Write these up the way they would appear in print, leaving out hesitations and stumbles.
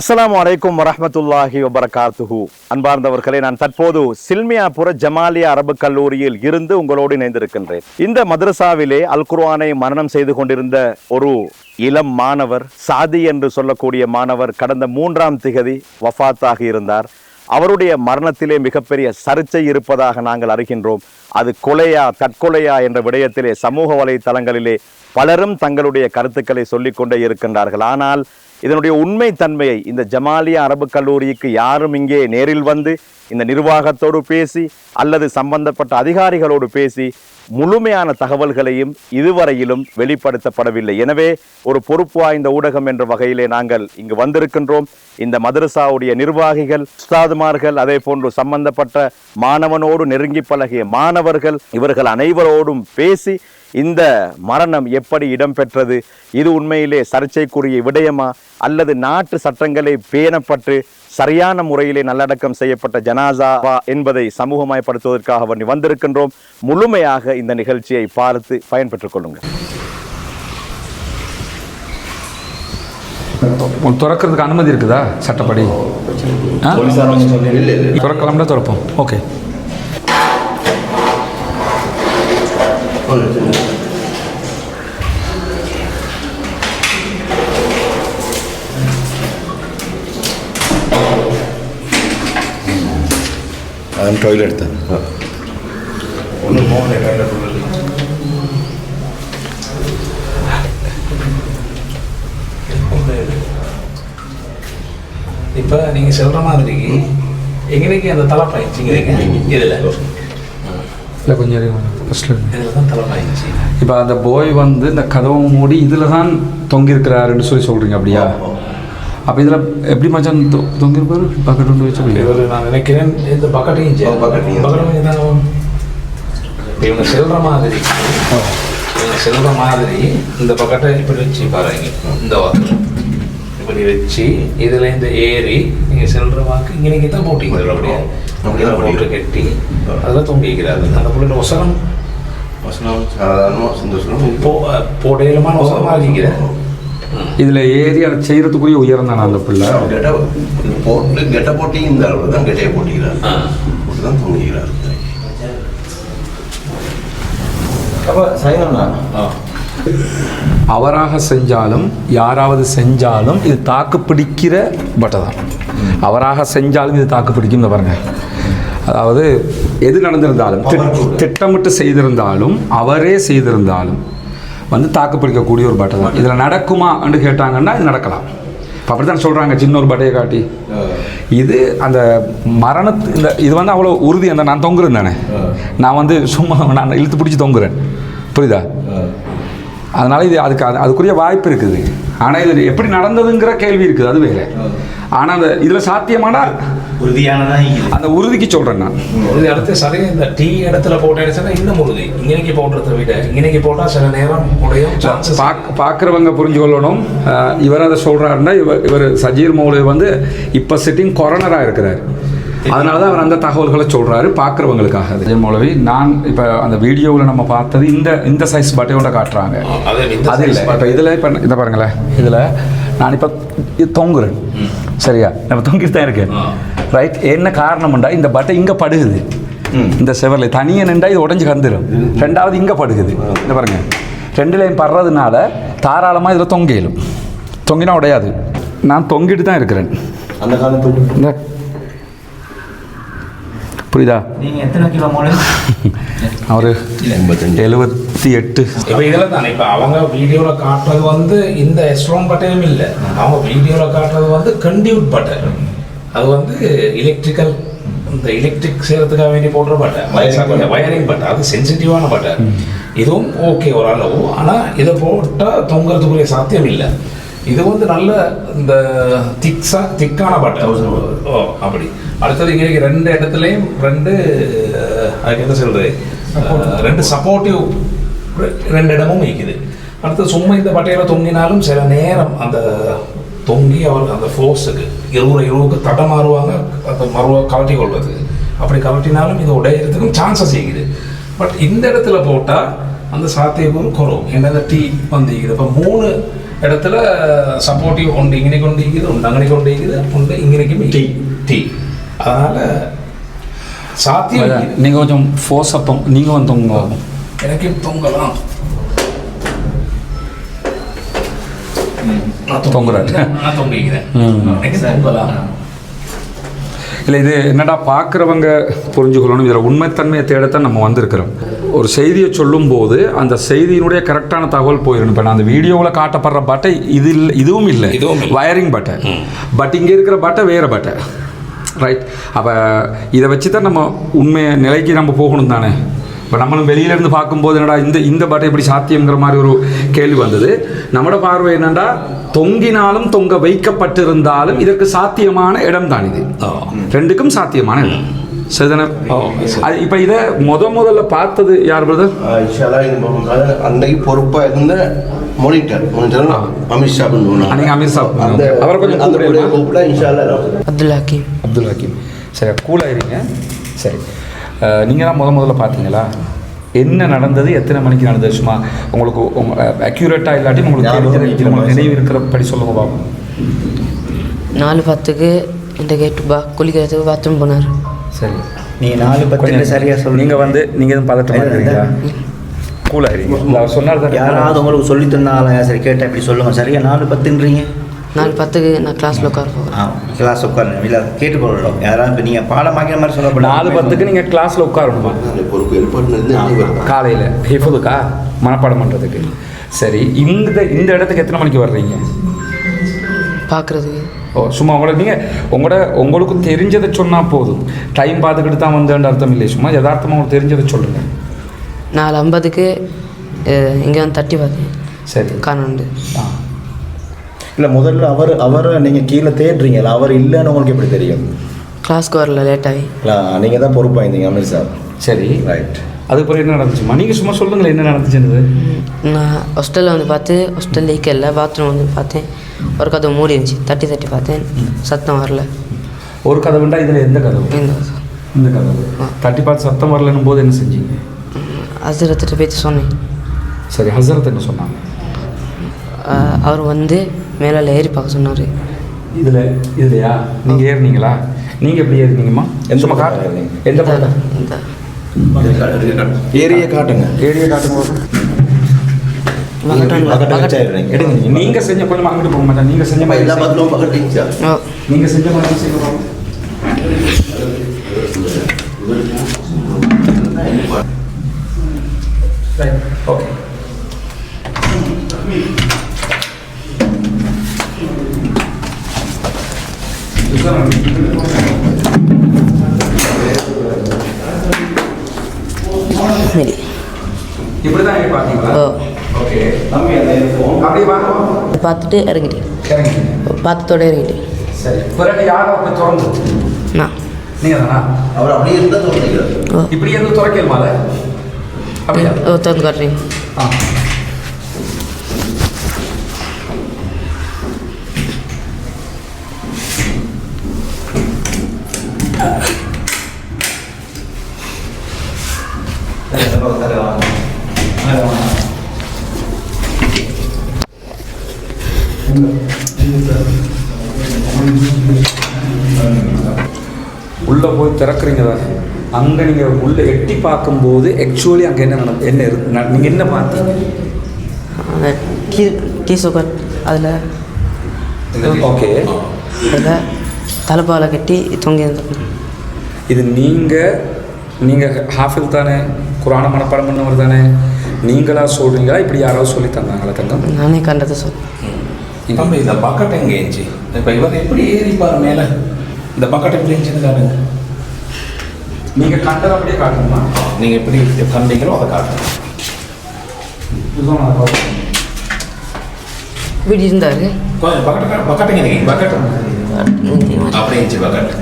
அஸ்ஸலாமு அலைக்கும் வரஹ்மத்துல்லாஹி வபரகாத்துஹு. அன்பார்ந்தவர்களே, நான் தற்போது சில்மியாபுர ஜமாலியா அரபு கல்லூரியில் இருந்து உங்களோடு இணைந்திருக்கின்றேன். இந்த மதரசாவிலே அல் குர்ஆனை மனனம் செய்து கொண்டிருந்த ஒரு இளம் மாணவர், சாதி என்று சொல்லக்கூடிய மாணவர், கடந்த 3ஆம் திகதி வஃபாத்தாகி இருந்தார். அவருடைய மரணத்திலே மிகப்பெரிய சர்ச்சை இருப்பதாக நாங்கள் அறிகின்றோம். அது கொலையா தற்கொலையா என்ற விடயத்திலே சமூக வலைத்தளங்களிலே பலரும் தங்களுடைய கருத்துக்களை சொல்லிக்கொண்டே இருக்கின்றார்கள். ஆனால் இதனுடைய உண்மை தன்மையை இந்த ஜமாலியா அரபு கல்லூரிக்கு யாரும் இங்கே நேரில் வந்து இந்த நிர்வாகத்தோடு பேசி அல்லது சம்பந்தப்பட்ட அதிகாரிகளோடு பேசி முழுமையான தகவல்களையும் இதுவரையிலும் வெளிப்படுத்தப்படவில்லை. எனவே ஒரு பொறுப்பு வாய்ந்த ஊடகம் என்ற வகையிலே நாங்கள் இங்கு வந்திருக்கின்றோம். இந்த மதரசாவுடைய நிர்வாகிகள், உஸ்தாதுமார்கள், அதே போன்று சம்பந்தப்பட்ட மாணவனோடு நெருங்கி பழகிய மாணவர்கள், இவர்கள் அனைவரோடும் பேசி இந்த மரணம் எப்படி இடம்பெற்றது, இது உண்மையிலே சர்ச்சைக்குரிய விடயமா அல்லது நாட்டு சட்டங்களை பேணப்பட்டு சரியான முறையிலே நல்லடக்கம் செய்யப்பட்ட ஜனாசாவா என்பதை சமூகமயப்படுத்துவதற்காக வந்திருக்கின்றோம். முழுமையாக இந்த நிகழ்ச்சியை பார்த்து பயன்பெற்றுக் கொள்ளுங்கள். திறக்கிறதுக்கு அனுமதி இருக்குதா சட்டப்படி? திறக்கலாம்ல, திறப்போம். ஓகே. टॉयलेट था இப்போ நீங்கள் சொல்கிற மாதிரி எங்களுக்கு அந்த தலைப்பாயிடுச்சிங்க இதில் இல்லை கொஞ்சம் ஃபஸ்ட்டில் இதில் தான் தலைப்பாயிடுச்சு. இப்போ அந்த போய் வந்து இந்த கதவை மூடி இதில் தான் தொங்கியிருக்கிறாருன்னு சொல்கிறீங்க அப்படியா? அப்போ இதில் எப்படி மச்சான் தொங்கிருப்பாரு? பக்கெட் ஒன்று வச்சு நான் நினைக்கிறேன் இந்த பக்கெட்டையும் தாங்க இவங்க செல்ற மாதிரி இந்த பக்கெட்டை இப்படி வச்சு பாருங்க. இந்த வாக்கு இப்படி வச்சு இதில் இந்த ஏறி நீங்கள் செல்ற வாக்கு இங்கே நீங்கள் தான் போட்டிங்க. அப்படியே போட்டு கட்டி அதெல்லாம் தொங்கிக்கிறாரு. அந்த பிள்ளைங்க ஒசரம் போடையிலமான ஒசரமாக ஆகிக்கிறேன். இதில் ஏறி அதை செய்கிறதுக்குரிய உயரம் தானே அந்த பிள்ளை போட்டு கெட்ட போட்டி இந்த அளவு தான் கெட்டையை போட்டிக்கிறார், போட்டு தான் தூங்குகிறார். அவராக செஞ்சாலும் யாராவது செஞ்சாலும் இது தாக்கு பிடிக்கிற பட்டை தான். அவராக செஞ்சாலும் இது தாக்கு பிடிக்கும். பாருங்க, அதாவது எது நடந்திருந்தாலும் திட்டமிட்டு செய்திருந்தாலும் அவரே செய்திருந்தாலும் வந்து தாக்கு பிடிக்கக்கூடிய ஒரு பட்டை தான். இதில் நடக்குமா என்று கேட்டாங்கன்னா இது நடக்கலாம். இப்போ அப்படி தான் சொல்கிறாங்க, சின்ன ஒரு பட்டையை காட்டி. இது அந்த இந்த இது வந்து அவ்வளோ உறுதி. அந்த நான் தொங்குறேன் தானே, நான் வந்து சும்மா நான் இழுத்து பிடிச்சி தொங்குறேன், புரியுதா? அதனால் இது அதுக்குரிய வாய்ப்பு இருக்குது. ஆனால் இது எப்படி நடந்ததுங்கிற கேள்வி இருக்குது, அது வேறு. ஆனால் அந்த இதில் சாத்தியமான உறுதியானதான் அந்த உறுதிக்கு சொல்கிறேன் நான். உறுதி அடுத்து சரி. இந்த டீ இடத்துல போட்டேன்னு இன்னும் உறுதி. இங்கனைக்கு போடுறதை விட இங்கனைக்கு போட்டால் சில நேரம் உடையும் பார்க்குறவங்க புரிஞ்சு கொள்ளணும். இவர் அதை சொல்கிறாருன்னா இவர் சஜீர் மௌலவி வந்து இப்போ சிட்டிங் கொரோனராக இருக்கிறார். அதனால தான் அவர் அந்த தகவல்களை சொல்கிறாரு பார்க்குறவங்களுக்காக. சஜீர் மௌலவி நான் இப்போ அந்த வீடியோவில் நம்ம பார்த்தது இந்த சைஸ் பட்டையோட காட்டுறாங்க. அது இல்லை. இப்போ இதில் இப்போ இதை பாருங்களேன், இதில் நான் இப்போ தொங்குறேன், சரியா? நம்ம தொங்கிட்டு தான் இருக்கேன், ரைட்? என்ன காரணம்டா, இந்த பட்டை இங்கே படுகுது, இந்த செவரில் தனியாக நின்றா இது உடஞ்சி கந்துடும். ரெண்டாவது இங்கே படுகுது, இந்த பாருங்க, ரெண்டுலேயும் படுறதுனால தாராளமாக இதில் தொங்கிடும். தொங்கினா உடையாது. நான் தொங்கிட்டு தான் இருக்கிறேன். அந்த காலத்து இந்த புரியுதா? நீங்கள் எத்தனை கிலோ மூணு? அவர் 78. இப்போ இதில் தானே இப்போ அவங்க வீடியோவில் காட்டுறது வந்து இந்த எஸ்ட்ராங் பட்டையும் இல்லை. அவங்க வீடியோவில் காட்டுறது வந்து கண்டியூட் பட்டை. அது வந்து இந்த எலக்ட்ரிக் செய்கிறதுக்காக வேண்டி போடுற பட்டை, வயரிங் பட்டை. அது சென்சிட்டிவான பட்டை. இதுவும் ஓகே ஓரளவு. ஆனால் இதை போட்டால் தொங்குறதுக்குரிய சாத்தியம் இல்லை. இது வந்து நல்ல இந்த திக்கான பட்டை. ஓ அப்படி. அடுத்தது இங்கே 2 இடத்துலையும் அதுக்கு என்ன சொல்கிறது, 2 சப்போர்ட்டிவ் 2 இடமும் இருக்குது. அடுத்தது சும்மா இந்த பட்டையில் தொங்கினாலும் சில நேரம் அந்த தொங்கி அவர் அந்த ஃபோர்ஸுக்கு 20 தடமாறுவாங்க, அந்த மருவை கலட்டி கொள்வதுக்கு. அப்படி கலட்டினாலும் இது உடையிறதுக்கும் சான்சஸ் இருக்குது. பட் இந்த இடத்துல போட்டால் அந்த சாத்தியக்கூறு குறவும். ஏன்னா டீ வந்து இப்போ 3 இடத்துல சப்போர்ட்டிவ் ஒன்று இங்கே கொண்டிருக்குது ஒன்று அங்கே கொண்டிருக்குது ஒன்று இங்கேக்கும் டீ அதனால் சாத்தியம் நீங்கள் கொஞ்சம் ஃபோர்ஸாக நீங்கள் வந்து தொங்குவாகும் எனக்கு தொங்கலாம் தொங்குறாரு நான் தொங்கிக்கிறேன் எனக்கு தொங்கலாம் இல்லை இது என்னடா பார்க்குறவங்க புரிஞ்சுக்கணும் இதில் உண்மைத்தன்மையை தேடத்தான் நம்ம வந்திருக்கிறோம் ஒரு செய்தியை சொல்லும்போது அந்த செய்தியினுடைய கரெக்டான தகவல் போயிடும் இப்போ நான் அந்த வீடியோவில் காட்டப்படுற பட்டை இது இல்லை இதுவும் இல்லை வயரிங் பட்டை பட் இங்கே இருக்கிற பட்டை வேறு பட்டை ரைட் அப்போ இதை வச்சு தான் நம்ம உண்மையை நிலைக்கு நம்ம போகணும் தானே இப்போ நம்மளும் வெளியிலேருந்து பார்க்கும்போது என்னடா இந்த பட்டை எப்படி சாத்தியங்கிற மாதிரி ஒரு கேள்வி வந்தது நம்மளோட பார்வை என்னென்னா தொங்கினாலும் தொங்க வைக்கப்பட்டிருந்தாலும் இதற்கு சாத்தியமான இடம் தான் இது ரெண்டுக்கும் சாத்தியமான இடம் சரிதானே அது இப்போ இதை முதல்ல பார்த்தது யார் பிரதர் அன்னைக்கு பொறுப்பாக இருந்த மானிட்டர் அமித்ஷா நீங்கள் அமித்ஷா அவரை கொஞ்சம் அப்துல் ஹக்கீம் அப்துல் ஹக்கீம் சரி கூலாயிருங்க சரி நீங்கள் தான் முதல்ல பார்த்தீங்களா என்ன நடந்தது எத்தனை மணிக்கு நடந்தது சும்மா உங்களுக்கு அக்யூரேட்டாக இல்லாட்டி உங்களுக்கு தெரிஞ்சது உங்களுக்கு நினைவு இருக்கிறபடி சொல்லுங்க பாப்போம் 4:10 இந்த கேட்டு குளிக்கிறதுக்கு பாத்ரூம் போனார் சரி நீங்கள் 4:10 சரியாக சொல்லி நீங்கள் வந்து நீங்கள் எதுவும் பதட்டமாக இருக்கிறீங்களா கூலாயிருங்க அவர் சொன்னார் தான் யாராவது உங்களுக்கு சொல்லி தந்தாலும் சரி கேட்டால் இப்படி சொல்லுங்கள் சரியா 4:10ன்றீங்க 4:10 நான் கிளாஸில் உட்கார போகிறேன் கிளாஸ் உட்காரணும் இல்லை கேட்டுக்கொள்ளணும் யாராவது இப்போ நீங்கள் பாடமாக்கிற மாதிரி சொல்லப்படும் 4:10 நீங்கள் கிளாஸில் உட்காரணுமா பொறுப்பு ஏற்பாடு காலையில் ஹிஃபுதுக்கா மனப்பாடம் பண்ணுறதுக்கு சரி இந்த இடத்துக்கு எத்தனை மணிக்கு வர்றீங்க பார்க்குறதுக்கு ஓ சும்மா உங்களுக்கு தெரிஞ்சதை சொன்னால் போதும் டைம் பார்த்துக்கிட்டு தான் வந்தேன்ற அர்த்தம் இல்லை சும்மா யதார்த்தமாக உங்களுக்கு தெரிஞ்சதை சொல்லுங்கள் 4:50 இங்கே வந்து தட்டி பார்த்தேன் சரி காணுண்டு இல்லை முதல்ல அவரை நீங்கள் கீழே தேடுறீங்களா அவர் இல்லைன்னு உங்களுக்கு எப்படி தெரியும் கிளாஸ்க்கு வரல லேட்டாகி நீங்கள் தான் பொறுப்பாக இருந்தீங்க அமித் சார் சரி ரைட் அதுக்கப்புறம் என்ன நடந்துச்சுமா நீங்கள் சும்மா சொல்லுங்களேன் என்ன நடந்துச்சுன்றது நான் ஹாஸ்டலில் வந்து பார்த்து ஹாஸ்டல் லீக் இல்லை பாத்ரூம் வந்து பார்த்தேன் ஒரு கதவு மூடி இருந்துச்சு தட்டி பார்த்தேன் சத்தம் வரல ஒரு கதவுண்டா இதில் எந்த கதவு இந்த கதவு தட்டி பார்த்து சத்தம் வரலன்னும் போது என்ன செஞ்சீங்க ஹசரத்திட்ட போய்த்து சொன்னேன் சரி ஹசரத் என்ன சொன்னாங்க அவர் வந்து மேலே ஏறி பார்க்க சொன்னார் இதுலையா நீங்கள் ஏறினீங்களா நீங்கள் எப்படி ஏறினீங்கம்மா சும்மா காட்டுங்க எந்த பக்கம் இந்த ஏரியை காட்டுங்க எடுங்க நீங்கள் செஞ்ச கொஞ்சம் அங்கிட்டு போக மாட்டேன் நீங்கள் செஞ்ச மாதிரி எல்லா பதிலும் பகட்டிங்க நீங்கள் செஞ்ச மாதிரி செய்யணும் ஓகே சரி இப்படி தான் பார்த்தீங்களா ஓகே அப்படியே வாங்க பார்த்துட்டு இறங்கிட்டேன் இறங்கிட்டீங்க பார்த்ததோட இறங்கிட்டேன் சரி பிறகு யாரும் அப்போ திறந்து நான் நீங்கள் தானா அவர் அப்படியே இருந்தால் சொல்றீங்க இப்படி எதுவும் துறைக்கலுமால அப்படியா திறந்து காட்டுறீங்க ஆ உள்ளே போய் திறக்கிறீங்க தானே அங்கே நீங்கள் உள்ளே எட்டி பார்க்கும்போது ஆக்சுவலி அங்கே என்ன நீங்கள் என்ன பார்த்தீங்க டீ சுகர் அதில் ஓகே அதில் தலைப்பாலை கட்டி தொங்கி இருந்தேன் இது நீங்கள் ஹாஃபில் தானே குரானை மனப்பாடம் பண்ணவர் தானே நீங்களா சொல்கிறீங்களா இப்படி யாராவது சொல்லி தந்தாங்களா தங்கம் நானே கண்டதை சொல் தம்பி இந்த பக்கெட் எங்கே இருந்துச்சு இப்போ இவர் எப்படி ஏறிப்பார் மேலே இந்த பக்கெட் எப்படி இருந்துச்சுன்னு காட்டுங்க நீங்கள் கண்டதை அப்படியே காட்டணுமா நீங்கள் எப்படி கண்டீங்களோ அதை காட்டுங்க இப்படி இருந்தார் கொஞ்சம் பக்கெட் எங்கே இருக்கீங்க பக்கெட் அப்படி இருந்துச்சு பக்கெட்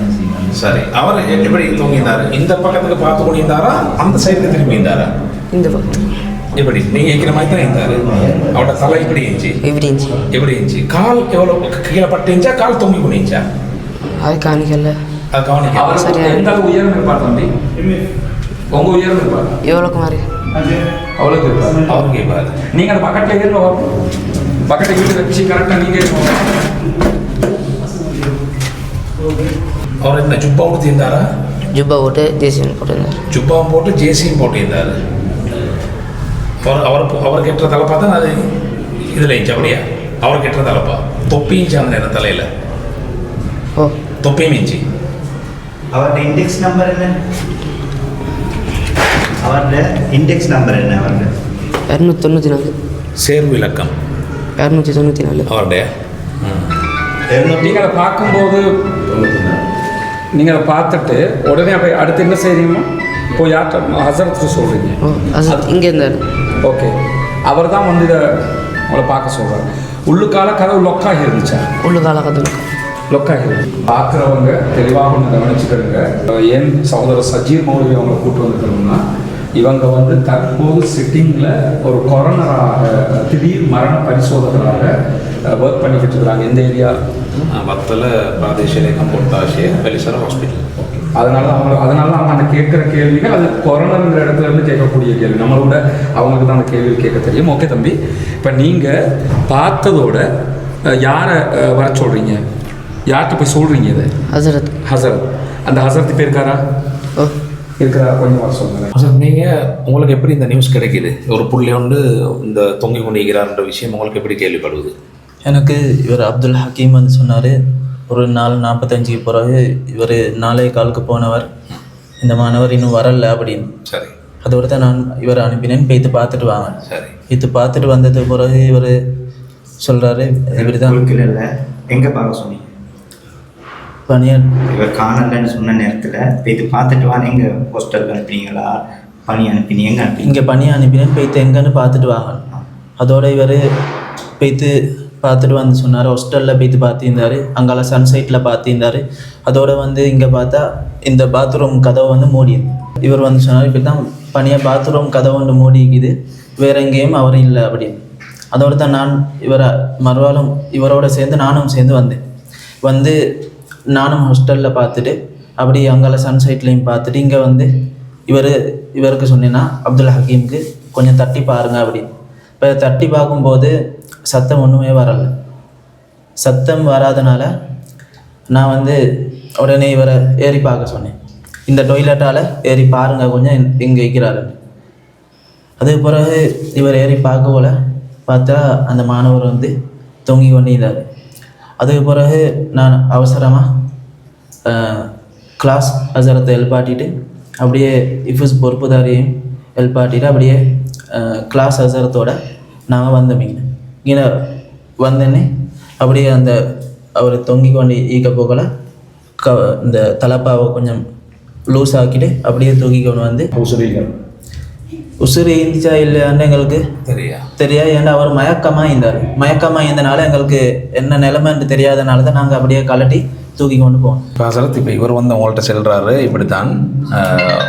சரி அவர் எப்படி தூங்கியிருந்தாரு இந்த பக்கத்துக்கு பார்த்து கொண்டிருந்தாரா அந்த சைடுக்கு திரும்பி இருந்தாரா இந்த பக்கம் எப்படி நீங்கள் இருக்கிற மாதிரி தான் இருந்தார் அவரோட தலை இப்படி இருந்துச்சு எப்படி இருந்துச்சு கால் எவ்வளோ கீழே பட்டு இருந்துச்சா கால் தொங்கி கொண்டிருந்துச்சா அது காணிக்கல அது கவனிக்க சரியா எந்த அளவு உயரம் இருப்பார் தம்பி உங்கள் உயரம் இருப்பார் எவ்வளோக்கு மாதிரி அவ்வளோக்கு இருப்பார் அவருக்கு பாரு நீங்கள் அந்த பக்கத்தில் ஏறின பக்கெட்டை கீழே வச்சு கரெக்டாக நீங்கள் அவர் என்ன ஜுப்பா கொடுத்திருந்தாரா? ஜுப்பா போட்டு ஜேசிபி போட்டிருந்தார். ஜுப்பாவும் போட்டு ஜேசியும் போட்டிருந்தார். அவர் கெட்ட தலைப்பா தான் அது இதில் இருந்துச்சு. அப்படியா? அவர் கெட்ட தலைப்பா தொப்பியும் சார்ந்த என்ன தலையில் ஓ தொப்பியும் இருந்துச்சு. அவருடைய இண்டெக்ஸ் நம்பர் என்ன? அவருடைய இண்டெக்ஸ் நம்பர் என்ன? அவருடைய 294 சேர்வு இலக்கம் 294 அவருடைய. நீங்கள் அதை பார்க்கும்போது நீங்கள் அதை பார்த்துட்டு உடனே அப்போ அடுத்து என்ன செய்றீங்க? போய் யார்கிட்ட ஹசரத்து சொல்கிறீங்க? ஓ அது இங்கே இருந்தார். ஓகே, அவர் தான் வந்து இதை உங்களை பார்க்க சொல்கிறார். உள்ளுக்கால கதவு லொக்காகி இருந்துச்சா? உள்ளுக்கால கதவு லொக்காகி இருக்கு. பார்க்குறவங்க தெளிவாக ஒன்று கவனிச்சுக்கிறங்க. ஏன் சகோதரர் சஜீர் மௌலவி அவங்களை கூப்பிட்டு வந்துருக்கணும்னா, இவங்க வந்து தற்போது சிட்டிங்கில் ஒரு கொரோனராக திடீர் மரண பரிசோதகராக ஒர்க் பண்ணிக்கிட்டு இருக்கிறாங்க. எந்த ஏரியா? வத்தல பிராதேசிய கம்போட்டாஷே பெலிசர ஹாஸ்பிட்டல். அதனால அவங்க அந்த கேட்குற கேள்விகள் அது கொரோனாங்கிற இடத்துல இருந்து கேட்கக்கூடிய கேள்வி. நம்மளோட அவங்களுக்கு தான் அந்த கேள்வி கேட்க தெரியும். ஓகே தம்பி, இப்போ நீங்கள் பார்த்ததோட யாரை வர சொல்கிறீங்க? யார்கிட்ட போய் சொல்கிறீங்க இதை? ஹசரத். ஹசரத். அந்த ஹசரத் இப்போ இருக்காரா? ஓ இருக்கிறா, கொஞ்சம் வர சொல்லுங்கள். சார், நீங்கள் உங்களுக்கு எப்படி இந்த நியூஸ் கிடைக்கிது? ஒரு புள்ளி வந்து இந்த தொங்கி கொண்டிருக்கிறார்ன்ற விஷயம் உங்களுக்கு எப்படி கேள்விப்படுவது? எனக்கு இவர் அப்துல் ஹக்கீம் வந்து சொன்னார். ஒரு 4:45 பிறகு இவர் 4:15 போனவர், இந்த மாணவர் இன்னும் வரல அப்படின்னு. சரி. அதோட தான் நான் இவரை அனுப்பினேன், போய்த்து பார்த்துட்டு வாங்க. சரி. இது பார்த்துட்டு வந்தது பிறகு இவர் சொல்கிறாரு, இவர் தான் இல்லை எங்கே பார்க்க சொன்னீங்க? பனியன் இவர் காணலன்னு சொன்ன நேரத்தில் இப்போ இது பார்த்துட்டு வா. எங்கள் ஹோஸ்டலுக்கு அனுப்பினீங்களா? பணி அனுப்பினீங்க? எங்கே அனுப்பினீங்க? இங்கே பனியை அனுப்பினேன், போய்த்து எங்கன்னு பார்த்துட்டு வாங்க. அதோட இவர் போய்த்து பார்த்துட்டு வந்து சொன்னார். ஹாஸ்டலில் போய்த்து பார்த்திருந்தார், அங்கால சன்சைட்டில் பார்த்திருந்தார். அதோட வந்து இங்கே பார்த்தா இந்த பாத்ரூம் கதவை வந்து மூடிது. இவர் வந்து சொன்னார், இப்படி தான் பனியாக பாத்ரூம் கதவை வந்து மூடிக்குது, வேறு எங்கேயும் அவர் இல்லை அப்படின்னு. அதோட தான் நான் மறுவாலும் இவரோட சேர்ந்து நானும் சேர்ந்து வந்து நானும் ஹாஸ்டலில் பார்த்துட்டு அப்படி அங்கால சன்சைட்லேயும் பார்த்துட்டு இங்கே வந்து இவருக்கு சொன்னேன்னா அப்துல் ஹக்கீமுக்கு கொஞ்சம் தட்டி பாருங்க அப்படின்னு. இப்போ தட்டி பார்க்கும்போது சத்தம் ஒன்றுமே வரலை. சத்தம் வராதனால நான் வந்து உடனே இவரை ஏறி பார்க்க சொன்னேன். இந்த டொய்லெட்டால் ஏறி பாருங்க கொஞ்சம் இங்கே வைக்கிறாரு. அதுக்கு பிறகு இவர் ஏறி பார்க்க போல பார்த்தா அந்த மாணவர் வந்து தொங்கி கொண்டிருந்தார். அதுக்கு பிறகு நான் அவசரமாக கிளாஸ் ஹசரத்தை எழுப்பாட்டிட்டு அப்படியே இஃபுஸ் பொறுப்புதாரியும் எழுப்பாட்டிட்டு அப்படியே கிளாஸ் ஹசரத்தோட நாங்கள் வந்தோமிங்க. இங்கே வந்தேன்னே அப்படியே அந்த அவர் தொங்கி கொண்டு ஈக்க போகல இந்த தலப்பாவை கொஞ்சம் லூஸ் ஆக்கிட்டு அப்படியே தூக்கி கொண்டு வந்து உசுறு இருந்துச்சா இல்லையான்னு எங்களுக்கு தெரியா. ஏன்னா அவர் மயக்கமாக இருந்தார். மயக்கமாக இருந்தனால எங்களுக்கு என்ன நிலைமைன்னு தெரியாதனால தான் நாங்கள் அப்படியே கலட்டி தூக்கி கொண்டு போவோம். இப்போ இவர் வந்து உங்கள்கிட்ட செல்கிறாரு, இப்படி தான்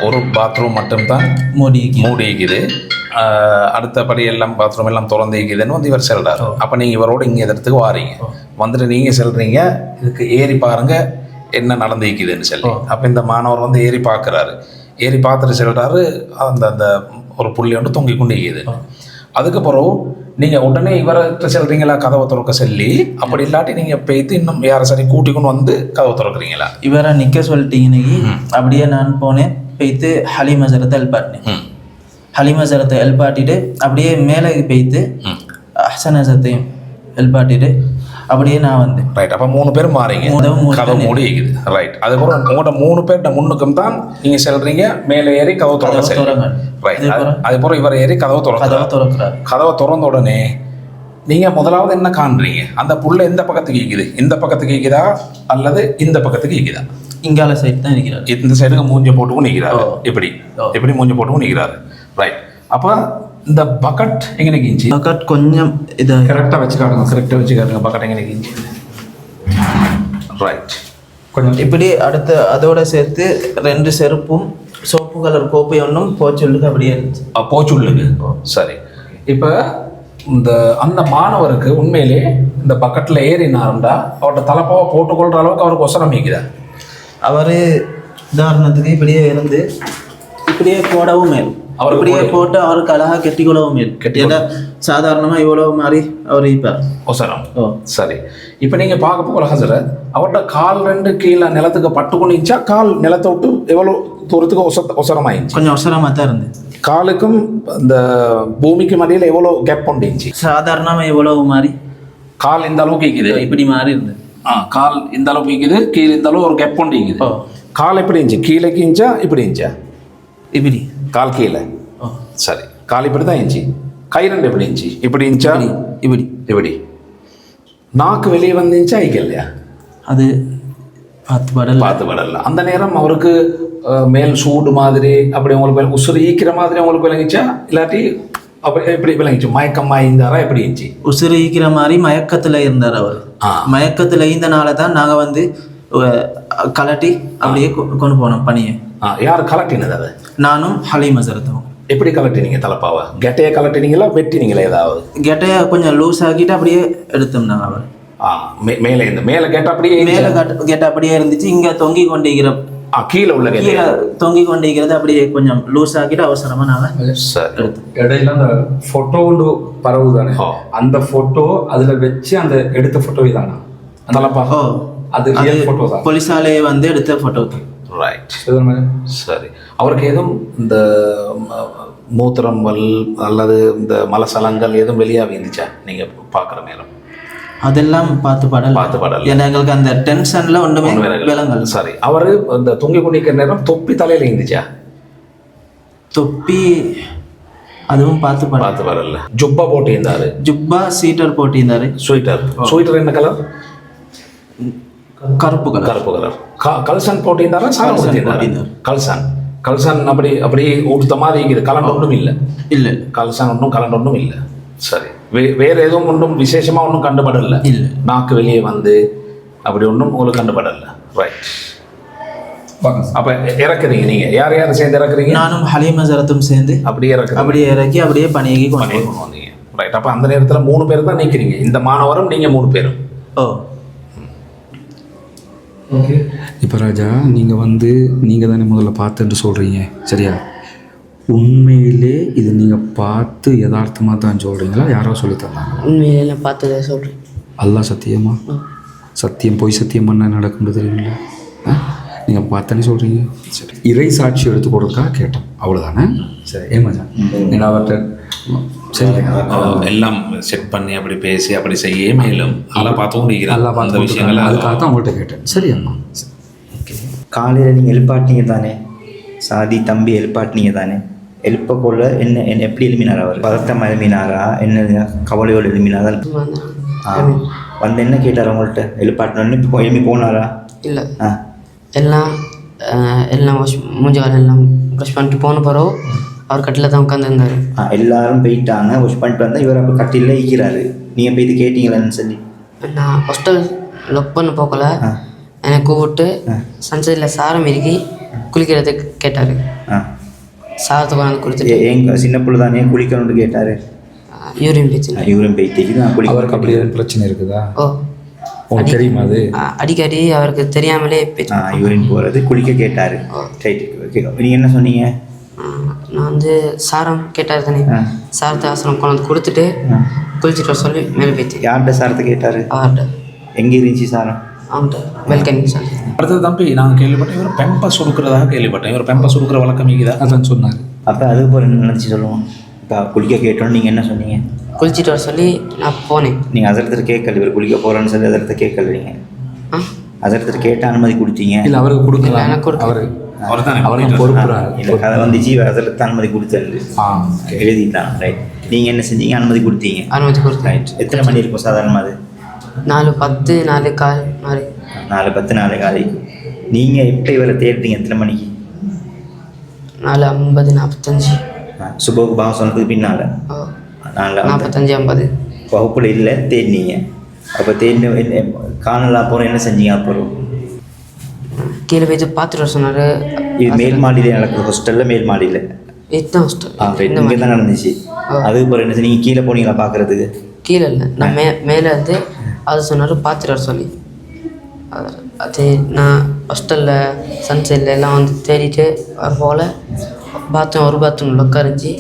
ஒரு பாத்ரூம் மட்டும்தான் மூடிக்குது, அடுத்தபடி எல்லாம் பாத்ரூம் எல்லாம் திறந்துக்குதுன்னு வந்து இவர் செல்கிறார். அப்போ நீங்கள் இவரோடு இங்கே இடத்துக்கு வாரீங்க, வந்துட்டு நீங்கள் செல்கிறீங்க இதுக்கு ஏறி பாருங்க என்ன நடந்துக்குதுன்னு சொல்லி. அப்போ இந்த மாணவர் வந்து ஏறி பார்க்குறாரு. ஏறி பார்த்துட்டு செல்கிறாரு, அந்த ஒரு புள்ளி ஒன்று தொங்கி கொண்டு இருக்குது. அதுக்கு பிறகு நீங்கள் உடனே இவர்கிட்ட செல்றீங்களா கதவை திறக்க சொல்லி? அப்படி இல்லாட்டி நீங்கள் போய்த்து இன்னும் யாரை சரி கூட்டி கொண்டு வந்து கதவை திறக்கிறீங்களா? இவரை நிற்க சொல்லிட்டீங்க. அப்படியே நான் போனேன், போய்த்து ஹலீம் ஹசரத்தை எழுப்பாட்டினேன். ஹலீம் ஹசரத்தை எழுப்பாட்டிட்டு அப்படியே மேலே போய்த்து ஹசன் ஹசரத்தையும் எழுப்பாட்டிட்டு அப்படியே நான் வந்தேன். ரைட். அப்போ 3 பேர் மாறீங்க, கதவு மூடி இருக்குது. ரைட். அதுக்கப்புறம் உங்கள்கிட்ட 3 பேர்கிட்ட முன்னுக்கும் தான் நீங்கள் செல்றீங்க, மேலே ஏறி கதவு திறங்க. ரைட். அதுக்கப்புறம் இவர் ஏறி கதவை திறக்கிறார். கதவை திறந்த உடனே நீங்கள் முதலாவது என்ன காண்றீங்க? அந்த புள்ள எந்த பக்கத்துக்கு ஈக்குது? இந்த பக்கத்துக்கு ஈக்குதா அல்லது இந்த பக்கத்துக்கு ஈக்குதா? இங்கால சைடு தான் நிற்கிறார். இந்த சைடுக்கு மூஞ்ச போட்டுக்கும் நிற்கிறாரு. எப்படி மூஞ்ச போட்டுக்கும் நிற்கிறாரு. ரைட். அப்போ இந்த பக்கெட் எங்கே நிற்கிச்சு? பக்கெட் கொஞ்சம் இதை கரெக்டாக வச்சுக்காட்டுங்க. பக்கெட் எங்கே நிற்கிச்சு? ரைட். கொஞ்சம் இப்படி அடுத்து அதோட சேர்த்து 2 செருப்பும் சோப்பு கலர் கோப்பை ஒன்றும் போச்சுள்ளுக்கு அப்படியே இருந்துச்சு. போச்சுள்ளுக்கு. சரி. இப்போ அந்த மாணவருக்கு உண்மையிலே இந்த பக்கெட்டில் ஏறினாருண்டா அவர்கிட்ட தலைப்பாவை போட்டுக்கொள்கிற அளவுக்கு அவருக்கு ஒசரம் நிற்குதா? அவர் உதாரணத்துக்கு இப்படியே இருந்து இப்படியே போடவும் மேலும் அவருக்கு இப்படியே போட்டு அவருக்கு அழகாக கெட்டி கொள்ளவும் ஏன்னா சாதாரணமாக இவ்வளோ மாதிரி அவர் இருப்பார் ஒசரம். ஓ சரி, இப்போ நீங்கள் பார்க்க போகிற ஹசரத் அவர்கிட்ட கால் 2 கீழே நிலத்துக்கு பட்டு கொண்டுச்சா, கால் நிலத்தை விட்டு எவ்வளோ தூரத்துக்கு ஒசரமாயிருந்துச்சு? கொஞ்சம் அவசரமாக தான் இருந்து. காலுக்கும் இந்த பூமிக்கு மடியில் எவ்வளோ கேப் கொண்டுச்சு? சாதாரணமாக இவ்வளவு மாதிரி கால் இந்த அளவுக்கு இருக்குது, இப்படி மாதிரி இருந்து. கால் இந்த அளவுக்கு இருக்குது, கீழே இந்த அளவு ஒரு கேப் கொண்டு இருக்குது. ஓ கால் எப்படி இருந்துச்சு? கீழேக்கு இருந்துச்சா இப்படி இருந்துச்சா? இப்படி கால் கீழே. ஓ சரி, கால் இப்படி தான் இருந்துச்சு. கை 2 எப்படி இருந்துச்சு? இப்படி இருந்துச்சா? இப்படி இப்படி. நாக்கு வெளியே வந்துச்சா ஐக்கல்லையா? அது பார்த்து படல. அந்த நேரம் அவருக்கு மேல் சூடு மாதிரி அப்படி உங்களுக்கு உசுறு ஈக்கிற மாதிரி உங்களுக்கு விளங்கிச்சா, இல்லாட்டி அப்படி எப்படி விளங்கிச்சு? மயக்கமாக இருந்தாரா? எப்படி இருந்துச்சு? உசுறு ஈக்கிற மாதிரி மயக்கத்தில் இருந்தார் அவர். மயக்கத்தில் இருந்தனால தான் நாங்கள் வந்து கலட்டி அப்படியே கொண்டு போனோம் பணியை. யார் கலட்டினது அதை? நானும் ஹலீம் ஹசரத்தும். எப்படி கலட்டினீங்க தலைப்பாவை? கெட்டையை கலட்டினீங்களா வெட்டினீங்களா? ஏதாவது கெட்டையை கொஞ்சம் லூஸ் ஆக்கிட்டு அப்படியே எடுத்தோம் நாங்கள் அவர். மேலே இந்த மேலே கேட்ட அப்படியே மேலே கேட்ட அப்படியே இருந்துச்சு. இங்கே தொங்கி கொண்டிருக்கிற கீழே உள்ள கீழே தொங்கி கொண்டிருக்கிறது அப்படியே கொஞ்சம் லூஸ் ஆக்கிட்டு அவசரமாக நாங்கள் எடுத்தோம். இடையில அந்த ஃபோட்டோ ஒன்று பரவு தானே, அந்த ஃபோட்டோ அதில் வச்சு அந்த எடுத்த ஃபோட்டோ இதானா தலைப்பா? ஓ அது ரியல் ஃபோட்டோ தான், போலீஸாலேயே வந்து எடுத்த ஃபோட்டோ தான். ரைட். சரி, அவருக்கு எதுவும் இந்த மூத்திரம்பல் அல்லது இந்த மலசலங்கள் எதுவும் வெளியாக இருந்துச்சா நீங்கள் பார்க்குற நேரம்? அதெல்லாம் பார்த்து படல. ஏன்னா எங்களுக்கு அந்த டென்ஷனில் ஒன்றுமே விளங்கல். சரி, அவர் இந்த தொங்கி கொண்டிருக்கிற நேரம் தொப்பி தலையில் இருந்துச்சா? தொப்பி அதுவும் பார்த்து படல. ஜுப்பா போட்டிருந்தாரு? ஜுப்பா சீட்டர் போட்டிருந்தாரு. ஸ்வீட்டர் என்ன கலர்? கருப்பு கலர். கல்சன் போட்டிருந்தாரா? சாரம் போட்டிருந்தாரு. கல்சன் அப்படி ஊட்ட மாதிரி இருக்குது. கலண்ட் ஒன்றும் இல்லை. கல்சன் ஒன்றும் கலண்ட் ஒன்றும் இல்லை. சரி, வேற எதுவும் ஒன்றும் விசேஷமாக ஒன்றும் கண்டுபடல? இல்லை. நாக்கு வெளியே வந்து அப்படி ஒன்றும் உங்களுக்கு கண்டுபடல. ரைட். அப்போ இறக்குறீங்க நீங்கள்? யார் சேர்ந்து இறக்குறீங்க? நானும் ஹலீம் ஹசரத்தும் சேர்ந்து அப்படியே இறக்கி அப்படியே பணியாகி கொண்டு வந்தீங்க. ரைட். அப்போ அந்த நேரத்தில் 3 பேர் தான் நிற்கிறீங்க, இந்த மாணவரும் நீங்கள் 3 பேரும். ஓ ஓகே. இப்போ ராஜா, நீங்கள் தானே முதல்ல பார்த்துட்டு சொல்கிறீங்க, சரியா? உண்மையிலே இது நீங்கள் பார்த்து யதார்த்தமாக தான் சொல்கிறீங்களா, யாரோ சொல்லி தந்தாங்க? உண்மையிலே நான் பார்த்ததை சொல்கிறேன். அல்லா சத்தியமா? சத்தியம் பொய் சத்தியம் பண்ண நடக்கும்னு தெரியுங்களா? நீங்கள் பார்த்தானே சொல்கிறீங்க. சரி, இறை சாட்சி எடுத்து கொடுக்கறதுக்காக கேட்டோம், அவ்வளோதானே? சரி, ஏமாஜா நீங்கள் அவர்கிட்ட சரி எல்லாம் செட் பண்ணி அப்படி பேசி அப்படி செய்ய மேலும் நல்லா பார்த்தோம் நல்லா பார்த்த விஷயங்கள் அதுக்காக தான் உங்கள்கிட்ட கேட்டேன். சரி அம்மா. ஓகே. காலையில் நீங்கள் எழுப்பாட்டினீங்க தானே, சாதி தம்பி எழுப்பாட்டினீங்க தானே, எழுப்ப போல என்ன எப்படி எழுப்பினார் அவர்? பதட்டமாக எழுப்பினாரா, என்ன கவலையோடு எழுப்பினாரா? வந்து என்ன கேட்டார் உங்கள்கிட்ட? எழுப்பாட்டினோன்னு இப்போ எழுப்பி போனாரா? இல்லை, எல்லாம் மூஞ்சி காலம் எல்லாம் ப்ரஷ் பண்ணிட்டு போன பிறகு அவர் கட்டில் தான் உட்காந்துருந்தார். எல்லாரும் போயிட்டாங்க, வாஷ் பண்ணிட்டு வந்தால் இவர் அப்போ கட்டில ஈக்கிறாரு. நீங்கள் போய் இது கேட்டீங்களான்னு சொல்லி நான் ஹாஸ்டல் லொக் பண்ண போக்கல என்னை கூப்பிட்டு சன்சைட்டில் சாரம் இறுக்கி குளிக்கிறதுக்கு கேட்டார். சாரத்தை கொண்டாந்து குளிச்சுட்டு எங்கள் சின்ன பிள்ளை தானே குளிக்கணும்னு கேட்டார். யூரின் போயிட்டு நான் குளிக்க. அவருக்கு அப்படி பிரச்சனை இருக்குதா? ஓ உங்களுக்கு தெரியுமா? அது அடிக்கடி அவருக்கு தெரியாமலே யூரின் போகிறது குளிக்க கேட்டார். ரைட். ஓகே, நீங்கள் என்ன சொன்னீங்க? நான் வந்து சாரம் கேட்டார் தானே, சாரத்தை ஆசிரம் கொண்டாந்து கொடுத்துட்டு குளிச்சுட்டு வர சொல்லி மேலே போயிட்டு. யார்கிட்ட சாரத்தை கேட்டார்? அவர்கிட்ட. எங்கே இருந்துச்சு சாரம்? அவன்கிட்ட வெல்கமிங் சொல்லி. அடுத்தது தம்பி, நாங்கள் கேள்விப்பட்டேன் இவர் பெம்பஸ் கொடுக்குறதாக கேள்விப்பட்டேன். இவர் பெம்பஸ் கொடுக்குற வழக்கம் இருக்குதா? அதான் சொன்னார். அப்போ அது போல் என்ன நினச்சி சொல்லுவோம்? இப்போ குளிக்க கேட்டோன்னு நீங்கள் என்ன சொன்னீங்க? குளிச்சுட்டு வர சொல்லி நான் போனேன். நீங்கள் அதரத்தில் கேட்கல, இவர் குளிக்க போகிறேன்னு சொல்லி அதரத்தை கேட்கல. நீங்கள் அதரத்தில் கேட்ட அனுமதி கொடுத்தீங்க? இல்லை, அவருக்கு கொடுக்கல. எனக்கு கொடுக்க அவர் தான் அவருக்கு பொறுப்புறாரு. இல்லை, கதை வந்துச்சு, அதரத்தை அனுமதி கொடுத்தது எழுதிட்டான். ரைட். நீங்கள் என்ன செஞ்சீங்க? அனுமதி கொடுத்தீங்க. அனுமதி கொடுத்தேன். ரைட். எத்தனை மணி இருக்கும் சாதாரணமாக? அது 4:10 4:15 மாதிரி. 4:10 4:15. நீங்கள் எப்போ இவரை தேடுறீங்க? எத்தனை மணிக்கு? 4:50 45. சுபோக்கு பாவம் சொன்னதுக்கு பின்னால் 45 50 வகுப்பில் இல்லை, தேடினீங்க. அப்போ தேடின காணலாம் போகிறோம், என்ன செஞ்சீங்க? அப்புறம் கீழே போய்த்து பார்த்துட்டு வர சொன்னார். இது மேல் மாடியில் நடக்குது, ஹாஸ்டலில் மேல் மாடியில்? இதுதான் ஹாஸ்டல். இங்கே தான் நடந்துச்சு. அதுக்கப்புறம் என்ன நீங்கள் கீழே போனீங்களா பார்க்குறதுக்கு? கீழே இல்லை, நான் மேலே வந்து அது சொன்னார் பார்த்துட்டு வர சொல்லி. அது நான் ஹாஸ்டலில் சன்சைட்டில் எல்லாம் வந்து தேடிட்டு வர போல் ஒரு பாத்ரூம் லொக்கா இருந்துச்சு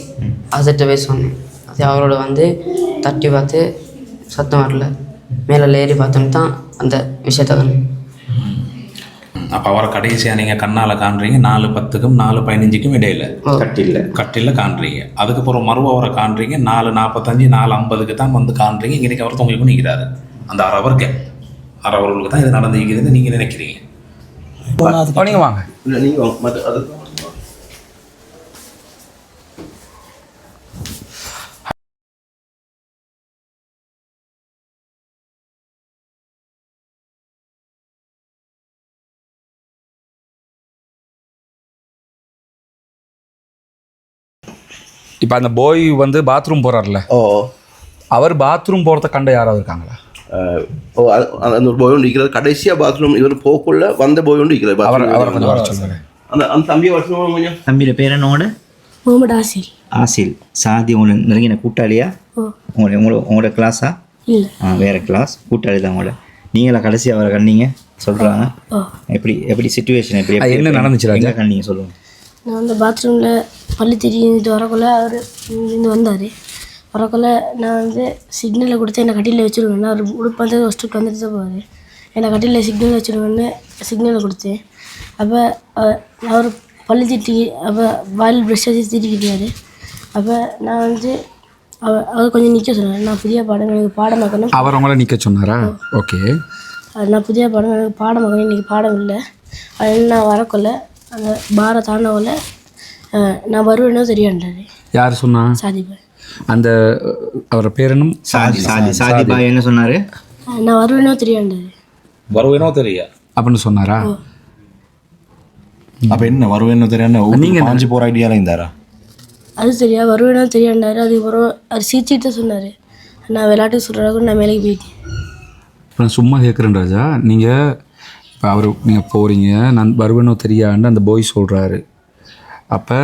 அதுகிட்ட போய் சொன்னேன். அது அவரோட வந்து தட்டி பார்த்து சத்தம் வரல, மேலே ஏறி பார்த்தோன்னு தான் அந்த விஷயத்த வந்து. அப்போ அவரை கடைசியாக நீங்கள் கண்ணால் காண்றீங்க 4:10க்கும் 4:15க்கும் இடையில கட்டில காண்றீங்க. அதுக்கப்புறம் அவரை காண்றீங்க 4:45 4:50க்கு தான் வந்து காண்றீங்க. இன்றைக்கி அவர் தொங்கிக்கும் நிற்கிறாரு. அந்த அறவர்களுக்கு தான் இது நடந்துக்குதுன்னு நீங்கள் நினைக்கிறீங்க. நீங்கள் வாங்க. இல்லை நீங்கள் மற்ற அது இப்போ அந்த போய் வந்து பாத்ரூம் போகிறார்ல, அவர் பாத்ரூம் போகிறத கண்ட யாராவது இருக்காங்களா? அந்த ஒரு போய் ஒன்று இருக்கிறது. கடைசியாக பாத்ரூம் இவர் போக்குள்ள வந்த போய் ஒன்று இருக்கிறது. அவரை கொஞ்சம் வர சொல்லுங்க. அந்த தம்பியை வரணும் கொஞ்சம். தம்பியோட பேர் என்னோட? முகமது ஆசில். ஆசில். சாதி உங்களுக்கு நெருங்கின கூட்டாளியா? உங்களோட கிளாஸா? இல்லை, வேறு கிளாஸ். கூட்டாளி தான் உங்களோட. நீங்களா கடைசி அவரை கண்டீங்க சொல்கிறாங்க? எப்படி சுச்சுவேஷன் எப்படி என்ன நடந்துச்சு ராஜா? கண்டீங்க சொல்லுங்கள். நான் வந்து பாத்ரூமில் பள்ளி திரிஞ்சிட்டு வரக்குள்ள அவர் இருந்து வந்தார். வரக்குள்ள நான் வந்து சிக்னலை கொடுத்து என்னை கட்டியில் வச்சுருவேன். அவர் உடுப்பு வந்து ஃபஸ்ட்டு வந்துட்டு தான் போவார். என்னை கட்டியில் சிக்னல் வச்சுருவேன்னு சிக்னலை கொடுத்தேன். அப்போ அவர் பள்ளி திட்டி அப்போ வாயில் ப்ரெஷ் வச்சு திட்டிக்கிட்டார். அப்போ நான் வந்து அவர் கொஞ்சம் நிற்க சொன்னார். நான் புதிய பாடம் எனக்கு பாடமாக்கணும். அவர் உங்களை நிற்க சொன்னாரா? ஓகே. நான் புதிய பாடம் எனக்கு பாடமாக்கணும், இன்றைக்கி பாடம் இல்லை. அது நான் வரக்குள்ள அந்த பாரை தாண்டவல நான் வருவேனோ தெரியாண்டாரு. யார் சொன்னா? சாதிபாய். அந்த அவரோட பேர் என்ன? சாதிபாய் என்ன சொன்னார்? நான் வருவேனோ தெரியாண்டாரு. வருவேனோ தெரியா அப்படின்னு சொன்னாரா? அப்போ என்ன வருவேன்னு தெரியாம நீங்கள் பாஞ்சு போகிற ஐடியாவில் இருந்தாரா? அது சரியா வருவேனோ தெரியாண்டாரு. அதுக்கப்புறம் அவர் சிரிச்சிட்டு சொன்னார். நான் விளையாட்டு சொல்கிறாங்க நான் மேலே போயிட்டேன். இப்போ நான் சும்மா கேட்குறேன் ராஜா. நீங்கள் இப்போ நீங்கள் போகிறீங்க, நான் வருவேனோ தெரியாண்டு அந்த போய் சொல்கிறாரு. அப்போ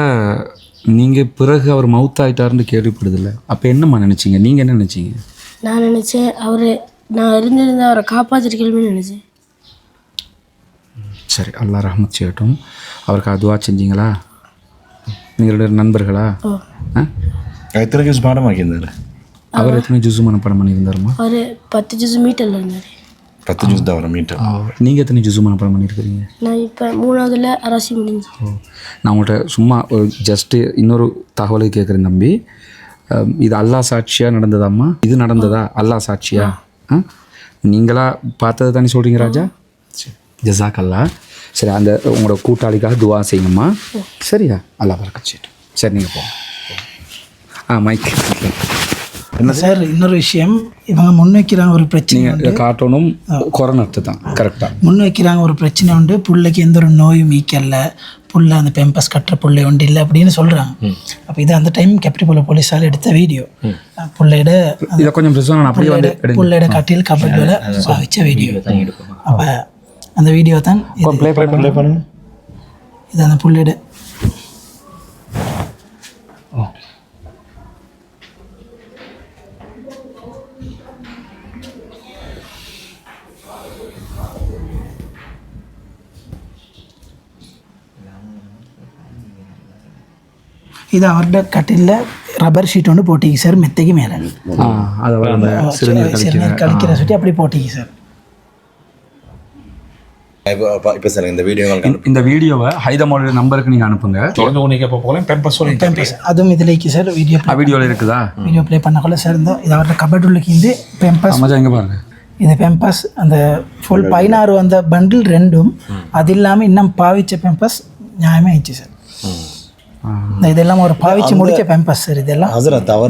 நீங்கள் பிறகு அவர் மவுத் ஆகிட்டாருன்னு கேள்விப்படுதில்ல, அப்போ என்னம்மா நினச்சிங்க? நீங்கள் என்ன நினச்சிங்க? நான் நினச்சேன் நான் இருந்திருந்தேன் அவரை காப்பாற்றிருக்கணும்னு நினச்சேன். சரி, அல்லா ரஹ்மத் செய்யட்டும். அவருக்கு அதுவா செஞ்சீங்களா? நீங்களோட நண்பர்களா? எத்தனை ஜூஸ் பாடமாக்கியிருந்தாரு அவர்? எத்தனை ஜூஸ் மனப்பாடம் பண்ணியிருந்தாருமா? அவர் 10 ஜூஸ் மீட்டரில் இருந்தார். 10 ஜூஸ் தான் வர மீட்டர். நீங்கள் எத்தனை ஜூஸ் மனப்பாடம் பண்ணியிருக்கிறீங்க? நான் இப்போ 3ஆவதுல அரசி முடிஞ்சு. நான் உங்கள்கிட்ட சும்மா ஜஸ்ட்டு இன்னொரு தகவலுக்கு கேட்குறேன் தம்பி. இது அல்லா சாட்சியாக நடந்ததாம்மா? இது நடந்ததா அல்லா சாட்சியா? நீங்களா பார்த்தது தானே சொல்கிறீங்க ராஜா? ஜஸாக் அல்லா. சரி, அந்த உங்களோட கூட்டாளிக்காக துவா செய்யுங்கம்மா. சரியா? அல்லா வரக்கச்சு. சரி, நீங்கள் போங்க. மைக் என்ன சார்? இன்னொரு விஷயம், இவங்க முன்வைக்கிறாங்க ஒரு பிரச்சனை காட்டணும். கொரோனாட்டு தான் கரெக்டாக முன்வைக்கிறாங்க ஒரு பிரச்சனை உண்டு. புள்ளைக்கு எந்த ஒரு நோயும் மீக்கல, புள்ள அந்த பெம்பஸ் கட்டுற புள்ளை உண்டு இல்லை அப்படின்னு சொல்கிறாங்க. அப்போ இது அந்த டைம் கேப்டிபோல போலீஸால் எடுத்த வீடியோ. புள்ளையிட இதை கொஞ்சம் புள்ளையிட கட்டில் கபடியில் வச்ச வீடியோ. அப்போ அந்த வீடியோ தான் இது. அந்த புள்ளையிட இது அவரோட கட்டிலில் ரப்பர் ஷீட் ஒன்று போட்டிங்க சார், மெத்தைக்கு மேலே சிறுநீர் கழிக்கிற சுற்றி அப்படி போட்டிங்க சார். இப்போ சார் இந்த வீடியோவை ஹைதமோட நம்பருக்கு நீங்கள் அனுப்புங்க. அதுவும் இதில் சார் வீடியோவில் இருக்குதா? வீடியோ ப்ளே பண்ணக்குள்ள சார் இந்த இது அவரோட கபட் உள்ளுக்கு பெம்பஸ் எங்கே பாருங்க. இது பெம்பஸ் அந்த ஃபுல் 16 அந்த பண்டில் ரெண்டும், அது இல்லாமல் இன்னும் பாவிச்ச பெம்பஸ் நியாயமே ஆயிடுச்சு சார். இதெல்லாம் ஒரு பாவிச்சு முடிச்ச பெம்பஸ் சார். இதெல்லாம்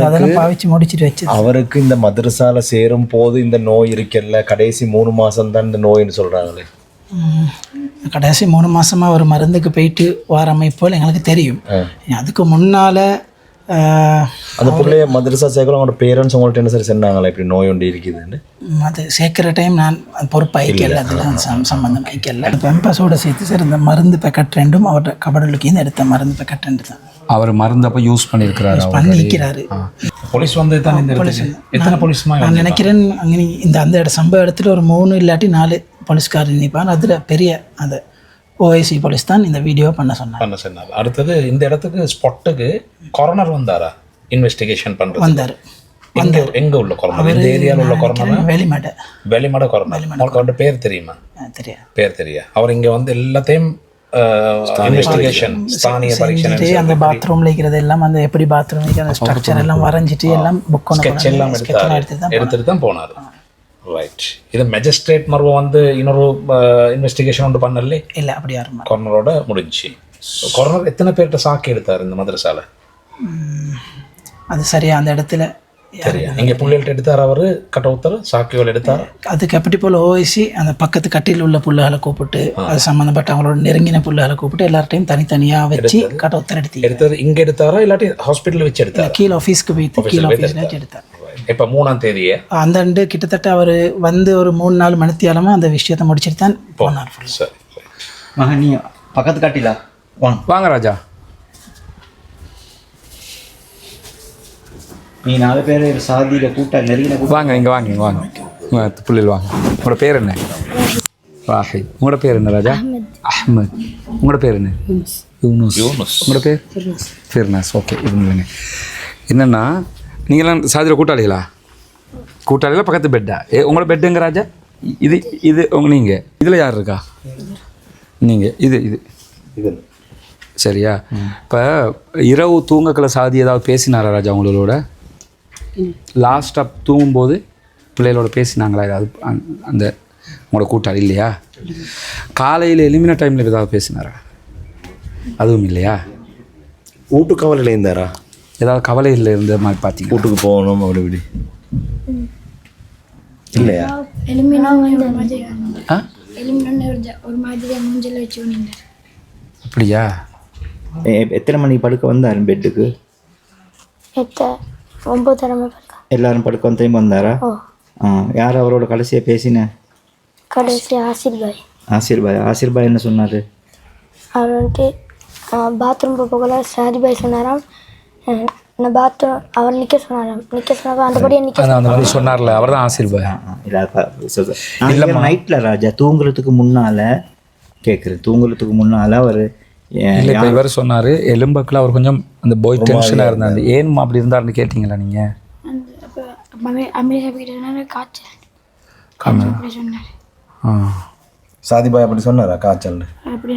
அதெல்லாம் பாவிச்சு முடிச்சுட்டு வச்சு அவருக்கு இந்த மதரசால சேரும் போது இந்த நோய் இருக்கல. கடைசி 3 மாதம் தான் இந்த நோயின்னு சொல்கிறாங்களே. கடைசி 3 மாதமாக ஒரு மருந்துக்கு போயிட்டு வர அமைப்போல் எங்களுக்கு தெரியும். அதுக்கு முன்னால் அந்த பிள்ளைய மதரசா சேர்க்கலாம். அவங்களோட பேரண்ட்ஸ் உங்கள்கிட்ட என்ன சார் சொன்னாங்களா இப்படி நோய் ஒன்று இருக்குதுன்னு? அது சேர்க்குற டைம் நான் பொறுப்பு ஐக்கல, அதெல்லாம் சம்பந்தம் ஐக்கல. பெம்பஸோடு சேர்த்து சார் இந்த மருந்து பேக்கெட் ரெண்டும் அவரோட கபடலுக்கு எடுத்த மருந்து பேக்கெட் ரெண்டு தான் அவர் மருந்து அப்போ யூஸ் பண்ணிக்கிறாரு. போலீஸ் வந்து தான் எத்தனை போலீஸ் நான் நினைக்கிறேன் அங்கே அந்த சம்பவ இடத்துல ஒரு 3 இல்லாட்டி 4 போலீஸ்காரர் நிற்பாங்க. அதில் பெரிய அந்த ஓஐசி போலீஸ் தான் இந்த வீடியோ பண்ண சொன்னார். அடுத்தது இந்த இடத்துக்கு ஸ்பாட்டுக்கு கொரோனர் வந்தாரா இன்வெஸ்டிகேஷன் பண்ணுறது? வந்தார். எங்கே உள்ள கொரோனா? இந்த ஏரியாவில் உள்ள கொரோனா? வெளிமடை கொரோனா. அவரோட பேர் தெரியுமா? பேர் தெரியா? அவர் இங்கே வந்து எல்லாத்தையும் இன்வெஸ்டிகேஷன் ஸ்தானிய பரீட்சை அந்த பாத்ரூம்ல இருக்கிறது எல்லாம் அந்த எப்படி பாத்ரூம் அந்த ஸ்ட்ரக்சர் எல்லாம் வரைஞ்சிட்டு எல்லாம் புக் ஸ்கெட்ச் எல்லாம் எடுத்துட்டு தான் போனார். ரைட். இது மெஜிஸ்ட்ரேட் மறுபடியும் வந்து இன்னொரு இன்வெஸ்டிகேஷன் ஒன்று பண்ணல? இல்லை, அப்படி யாரும் கொரோனரோட முடிஞ்சு. கொரோனர் எத்தனை பேர்கிட்ட சாக்கி எடுத்தார் இந்த மதரசால? அது சரியா அந்த இடத்துல சரியா இங்கே புள்ளைகள்ட்ட எடுத்தார் அவர் கட்டவுத்தர் சாக்கிகள் எடுத்தார். அதுக்கு எப்படி போல் ஓய்சி அந்த பக்கத்து கட்டியில் உள்ள புள்ளைகளை கூப்பிட்டு அது சம்மந்தப்பட்ட அவங்களோட நெருங்கின புள்ளைகளை கூப்பிட்டு எல்லார்ட்டையும் தனித்தனியாக வச்சு கட்டவுத்தர் எடுத்தார். இங்கே எடுத்தாரா இல்லாட்டி ஹாஸ்பிட்டலில் வச்சு எடுத்தார்? கீழே ஆஃபீஸ்க்கு போயிட்டு கீழே ஆஃபீஸில் வச்சு எடுத்தார். இப்போ 3ஆம் தேதியே அந்த அண்டு கிட்டத்தட்ட அவர் வந்து ஒரு 3-4 மணித்தியாலமாக அந்த விஷயத்தை முடிச்சுட்டு தான் போனார். சரி மகன் நீ பக்கத்து காட்டிலா வாங்க ராஜா. நீ 4 பேர் சாதியில் கூட்ட நெருங்கின வாங்க இங்கே வாங்க புள்ளில் வாங்க. உங்களோட பேர் என்ன? ராஹி. உங்களோட பேர் என்ன ராஜா? அஹ்மத். உங்களோட பேர் என்ன? யூனுஸ். உங்களோட பேர்? ஃபிர்னாஸ். ஓகே. இது இல்லைங்க என்னென்னா நீங்களாம் சாதியில் கூட்டாளிகளா? பக்கத்து பெட்டா? உங்களோட பெட்டுங்க ராஜா? இது நீங்கள் இதில் யார் இருக்கா? நீங்கள் இது சரியா? இப்போ இரவு தூங்கக்கலை சாதி ஏதாவது பேசினாரா ராஜா உங்களோட? லாஸ்ட்டாக தூங்கும்போது பிள்ளைகளோட பேசினாங்களா ஏதாவது அந்த உங்களோட கூட்டாளி? இல்லையா? காலையில் எலிமின டைமில் ஏதாவது பேசினாரா? அதுவும் இல்லையா? வீட்டு கவலையில் இருந்தாரா? ஏதாவது கவலையில் இருந்த மாதிரி பார்த்தீங்க? வீட்டுக்கு போகணும் அப்படி இப்படி இல்லையா? அப்படியா? எத்தனை மணிக்கு படுக்க வந்தார் பெட்டுக்கு? 9:30 எல்லாரும் படுக்க வந்த டைம் வந்தாரா? யார் அவரோட கடைசியாக பேசின? ஆசிர் பாய் என்ன சொன்னார்? அவர் வந்துட்டு பாத்ரூம் போகல ஷாதி பாய் சொன்னாராம். நான் பாத்ரூம் அவர் நிற்க சொன்னாராம். அந்தபடியே நிற்க சொன்னார்ல, அவர் தான் ஆசிர் பாய். இல்லை நைட்டில் ராஜா தூங்குறதுக்கு முன்னால் கேட்குறேன். தூங்குறதுக்கு முன்னால் அவர் இல்லை இப்போ இவர் சொன்னார் எலும்புக்குள்ள அவர் கொஞ்சம் அந்த போய் டென்ஷனாக இருந்தார். ஏன் அப்படி இருந்தாருன்னு கேட்டிங்களா நீங்கள்? சாதிபாய் அப்படி சொன்னாரா காய்ச்சல்? அப்படி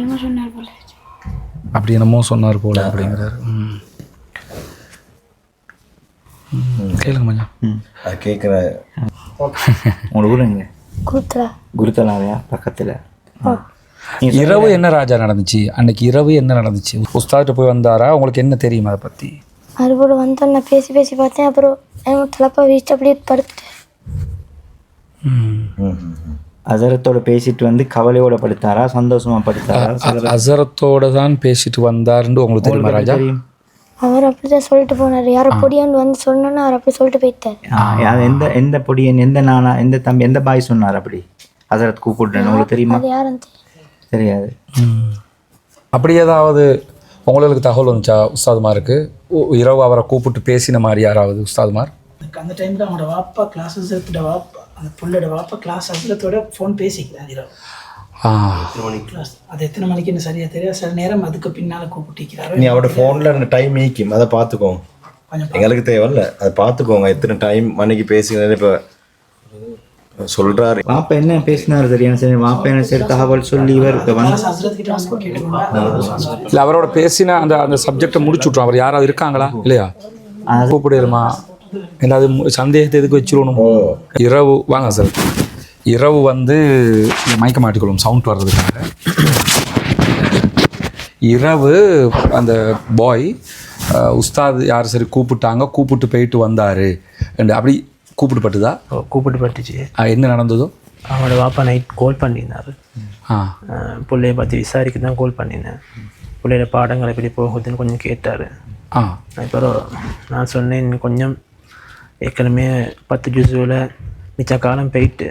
என்னமோ சொன்னார் போல அப்படிங்கிறாரு. கேளுங்க கொஞ்சம். அது கேட்குற உங்களோட ஊருங்க குருத்தலாவையா பக்கத்தில்? இரவு என்ன ராஜா நடந்துச்சு அன்னைக்கு? இரவு என்ன நடந்துச்சு? உஸ்தாத்கிட்ட போய் வந்தாரா? உங்களுக்கு என்ன தெரியும் அதை பற்றி? அது கூட வந்து நான் பேசி பார்த்தேன். அப்புறம் தலைப்பா வீட்டு அப்படியே படுத்துட்டேன். அசரத்தோட பேசிட்டு வந்து கவலையோட படுத்தாரா சந்தோஷமா படுத்தாரா? அசரத்தோட தான் பேசிட்டு வந்தாருன்னு உங்களுக்கு தெரியுமா ராஜா? அவர் அப்படிதான் சொல்லிட்டு போனார். யாரோ பொடியான்னு வந்து சொன்னோன்னா அவர் அப்படி சொல்லிட்டு போயிட்டார். எந்த பொடியன் எந்த நானா எந்த தம்பி எந்த பாய் சொன்னார் அப்படி அசரத் கூப்பிடுறேன்னு உங்களுக்கு தெரியுமா? தெரியாது. அப்படி ஏதாவது உங்களுக்கு தகவல் வந்துச்சா உஸ்தாதுமாருக்கு? இரவு அவரை கூப்பிட்டு பேசின மாதிரி யாராவது உஸ்தாதுமார்? அந்த டைமில் அவனோட வாப்பா கிளாஸஸ் எடுத்துட்ட வாப்பா அந்த புள்ளோட வாப்பா கிளாஸ் அசலத்தோட ஃபோன் பேசிக்கிறான் இரவு. கிளாஸ் அது எத்தனை மணிக்குன்னு சரியாக தெரியாது. சில நேரம் அதுக்கு பின்னால் கூப்பிட்டுக்கிறாரு. நீ அவரோட ஃபோனில் டைம் ஈக்கும் அதை பார்த்துக்கோங்க. எங்களுக்கு தேவையில்ல, அதை பார்த்துக்கோங்க எத்தனை டைம் மணிக்கு பேசுகிறேன். இப்போ சொல்கிறாரு வாப்பா என்ன பேசினாரு தெரியும். சரி வாப்பா என்ன சரி தகவல் சொல்லி இவர் இல்லை அவரோட பேசின அந்த அந்த சப்ஜெக்டை முடிச்சு விட்ருவோம். அவர் யாராவது இருக்காங்களா இல்லையா கூப்பிடுமா? ஏதாவது சந்தேகத்தை எதுக்கு வச்சிருவணும்? இரவு வாங்க சார். இரவு வந்து மயக்க மாட்டிக்கொள்ளும் சவுண்ட் வர்றதுக்காக. இரவு அந்த பாய் உஸ்தாத் யார் சரி கூப்பிட்டு போயிட்டு வந்தார் அப்படி கூப்பிட்டுப்பட்டுதா? கூப்பிட்டுப்பட்டுச்சு. என்ன நடந்ததோ? அவனோட வாப்பா நைட் கால் பண்ணியிருந்தார். பிள்ளைய பற்றி விசாரிக்க தான் கால் பண்ணியிருந்தேன். பிள்ளையோட பாடங்கள் எப்படி போகுதுன்னு கொஞ்சம் கேட்டார். அப்புறம் நான் சொன்னேன் கொஞ்சம் ஏற்கனவே 10 ஜூஸில் மிச்ச காலம் போயிட்டு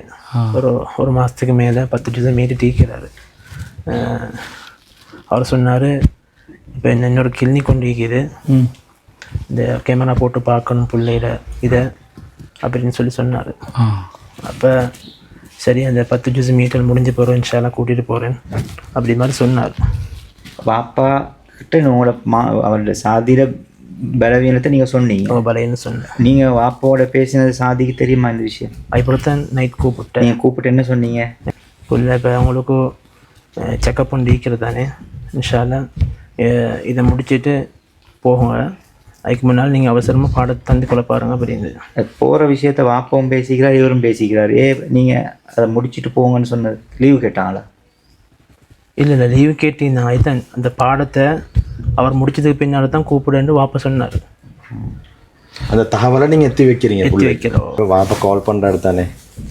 ஒரு மாதத்துக்கு மேலே 10 ஜூஸை மீறி டீக்கிறாரு. அவர் சொன்னார் இப்போ என்னோட கிளினிக் கொண்டு இருக்குது, இந்த கேமரா போட்டு பார்க்கணும் பிள்ளையில இதை அப்படின்னு சொல்லி சொன்னார். அப்போ சரி அந்த 10 ஜூஸ் மீட்டர் முடிஞ்ச போகிறோம் இன்ஷால்லாம் கூட்டிகிட்டு போகிறேன் அப்படி மாதிரி சொன்னார். வாப்பா கிட்ட உங்களோட அவரோட சாதியில பலவீனத்தை நீங்கள் சொன்னீங்க. பலைன்னு சொன்னேன். நீங்கள் வாப்பாவோட பேசினது சாதிக்கு தெரியுமா இந்த விஷயம்? அதுபோலத்தான் நைட் கூப்பிட்டேன். நீங்கள் கூப்பிட்டு என்ன சொன்னீங்க? இல்லை இப்போ அவங்களுக்கு செக்கப் பண்ணி இருக்கிறது தானே இன்ஷால்லாம் இதை முடிச்சுட்டு போகுங்க, அதுக்கு முன்னால் நீங்கள் அவசரமாக பாடத்தை தந்து கொள்ள பாருங்க அப்படின்னு. போகிற விஷயத்த வாப்பாவும் பேசிக்கிறார் இவரும் பேசிக்கிறார். நீங்கள் அதை முடிச்சுட்டு போங்கன்னு சொன்னது லீவு கேட்டாங்களா? இல்லை லீவு கேட்டிருந்தாங்க. அதுதான் அந்த பாடத்தை அவர் முடிச்சதுக்கு பின்னால் தான் கூப்பிடுன்னு வாப்பா சொன்னார். அந்த தகவலை நீங்கள் எத்தி வைக்கிறீங்க. வைக்கிறோம். வாப்பா கால் பண்ணுறாரு தானே,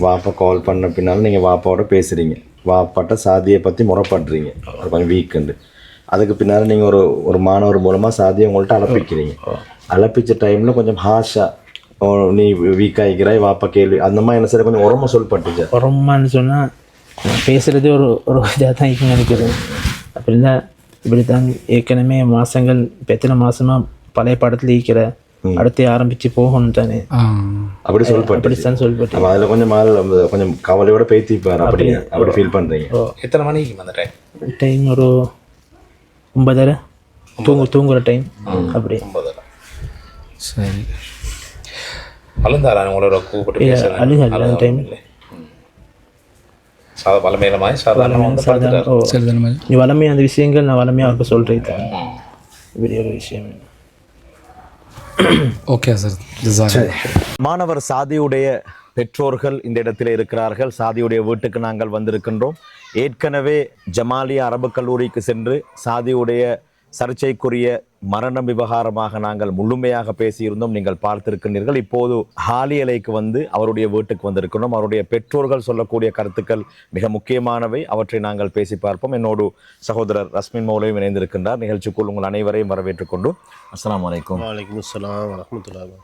வாப்பா கால் பண்ண பின்னால் நீங்கள் வாப்பாவோட பேசுகிறீங்க, வாப்பாட்ட சாதியை பற்றி முறைப்படுறீங்க, அது கொஞ்சம் வீக்குண்டு. அதுக்கு பின்னால் நீங்கள் ஒரு மாணவர் மூலமாக சாதியை உங்கள்கிட்ட அலப்பிக்கிறீங்க. அலப்பிச்ச டைமில் கொஞ்சம் ஹாஷாக நீ வீக் ஆகிக்கிறாய் வாப்பா கேள்வி அந்த மாதிரி என்ன சார் கொஞ்சம் உரமா சொல்லப்பட்டுச்சு. உரமான்னு சொன்னால் பேசுகிறதே ஒரு இதாக தான் இருக்குன்னு நினைக்கிறேன். அப்படின்னா இப்படி தான் ஏற்கனவே மாதங்கள் இப்போ எத்தனை மாதமாக பழைய படத்தில் இருக்கிற அடுத்து ஆரம்பித்து போகணும் தானே அப்படி சொல்லப்பட்டு அதில் கொஞ்சம் கவலையோட பேத்திப்பார். அப்படி ஃபீல் பண்ணுறீங்க. எத்தனை மணிக்கு அந்த டைம் ஒரு 9:30 தூங்குற டைம் அப்படி. 9:30. சரி. அழுந்தாரா உங்களோட கூப்பிட்டு அழுக டைம் வளமையாக அந்த விஷயங்கள் நான் வளமையாக அவருக்கு சொல்கிறேன். இப்படி ஒரு விஷயம். Okay sir. மாணவர் சாதியுடைய பெற்றோர்கள் இந்த இடத்தில் இருக்கிறார்கள். சாதியுடைய வீட்டுக்கு நாங்கள் வந்திருக்கின்றோம். ஏற்கனவே ஜமாலியா அரபு கல்லூரிக்கு சென்று சாதியுடைய சர்ச்சைக்குரிய மரணம் விவகாரமாக நாங்கள் முழுமையாக பேசியிருந்தோம், நீங்கள் பார்த்திருக்கின்றீர்கள். இப்போது ஹாலியலைக்கு வந்து அவருடைய வீட்டுக்கு வந்திருக்கிறோம். அவருடைய பெற்றோர்கள் சொல்லக்கூடிய கருத்துக்கள் மிக முக்கியமானவை, அவற்றை நாங்கள் பேசி பார்ப்போம். என்னோடு சகோதரர் ரஸ்மின் மௌலவியும் இணைந்திருக்கின்றார். நிகழ்ச்சிக்குள் உங்கள் அனைவரையும் வரவேற்றுக் கொண்டு அஸ்ஸலாமு அலைக்கும். வலைக்கும் அஸ்ஸலாம் வரஹ்மத்துல்லாஹி.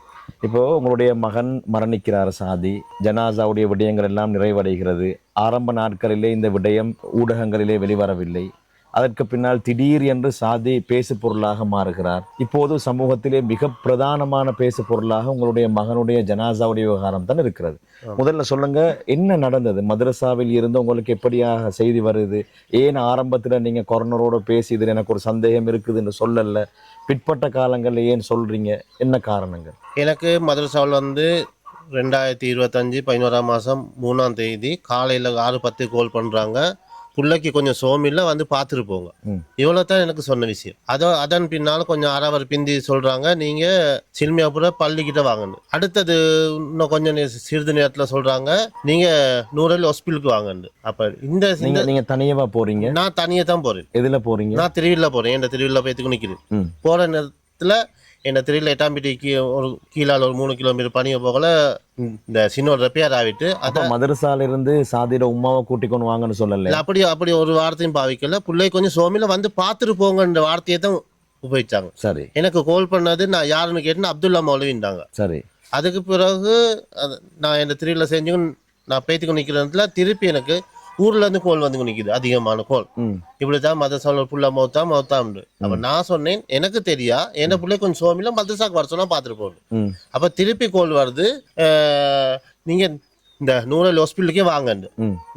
இப்போ உங்களுடைய மகன் மரணிக்கிறார் சாதி, ஜனாசாவுடைய விடயங்கள் எல்லாம் நிறைவடைகிறது. ஆரம்ப நாட்களிலே இந்த விடயம் ஊடகங்களிலே வெளிவரவில்லை. அதற்கு பின்னால் திடீர் என்று சாதி பேசு பொருளாக மாறுகிறார். இப்போது சமூகத்திலே மிக பிரதானமான பேசு பொருளாக உங்களுடைய மகனுடைய ஜனாசாவுடைய விவகாரம் தான் இருக்கிறது. முதல்ல சொல்லுங்க, என்ன நடந்தது? மதரசாவில் இருந்து உங்களுக்கு எப்படியாக செய்தி வருது? ஏன் ஆரம்பத்தில் நீங்க கொரோனரோட பேசி இதில் எனக்கு ஒரு சந்தேகம் இருக்குதுன்னு சொல்லல, பிற்பட்ட காலங்களில் ஏன் சொல்றீங்க? என்ன காரணங்கள்? எனக்கு மதரசாவில் வந்து 2025 11ஆம் மாதம் 3ஆம் தேதி காலையில் 6:10 கால் பண்ணுறாங்க. பிள்ளைக்கு கொஞ்சம் சோமில்ல வந்து பார்த்துட்டு போங்க, இவ்வளோ தான் எனக்கு சொன்ன விஷயம். அதன் பின்னால் கொஞ்சம் அறவர் பிந்தி சொல்கிறாங்க, நீங்கள் சில்மியாபுர பள்ளிக்கிட்ட வாங்கன்னு. அடுத்தது இன்னும் கொஞ்சம் சிறிது நேரத்தில் சொல்கிறாங்க, நீங்கள் நூறல் ஹாஸ்பிட்டலுக்கு வாங்கன்னு. அப்போ நீங்கள் தனியாக போகிறீங்க? நான் தனியாக தான் போகிறேன். எதில் போகிறீங்க? நான் திருவிழா போகிறேன். என் திருவிழா போய்த்துக்கு நிற்கிறேன். போகிற நேரத்தில் என்ன தெரியல, 8ஆம் பீட்டிக்கு ஒரு கீழால் ஒரு 3 கிலோமீட்டர் பணியை போகல இந்த சின்ன ரிப்பேர் ஆகிட்டு, அதான் மதரசால இருந்து சாதியோட உமாவை கூட்டி கொண்டு வாங்கன்னு சொல்லல. அப்படி ஒரு வார்த்தையும் பாவிக்கல. பிள்ளை கொஞ்சம் சோமில வந்து பார்த்துட்டு போங்கன்ற வார்த்தையை தான் உபயோகிச்சாங்க. சரி. எனக்கு கால் பண்ணது நான் யாருன்னு கேட்டேன்னு அப்துல்லா மௌலவின்றாங்க. சரி. அதுக்கு பிறகு நான் என்ன திருவிழா செஞ்சு நான் பேத்துக்கு நிற்கிறதுல திருப்பி எனக்கு ஊர்ல இருந்து கோல் வந்து நிற்குது, அதிகமான கோல். இப்படிதான் மதரசாவில் புள்ள மௌத்தாம்னு. அப்ப நான் சொன்னேன், எனக்கு தெரியா, என்ன பிள்ளை கொஞ்சம் சோமில மதரசாக்கு வர சொன்னா பார்த்துட்டு போகணும். அப்ப திருப்பி கோல் வருது, நீங்க இந்த நூறல் ஹாஸ்பிட்டலுக்கே வாங்கன்னு.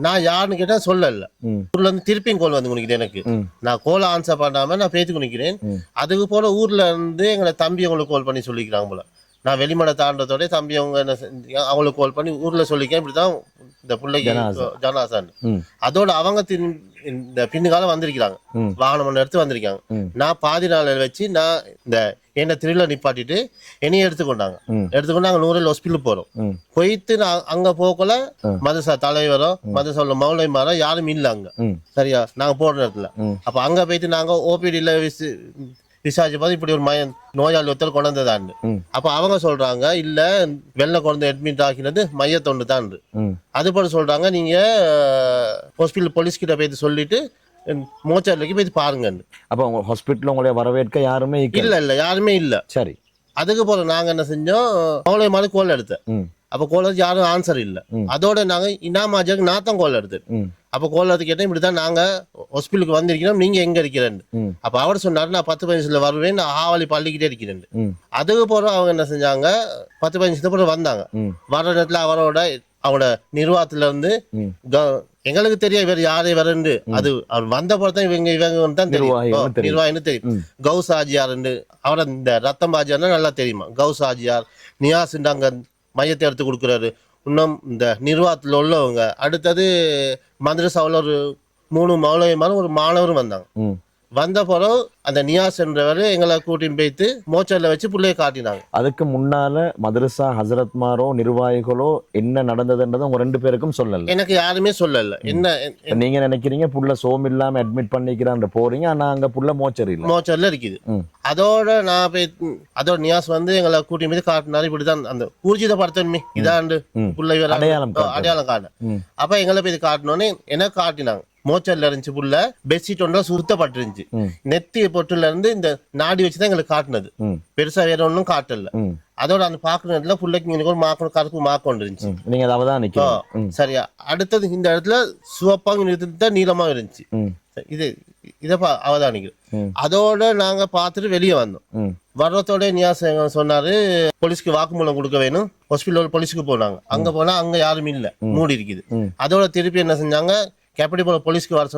நான் யாருன்னு கேட்டா சொல்லல. ஊர்ல இருந்து திருப்பியும் கோல் வந்து நிற்குது எனக்கு. நான் கோலை ஆன்சர் பண்ணாம நான் பேத்துக்கு நிற்கிறேன். அதுக்கு போல ஊர்ல இருந்து எங்களை தம்பி அவங்களுக்கு கால் பண்ணி சொல்லிக்கிறாங்க போல. நான் வெளிமலை தாண்டதோட தம்பி அவங்க என்ன அவங்களுக்கு கால் பண்ணி ஊர்ல சொல்லிக்கேன், இப்படிதான் இந்த பிள்ளைக்கு ஜனாசான்னு. அதோட அவங்க இந்த பின்னுக்காலம் வந்திருக்கிறாங்க, வாகனம் எடுத்து வந்திருக்காங்க. நான் பாதி நாள் வச்சு நான் இந்த என்ன திருவிழா நிப்பாட்டிட்டு என்னைய எடுத்துக்கொண்டு நாங்க நூறல் ஹாஸ்பிட்டல் போறோம். போயிட்டு நான் அங்க போகல மதரசா தலைவரோ மதரசா மௌலவிமாரோ யாரும் இல்ல அங்க. சரியா, நாங்க போற நேரத்துல. அப்ப அங்க போயிட்டு நாங்க ஓபிடில விசாரிச்ச போது இப்படி ஒரு நோயாளி ஒருத்தர் கொண்டதான்னு. அப்ப அவங்க சொல்றாங்க, இல்ல வெள்ளை குழந்தை அட்மிட் ஆகினது மையத்தொண்டு தான். அது போல சொல்றாங்க, நீங்க ஹாஸ்பிட்டல் போலீஸ் கிட்ட போய் சொல்லிட்டு மோச்சாரிக்கு போய் பாருங்க. அப்ப உங்க ஹாஸ்பிட்டல் உங்களை வரவேற்க யாருமே இல்ல யாருமே இல்ல. சரி. அதுக்கு போல நாங்க என்ன செஞ்சோம், அவ்வளவு மாதிரி கோல் எடுத்தேன். அப்ப கோல் யாரும் ஆன்சர் இல்ல. அதோட நாங்க இனாமாஜாக்கு நான் தான் கோல் எடுத்தேன். அப்ப கோல் எடுத்து கேட்டேன், இப்படிதான் நாங்க ஹாஸ்பிட்டலுக்கு வந்திருக்கிறோம், நீங்க எங்க இருக்கிறேன்னு. அப்ப அவர் சொன்னாரு, நான் 10-15 வருவேன், நான் ஆவலி பள்ளிக்கிட்டே இருக்கிறேன். அதுக்கு போற அவங்க என்ன செஞ்சாங்க, 10-15 வந்தாங்க. வர நேரத்துல அவரோட அவங்களோட நிர்வாகத்துல இருந்து எங்களுக்கு தெரியும் இவர் யாரை வரண்டு அது அவர் வந்த பொறுத்தான் இவங்க தான் தெரியும் நிர்வாகின்னு தெரியும். கௌஸ் ஆஜியார்ண்டு அவரை இந்த ரத்தம் ஆஜியார்னா நல்லா தெரியுமா. கௌஸ் ஆஜியார் நியாஸ் அங்க மையத்தை எடுத்து கொடுக்குறாரு. இன்னும் இந்த நிர்வாகத்தில் உள்ளவங்க அடுத்தது மதரசாவில் ஒரு 3 மௌலவிமாரும் ஒரு மாணவரும் வந்தாங்க. வந்த பிறகு அந்த நியாஸ் என்றவர் எங்களை கூட்டின்னு போய்த்து மோச்சரில் வச்சு பிள்ளைய காட்டினாங்க. அதுக்கு முன்னால மதரசா ஹசரத்மாரோ நிர்வாகிகளோ என்ன நடந்ததுன்றது உங்க 2 பேருக்கும் சொல்லல. எனக்கு யாருமே சொல்லல. என்ன நீங்க நினைக்கிறீங்க புள்ள சோம் இல்லாம அட்மிட் பண்ணிக்கிறான் போறீங்க, ஆனா அங்க புள்ள மோச்சரில் இருக்குது. அதோட நான் போய் அதோட நியாஸ் வந்து எங்களை கூட்டி போய் காட்டினாரு. இப்படிதான் அந்த ஊர்ஜிதப்படுத்தணுமே இதாண்டு புள்ளை அடையாளம் காட்ட. அப்ப எங்களை போய் காட்டினோன்னே எனக்கு காட்டினாங்க. மோச்சர்ல இருந்துச்சு புள்ள பெட்ஷீட் ஒன்றா சுருத்தப்பட்டிருந்துச்சு. நெத்தி பொட்டுல இருந்து இந்த நாடி வச்சுதான் எங்களுக்கு காட்டினது. பெருசா வேற ஒன்றும் காட்டல. அதோட அந்த பாக்குறதுல புள்ளைக்கு ஒரு கருப்பு மாக்கம் இருந்துச்சு. நீங்க அதான் சரியா. அடுத்தது இந்த இடத்துல சிவப்பாங்க நிறுத்த நீளமா இருந்துச்சு. இதை அவதானிக்கிறோம். அதோட நாங்க பார்த்துட்டு வெளியே வந்தோம். வர்றதோட நியாஸ் சொன்னாரு போலீஸ்க்கு வாக்குமூலம் கொடுக்க வேணும். ஹாஸ்பிட்டல் போலீஸுக்கு போனாங்க. அங்க போனா அங்க யாரும் இல்ல, மூடி இருக்குது. அதோட திருப்பி என்ன செஞ்சாங்க, கேப்படி போல போலீஸ்க்கு வர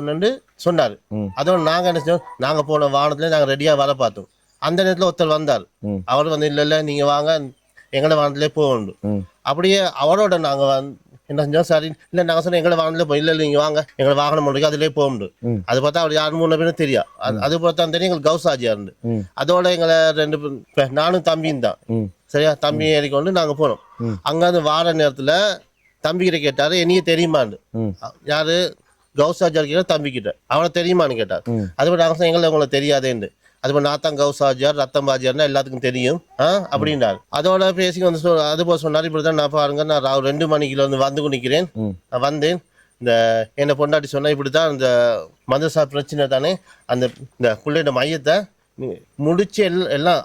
சொன்னாரு. அதோட நாங்க என்ன செஞ்சோம், நாங்க போன வாகனத்துல நாங்க ரெடியா வர பார்த்தோம். அந்த நேரத்துல ஒருத்தர் வந்தார். அவர் வந்து இல்ல நீங்க வாங்க எங்களை வாகனத்திலே போகணும். அப்படியே அவரோட நாங்க என்ன செஞ்சோம், சரி இல்ல நாங்க சொன்னோம் எங்களை வாகனத்துல போய் இல்ல நீங்க வாங்க எங்களை வாகனம் இருக்கு அதுலயே போக முடியும். அது பார்த்தா அவர் யாரு 3 பேரும் தெரியும். அது பார்த்தா தெரியும் எங்களுக்கு கௌசாஜியா இருந்து. அதோட எங்களை 2 நானும் தம்பியும் தான். சரியா, தம்பி ஏறிக்கொண்டு நாங்க போனோம். அங்க வந்து வார நேரத்துல தம்பிக்கிட்ட கேட்டாரு என்னைய தெரியுமான்னு. யாரு கௌசாஜியார் கேட்ட தம்பி கிட்ட அவனை தெரியுமான்னு கேட்டார். அதுபோல் நாங்கள் எங்களை உங்களுக்கு தெரியாதேன்னு. அதுபோல் நான் தான் கௌசாஜியார் ரத்தம் பாஜியார்னா எல்லாத்துக்கும் தெரியும் அப்படின்னாரு. அதோட பேசி வந்து அதுபோல் சொன்னார் இப்படிதான் நான் பாருங்க நான் 2 மணிக்குள்ள வந்து நிற்கிறேன். நான் வந்தேன். இந்த என்னை பொண்டாட்டி சொன்னா இப்படிதான் இந்த மதரசா பிரச்சனை தானே, அந்த இந்த பிள்ளையோட மையத்தை முடிச்சு எல்லாம்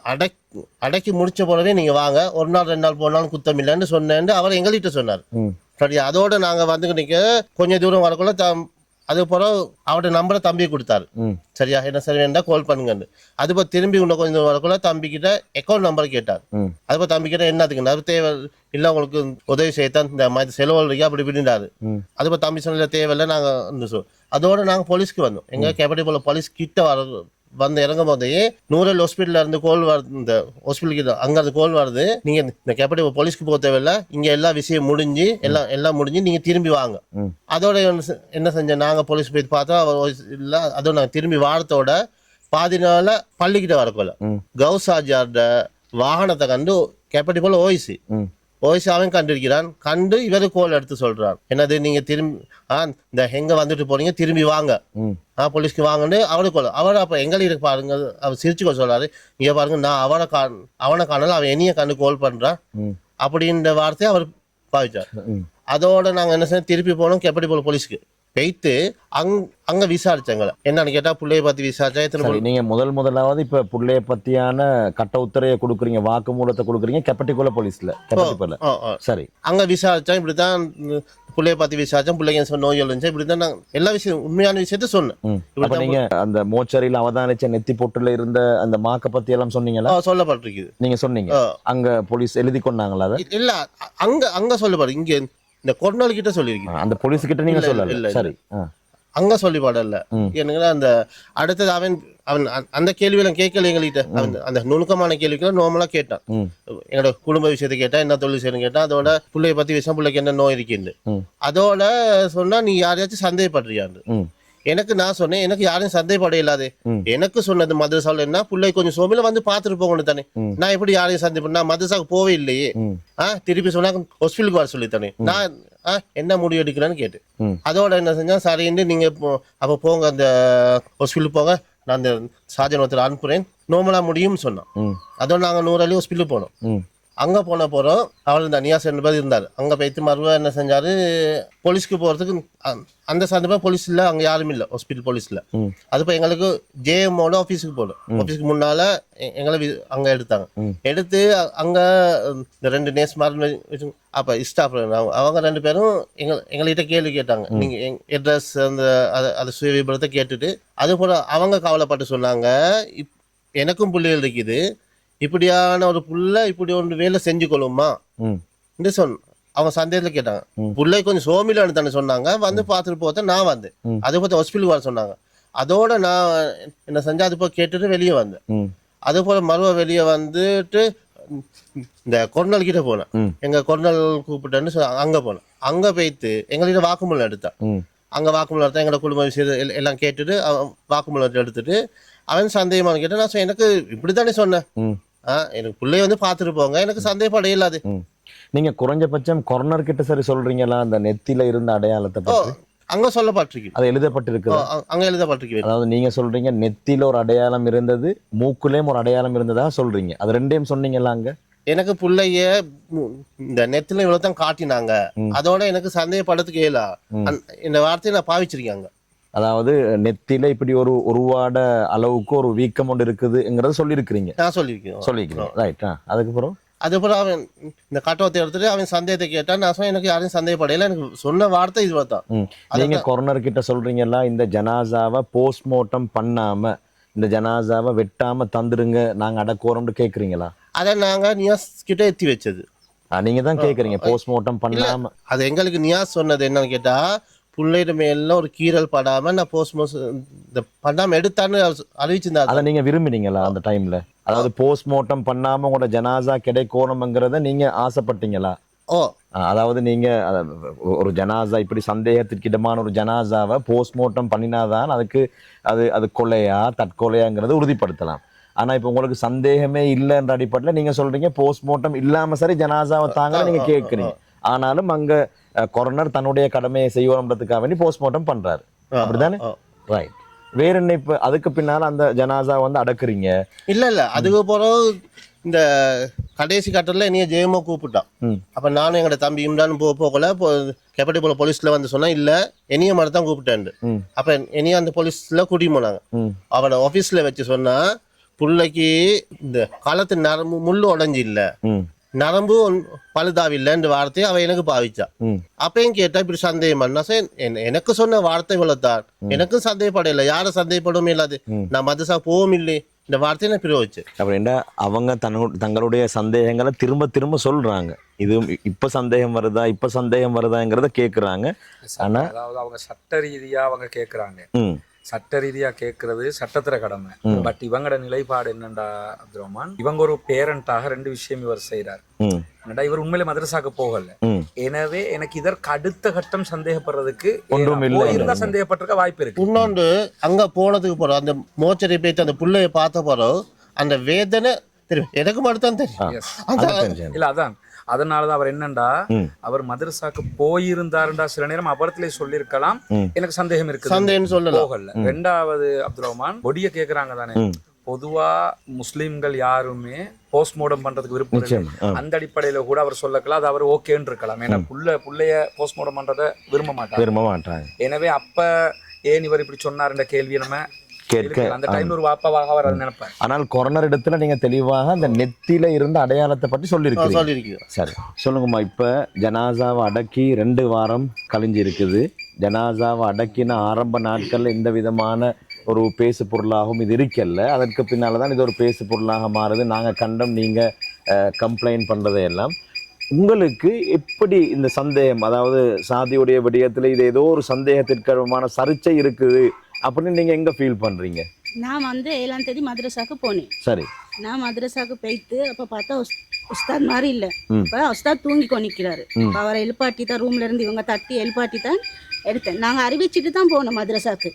அடக்கி முடிச்ச போலவே நீங்க வாங்க, 1 நாள் 2 நாள் போனாலும் குத்தம் இல்லைன்னு சொன்னேன்னு அவர் எங்கள்கிட்ட சொன்னார். சரி, அதோட நாங்க வந்து நிக்க கொஞ்சம் தூரம் வரக்குள்ள அது போல அவரோட நம்பரை தம்பியை கொடுத்தாரு. சரியா, என்ன சரி வேண்டா கால் பண்ணுங்கன்னு. அதுபோல் திரும்பி இன்னும் கொஞ்சம் தூரம் வரக்குள்ள தம்பி கிட்ட அக்கௌண்ட் நம்பர் கேட்டார். அதுபோல் தம்பி கிட்ட என்னதுக்கு அது தேவை இல்லை உங்களுக்கு உதவி செய்யத்தான் இந்த மாதிரி செலவு இருக்கா அப்படி விழுந்தாரு. அதுபோல் தம்பி சொன்ன தேவையில்லை நாங்க அதோட நாங்க போலீஸ்க்கு வந்தோம். எங்க கேப்படி போல போலீஸ் கிட்ட வந்து இறங்கும் போதே நூரல் ஹாஸ்பிட்டல்ல இருந்து கோல் வருது. இந்த ஹாஸ்பிட்டலுக்கு அங்க இருந்து கோல் வருது, நீங்க இந்த கேப்படி போலீஸ்க்கு போக தேவையில்ல, இங்க எல்லா விஷயம் முடிஞ்சு எல்லாம் முடிஞ்சு நீங்க திரும்பி வாங்க. அதோட என்ன செஞ்ச நாங்க போலீஸ் போய் பார்த்தா இல்ல. அதோட நாங்க திரும்பி வாரத்தோட பாதி நாள பள்ளிக்கிட்ட வரக்கோல கௌசாஜியார்ட வாகனத்தை கண்டு கேப்படி போல ஓய்சி அவன் கண்டிருக்கிறான். கண்டு இவரு கோல் எடுத்து சொல்றான், என்னது நீங்க திரும்பி இந்த எங்க வந்துட்டு போறீங்க திரும்பி வாங்க போலீஸ்க்கு வாங்கன்னு அவரு அவர் அப்ப எங்களுக்கு பாருங்க அவர் சிரிச்சுக்கோ சொல்றாரு. இங்க பாருங்க நான் அவனை காணல, அவன் என்னைய கண்டு கோல் பண்றான் அப்படின்ற வார்த்தையை அவர் பாவிச்சார். அதோட நாங்க என்ன செய்ய திருப்பி போனோம் கேப்படி போல போலீஸ்க்கு போய்த்து அங்க விசாரிச்சாங்கள என்னன்னு கேட்டா புள்ளைய பத்தி விசாரிச்சா. நீங்க முதலாவது இப்ப புள்ளைய பத்தியான கட்ட உத்தரையை கொடுக்குறீங்க, வாக்குமூலத்தை கொடுக்குறீங்க கெப்பட்டிக்குள்ள போலீஸ்ல. சரி, அங்க விசாரிச்சா இப்படிதான் புள்ளைய பத்தி விசாரிச்சா பிள்ளைங்க நோய் இருந்துச்சு இப்படிதான் நான் எல்லா விஷயம் உண்மையான விஷயத்த சொன்னேன். நீங்க அந்த மோச்சரியில் அவதானிச்ச நெத்தி பொட்டுல இருந்த அந்த மாக்க பத்தி எல்லாம் சொன்னீங்களா? சொல்லப்பட்டிருக்குது. நீங்க சொன்னீங்க அங்க போலீஸ் எழுதி கொண்டாங்களா? இல்ல அங்க சொல்லப்படுது. இங்க இந்த கொரோனா கிட்ட சொல்லிருக்கீங்க, அந்த போலீஸ் கிட்ட நீங்க சொல்லல. சரி, அங்க சொல்லி பாடல. எனக்கு அந்த அடுத்தது அவன் அந்த கேள்வியெல்லாம் கேட்கல எங்கள்கிட்ட. அந்த நுணுக்கமான கேள்விக்கெல்லாம் நார்மலா கேட்டான். எங்களோட குடும்ப விஷயத்தை கேட்டா, என்ன தொழில் செய்யணும் கேட்டா, அதோட பிள்ளைய பத்தி விஷயம் பிள்ளைக்கு என்ன நோய் இருக்குன்னு. அதோட சொன்னா நீ யாரையாச்சும் சந்தேகப்படுறியான்னு. எனக்கு நான் சொன்னேன் எனக்கு யாரையும் சந்தேகப்பட இல்லாதே. எனக்கு சொன்னது மதரசாவில் என்ன பிள்ளை கொஞ்சம் சோமில வந்து பாத்துட்டு போகணும் தானே. நான் எப்படி யாரையும் சந்தேகப்பட, நான் மதரசாவுக்கு போவே இல்லையே. திருப்பி சொன்னா ஹாஸ்பிட்டலுக்கு வர சொல்லித்தானே. நான் என்ன முடிவு எடுக்கிறேன்னு கேட்டு அதோட என்ன செஞ்சா சரின்னு நீங்க அப்ப போங்க அந்த ஹாஸ்பிட்டலுக்கு போங்க, நான் அந்த சார்ஜன் ஒருத்தர் அனுப்புறேன் நார்மலா முடியும்னு சொன்னான். அதோட நாங்க 100 ஹாஸ்பிட்டலுக்கு போனோம். அங்க போன போறோம் அவர் இந்த நியாஸ் 2 பேர் இருந்தாரு. அங்க போய்த்து மறுவா என்ன செஞ்சாரு, போலீஸ்க்கு போறதுக்கு அந்த சந்தர்ப்பம் போலீஸ் இல்ல, அங்க யாரும் இல்ல ஹாஸ்பிட்டல் போலீஸ்ல. அதுப்போ எங்களுக்கு ஜேஎம்மோட ஆபீஸுக்கு போனோம். ஆபீஸ்க்கு முன்னால எங்களை அங்க எடுத்து அங்க இந்த 2 நேஸ் மாதிரி அப்ப ஸ்டாஃப் அவங்க 2 பேரும் எங்கள்கிட்ட கேள்வி கேட்டாங்க. நீங்க அட்ரஸ் அந்த அது சுய விபரத்தை கேட்டுட்டு அது போல அவங்க கவலைப்பட்டு சொன்னாங்க, எனக்கும் பிள்ளைகள் இருக்குது, இப்படியான ஒரு புள்ள இப்படி ஒன்று வேலை செஞ்சு கொள்ளுமா சொன்ன. அவங்க சந்தேகத்தில் கேட்டாங்க. பிள்ளை கொஞ்சம் சோமிலான்னு தானே சொன்னாங்க. வந்து பார்த்துட்டு போத்த நான் வந்தேன். அதை பார்த்து ஹாஸ்பிட்டலுக்கு வர சொன்னாங்க. அதோட நான் என்ன செஞ்சேன், அது போய் கேட்டுட்டு வெளியே வந்தேன். அதே போல மறுவ வெளியே வந்துட்டு இந்த கொர்னல் கிட்ட போனேன். எங்க கொர்னல் கூப்பிட்டேன்னு அங்க போனேன். அங்க போய்த்து எங்கள்கிட்ட வாக்குமூலம் எடுத்தான். அங்க வாக்குமூலம் எடுத்தா எங்களோட குடும்ப விஷயம் எல்லாம் கேட்டுட்டு வாக்குமூலம் எடுத்துட்டு அவன் சந்தேகமான கேட்டேன். நான் எனக்கு இப்படித்தானே சொன்னேன், எனக்கு பிள்ளைய வந்து பார்த்துட்டு போங்க, எனக்கு சந்தேகப்பட இல்லாது. நீங்க குறைஞ்சபட்சம் கொரோனர் கிட்ட சரி சொல்றீங்களா அந்த நெத்தில இருந்த அடையாளத்தை பற்றி? அங்க சொல்லப்பட்டிருக்கு, அது எழுதப்பட்டிருக்கு, அங்க எழுதப்பட்டிருக்கு. அதாவது நீங்க சொல்றீங்க நெத்தில ஒரு அடையாளம் இருந்தது, மூக்குலயும் ஒரு அடையாளம் இருந்ததா சொல்றீங்க. அது ரெண்டையும் சொன்னீங்களா? அங்க எனக்கு பிள்ளைய இந்த நெத்தில இவ்வளவுதான் காட்டினாங்க, அதோட எனக்கு சந்தேகப்படத்துக்கு இயலா இந்த வார்த்தையை நான் பாவிச்சிருக்கேன். அதாவது நெத்தில இப்படி ஒரு உருவாட அளவுக்கு ஒரு வீக்கம் ஒன்று இருக்குதுங்கிறத சொல்லியிருக்கிறீங்க. நான் சொல்லியிருக்கேன். ரைட். அதுக்கப்புறம் அவன் இந்த கட்டவத்தை எடுத்துட்டு அவன் சந்தேகத்தை கேட்டான். நான் சொன்ன எனக்கு யாரையும் சந்தேகப்படையில, எனக்கு சொன்ன வார்த்தை இது தான். நீங்க கொரோனர் கிட்ட சொல்றீங்களா இந்த ஜனாசாவை போஸ்ட்மார்ட்டம் பண்ணாம இந்த ஜனாசாவை வெட்டாம தந்துருங்க, நாங்க அடக்கோறோம்னு கேக்குறீங்களா? அதை நாங்க நியாஸ் கிட்ட எத்தி வச்சது. நீங்க தான் கேக்குறீங்க போஸ்ட்மார்ட்டம் பண்ணாம. அது எங்களுக்கு நியாஸ் சொன்னது என்னன்னு கேட்டா, பிள்ளைகிட்ட மேல ஒரு கீரல் படாம நான் போஸ்ட்மார்ட்டம் பண்ணாம எடுத்தான்னு அறிவிச்சிருந்தா. அதை நீங்க விரும்பினீங்களா அந்த டைம்ல? அதாவது போஸ்ட்மார்ட்டம் பண்ணாம உங்களோட ஜனாசா கிடைக்கணும்ங்கிறத நீங்க ஆசைப்பட்டீங்களா? அதாவது நீங்க ஒரு ஜனாசா இப்படி சந்தேகத்திற்கிடமான ஒரு ஜனாசாவை போஸ்ட்மார்ட்டம் பண்ணினாதான் அதுக்கு அது கொலையா தற்கொலையாங்கிறத உறுதிப்படுத்தலாம். ஆனா இப்ப உங்களுக்கு சந்தேகமே இல்லைன்ற அடிப்படையில் நீங்க சொல்றீங்க போஸ்ட்மார்ட்டம் இல்லாம சரி ஜனாசாவை தாங்க நீங்க கேட்குறீங்க. ஆனாலும் அங்க கொரோனர் தன்னுடைய கடமையை செய்யணும்ன்றதுக்காக வேண்டி போஸ்ட்மார்ட்டம் பண்றாரு, அப்படித்தானே? ரைட். வேற என்ன இப்ப அதுக்கு பின்னால அந்த ஜனாசா வந்து அடக்குறீங்க? இல்ல அதுக்கு போறோம். இந்த கடைசி கட்டத்துல என்னைய ஜெயமோ கூப்பிட்டான். அப்ப நானும் எங்களோட தம்பி இம்ரான் போகல கெப்பட்டி போல போலீஸ்ல வந்து சொன்னா இல்ல என்னைய மட்டும் தான் கூப்பிட்டேன். அப்ப என்னைய அந்த போலீஸ்ல கூட்டிட்டு போனாங்க. அவனை ஆபீஸ்ல வச்சு சொன்னா பிள்ளைக்கு இந்த காலத்து நரம்பு முள்ளு உடஞ்சி இல்ல, நரம்பு பழுதாவில்லைன்ற வார்த்தையை அவ எனக்கு பாவிச்சா. அப்பயும் கேட்டா இப்படி சந்தேகம் பண்ணா எனக்கு சொன்ன வார்த்தை இவ்வளவுதான், எனக்கும் சந்தேகப்படையில, யாரும் சந்தேகப்படவும் இல்லாது, நான் மதசா போவும் இல்லை, இந்த வார்த்தையை நான் பிரிவச்சு. அப்படின்னா அவங்க தங்களுடைய சந்தேகங்களை திரும்ப திரும்ப சொல்றாங்க. இது இப்ப சந்தேகம் வருதாங்கிறத கேக்குறாங்க. ஆனா அதாவது அவங்க சட்ட ரீதியா அவங்க கேக்குறாங்க. சட்ட ரீதியா கேட்கறது சட்டத்திர கடமை. பட் இவங்களோட நிலைப்பாடு என்னண்டா அப்துல் ரஹ்மான், இவங்க ஒரு பேரண்டாக ரெண்டு விஷயம் இவர் செய்யறாரு. என்னடா இவர் உண்மையில மதரசாக்கு போகல, எனவே எனக்கு இதற்கு அடுத்த கட்டம் சந்தேகப்படுறதுக்கு இருந்தா சந்தேகப்பட்டிருக்க வாய்ப்பு இருக்கு. இன்னொன்று அங்க போனதுக்கு போறோம், அந்த மோச்சரை பேத்து அந்த புள்ளைய பார்த்த போறோம், அந்த வேதனை தெரியும் எனக்கு மட்டும் தெரியும். இல்ல அதான் அதனாலதான் அவர் என்னண்டா அவர் மதரசாக்கு போயிருந்தாருண்டா சில நேரம் அபரத்திலே சொல்லிருக்கலாம் எனக்கு சந்தேகம் இருக்கு போகல. ரெண்டாவது அப்துல் ரஹ்மான் பொடிய கேக்குறாங்க தானே, பொதுவா முஸ்லிம்கள் யாருமே போஸ்ட்மார்ட்டம் பண்றதுக்கு விருப்பம், அந்த அடிப்படையில கூட அவர் சொல்லக்கலாம் அது அவர் ஓகேன்னு இருக்கலாம். ஏன்னா புள்ளைய போஸ்ட்மார்ட்டம் பண்றத விரும்ப மாட்டாங்க. எனவே அப்ப ஏன் இவர் இப்படி சொன்னாருன்ற கேள்வி நம்ம அந்த டைம்ல ஒரு வாப்பாவாக அவர் அதை நினைப்பார். ஆனால் கொரோனர் இடத்துல நீங்க தெளிவாக அந்த நெத்தில இருந்த அடையாளத்தை பற்றி சொல்லியிருக்கீங்க. சரி சொல்லுங்கம்மா. இப்ப ஜனாசாவை அடக்கி 2 வாரம் கழிஞ்சு இருக்குது. ஜனாசாவை அடக்கின ஆரம்ப நாட்கள்ல இந்த விதமான ஒரு பேசு பொருளாகவும் இது இருக்கல்ல, அதற்கு பின்னால்தான் இது ஒரு பேசு பொருளாக மாறுது. நாங்க கண்டம் நீங்க கம்ப்ளைண்ட் பண்றதையெல்லாம் உங்களுக்கு எப்படி இந்த சந்தேகம், அதாவது சாதியுடைய விடயத்துல இது ஏதோ ஒரு சந்தேகத்திற்கான சர்ச்சை இருக்குது அப்படின்னு நீங்க எங்க ஃபீல் பண்றீங்க? நான் வந்து 7ஆம் தேதி மதரசாக்கு போனேன். சரி. நான் மதரசாக்கு போயிட்டு அப்ப பார்த்தா உஸ்தாத் மாதிரி இல்ல, இப்ப உஸ்தாத் தூங்கி கொண்டிக்கிறாரு. அவரை எழுப்பாட்டி தான் ரூம்ல இருந்து இவங்க தட்டி எழுப்பாட்டி தான் எடுத்தேன். நாங்க அறிவிச்சுட்டு தான் போனோம் மதரசாக்கு.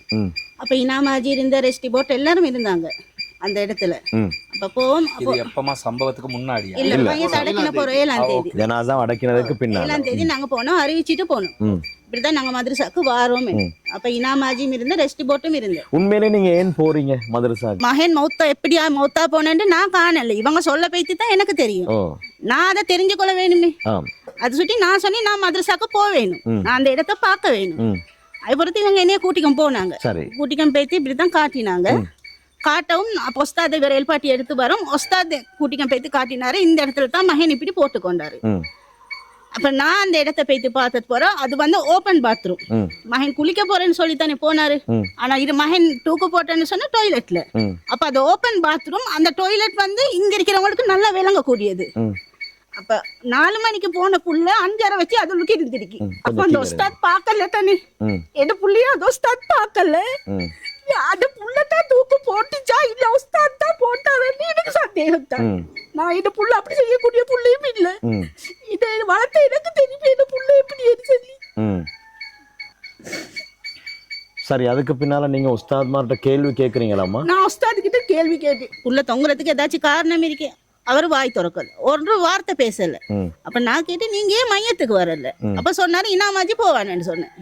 அப்ப இனாமாஜி இருந்த ரெஸ்டி போட் எல்லாரும் இருந்தாங்க அந்த இடத்துல. அப்ப போவோம். எப்பமா சம்பவத்துக்கு முன்னாடி இல்ல பையன் அடக்கின போறோம் 7ஆம் தேதி. ஜனாசா அடக்கினதுக்கு பின்னாடி 7ஆம் தேதி நாங்க போனோம், அறிவிச்சுட்டு போனோம். இப்படிதான் நாங்க மதரசாக்கு வாரோம். அப்ப இனாமாஜியும் இருந்த ரெஸ்டி போட்டும் இருந்த. உண்மையிலே நீங்க ஏன் போறீங்க மதரசாக்கு? மகன் மௌத்தா எப்படியா மௌத்தா போனேன்னு நான் காணல, இவங்க சொல்ல போய்த்து தான் எனக்கு தெரியும். நான் அதை தெரிஞ்சு கொள்ள வேணுமே, அது சுட்டி நான் சொன்னி நான் மதரசாக்கு போக வேணும், நான் அந்த இடத்த பார்க்க வேணும். அதை பொறுத்து இவங்க என்னைய கூட்டிக்கம் போனாங்க. கூட்டிக்கம் போய்த்து இப்படிதான் காட்டினாங்க. காட்டவும் அப்போ ஒஸ்தாத் இவர் எல்பாட்டி எடுத்து வரும், ஒஸ்தாத் கூட்டிக்கம் போய்த்து காட்டினாரு, இந்த இடத்துல தான் மகன் இப்படி போட்டு கொண்டாரு. அப்ப நான் அந்த இடத்த போய்த்து பார்த்துட்டு போறோம். அது வந்து ஓபன் பாத்ரூம். மகன் குளிக்க போறேன்னு சொல்லித்தானே போனாரு. ஆனா இது மகன் தூக்கு போட்டேன்னு சொன்னா டாய்லெட்ல. அப்ப அது ஓபன் பாத்ரூம். அந்த டாய்லெட் வந்து இங்க இருக்கிறவங்களுக்கு நல்லா விளங்க கூடியது. அப்ப 4 மணிக்கு போன புள்ள 5:30 வச்சு அதுக்கு இருந்திருக்கு. அப்ப அந்த உஸ்தாத் பார்க்கல தானே, என் புள்ளைய அந்த உஸ்தாத் பார்க்கல. அந்த புள்ளதான் தூக்கு போட்டுச்சா இல்ல உஸ்தாத் தான் போட்டாருன்னு எனக்கு சந்தேகம் தான். நான் இந்த புள்ள அப்படி செய்யக்கூடிய புள்ளையும் இல்ல. இதை வளர்த்த எனக்கு தெரியும் இந்த புள்ள எப்படி சொல்லி. சரி, அதுக்கு பின்னால நீங்க உஸ்தாத்மார்ட்ட கேள்வி கேக்குறீங்களாமா? நான் உஸ்தாத் கிட்ட கேள்வி கேட்டேன். புள்ள தொங்குறதுக்கு ஏதாச்சும் காரணம் இருக்கு? அவர் வாய் திறக்கல, ஒரு வார்த்தை பேசல. அப்ப நான் கேட்டேன், நீங்க ஏன் மையத்துக்கு வரல? அப்ப சொன்னாரு இனாமாஜி போவானு சொன்னேன்.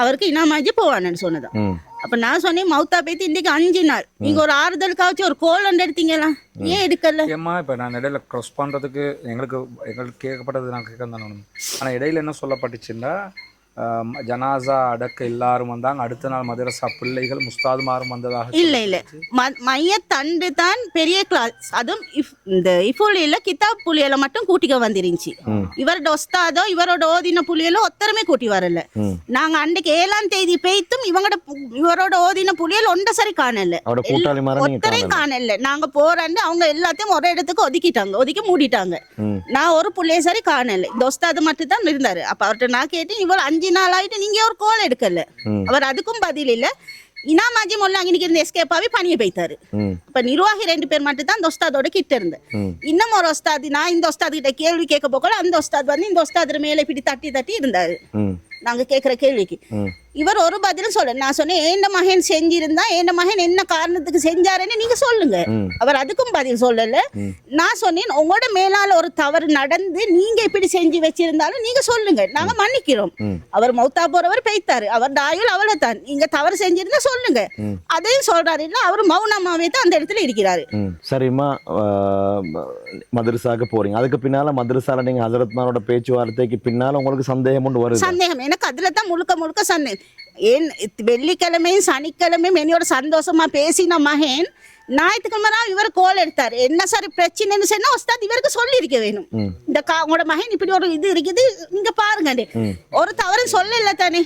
அவருக்கு இனாமாஜி போவானு சொன்னதான். அப்ப நான் சொன்னேன், மௌத்தா பேத்தி இன்னைக்கு 5 நாள், நீங்க ஒரு ஆறுதலுக்காச்சும் ஒரு கோல் ஒன்று எடுத்தீங்களா, ஏன் எடுக்கல? ஏம்மா இப்போ நான் இடையில க்ராஸ் பண்ணுறதுக்கு எங்களுக்கு கேட்கப்பட்டது நான் கேட்க தானே. ஆனால் இடையில என்ன சொல்லப்பட்டுச்சுன்னா, ஜனாசா அடக்க எல்லாரும் வந்தாங்க, அடுத்த நாள் மதரசா பிள்ளைகள் முஸ்தாதுமாரும் வந்ததாக. இல்ல மையத்தண்டு தான் பெரிய கிளாஸ். அதுவும் இந்த இஃபுலியில கிதாப் புலியில மட்டும் கூட்டிக்க வந்துருந்துச்சு. இவரோட ஒஸ்தாதோ இவரோட ஓதின புலியில ஒத்தரமே கூட்டி வரல. நாங்க அன்றைக்கு 7ஆம் தேதி பெய்த்தும் இவரோட ஓதின புலியில ஒன்றை சரி காணல, ஒத்தரையும் காணல. நாங்க போறாண்டு அவங்க எல்லாத்தையும் ஒரு இடத்துக்கு ஒதுக்கி மூடிட்டாங்க. நான் ஒரு புள்ளைய சரி காணல, இந்த ஒஸ்தாது மட்டும் தான் இருந்தாரு. அப்ப அவர்கிட்ட நான் கேட்டேன், இவர் 5 நாள் ஆயிட்டு நீங்க ஒரு கோல் எடுக்கல. அவர் அதுக்கும் பதில் இல்ல. இனாமாஜி மொல்லா இன்னைக்கு இருந்து எஸ்கேப் ஆகி பணியை போய்த்தாரு. இப்ப நிர்வாகி 2 பேர் மட்டும் தான் அந்த ஒஸ்தாதோட கிட்ட இருந்து. இன்னும் ஒரு ஒஸ்தாது, நான் இந்த ஒஸ்தாது கிட்ட கேள்வி கேட்க போக்கல, அந்த ஒஸ்தாது வந்து இந்த ஒஸ்தாது மேல இப்படி தட்டி இருந்தாரு நாங்க கேட்கிற கேள்விக்கு. இவர் ஒரு பதிலும் சொல்ல. நான் சொன்னேன், ஏண்ட மகன் செஞ்சிருந்தா ஏண்ட மகன் என்ன காரணத்துக்கு செஞ்சாருன்னு நீங்க சொல்லுங்க. அவர் அதுக்கும் பதில் சொல்லல. நான் சொன்னேன், உங்களோட மேலால ஒரு தவறு நடந்து நீங்க இப்படி செஞ்சு வச்சிருந்தாலும் நீங்க சொல்லுங்க, நாங்க மன்னிக்கிறோம். அவர் மௌத்தா போறவர் பெய்த்தாரு, அவர் தாயுள் அவளை தான், நீங்க தவறு செஞ்சிருந்தா சொல்லுங்க. அதையும் சொல்றாரு இல்ல, அவர் மௌனமாவே தான் அந்த இடத்துல இருக்கிறாரு. சரிம்மா, மதரசாக்கு போறீங்க, அதுக்கு பின்னால மதரசால நீங்க ஹஜரத்மாரோட பேச்சுவார்த்தைக்கு பின்னால உங்களுக்கு சந்தேகம் ஒன்று வருது? சந்தேகம் எனக்கு அதுல தான் முழுக்க சந்தேகம். ஏன் வெள்ளிக்கிழமையும் சனிக்கிழமையும் என்னையோட சந்தோஷமா பேசின மகன் ஞாயிற்றுக்கிழமை இவர் கோல் எடுத்தாரு. என்ன சார் பிரச்சனைன்னு சொன்னா உஸ்தாத் இவருக்கு சொல்லி இருக்க வேணும், இந்த உங்களோட மகன் இப்படி ஒரு இது இருக்குது, நீங்க பாருங்க. ஒரு தவறு சொல்லல தானே,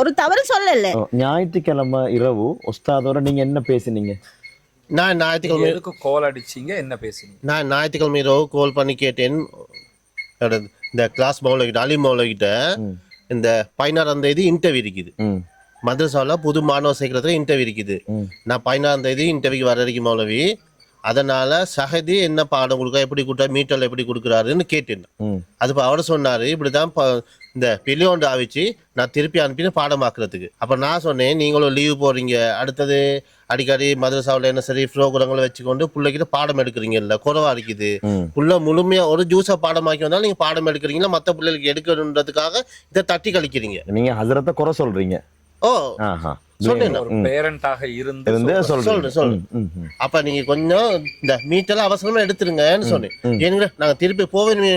ஒரு தவறு சொல்லல. ஞாயிற்றுக்கிழமை இரவு உஸ்தாதோட நீங்க என்ன பேசினீங்க? நான் ஞாயிற்றுக்கிழமை கோல் அடிச்சிங்க, என்ன பேசுனீங்க? நான் ஞாயிற்றுக்கிழமை இரவு கோல் பண்ணி கேட்டேன். இந்த கிளாஸ் மௌலகிட்ட அலி மௌலகிட்ட இந்த 16ஆம் தேதி இன்டர்வியூ இருக்குது, மதரசாவில் புது மாணவர் சேர்க்கறதுக்கு இன்டர்வியூ இருக்குது. நான் 16ஆம் தேதி இன்டர்வியூக்கு வர வரைக்கும் மௌலவி, அதனால சஹதி என்ன பாடம் கொடுக்க, எப்படி கொடுத்தா மீட்டல் எப்படி கொடுக்குறாருன்னு கேட்டேன். அது அவர் சொன்னாரு, இப்படிதான் இந்த பில்லியோண்டு ஆவிச்சு நான் திருப்பி அனுப்பின பாடமாக்குறதுக்கு. அப்ப நான் சொன்னேன், நீங்களும் லீவு போறீங்க, அடுத்தது அடிக்கடி மதரசாவில் என்ன சரி ப்ரோக்ராம்களை வச்சுக்கொண்டு பிள்ளைகிட்ட பாடம் எடுக்கிறீங்கல்ல, குறைவா இருக்குது. புள்ள முழுமையா ஒரு ஜூஸா பாடமாக்கி வந்தாலும் நீங்க பாடம் எடுக்கிறீங்களா, மற்ற பிள்ளைகளுக்கு எடுக்கணுன்றதுக்காக இதை தட்டி கழிக்கிறீங்க. நீங்க ஹஜரத்தை குறை சொல்றீங்க. அப்ப நீங்க கொஞ்சம் இந்த மீட்டெல்லாம் அவசரமா எடுத்துருங்கன்னு சொன்னேன். ஏனுங்க நாங்க திருப்பி போவேணுமே,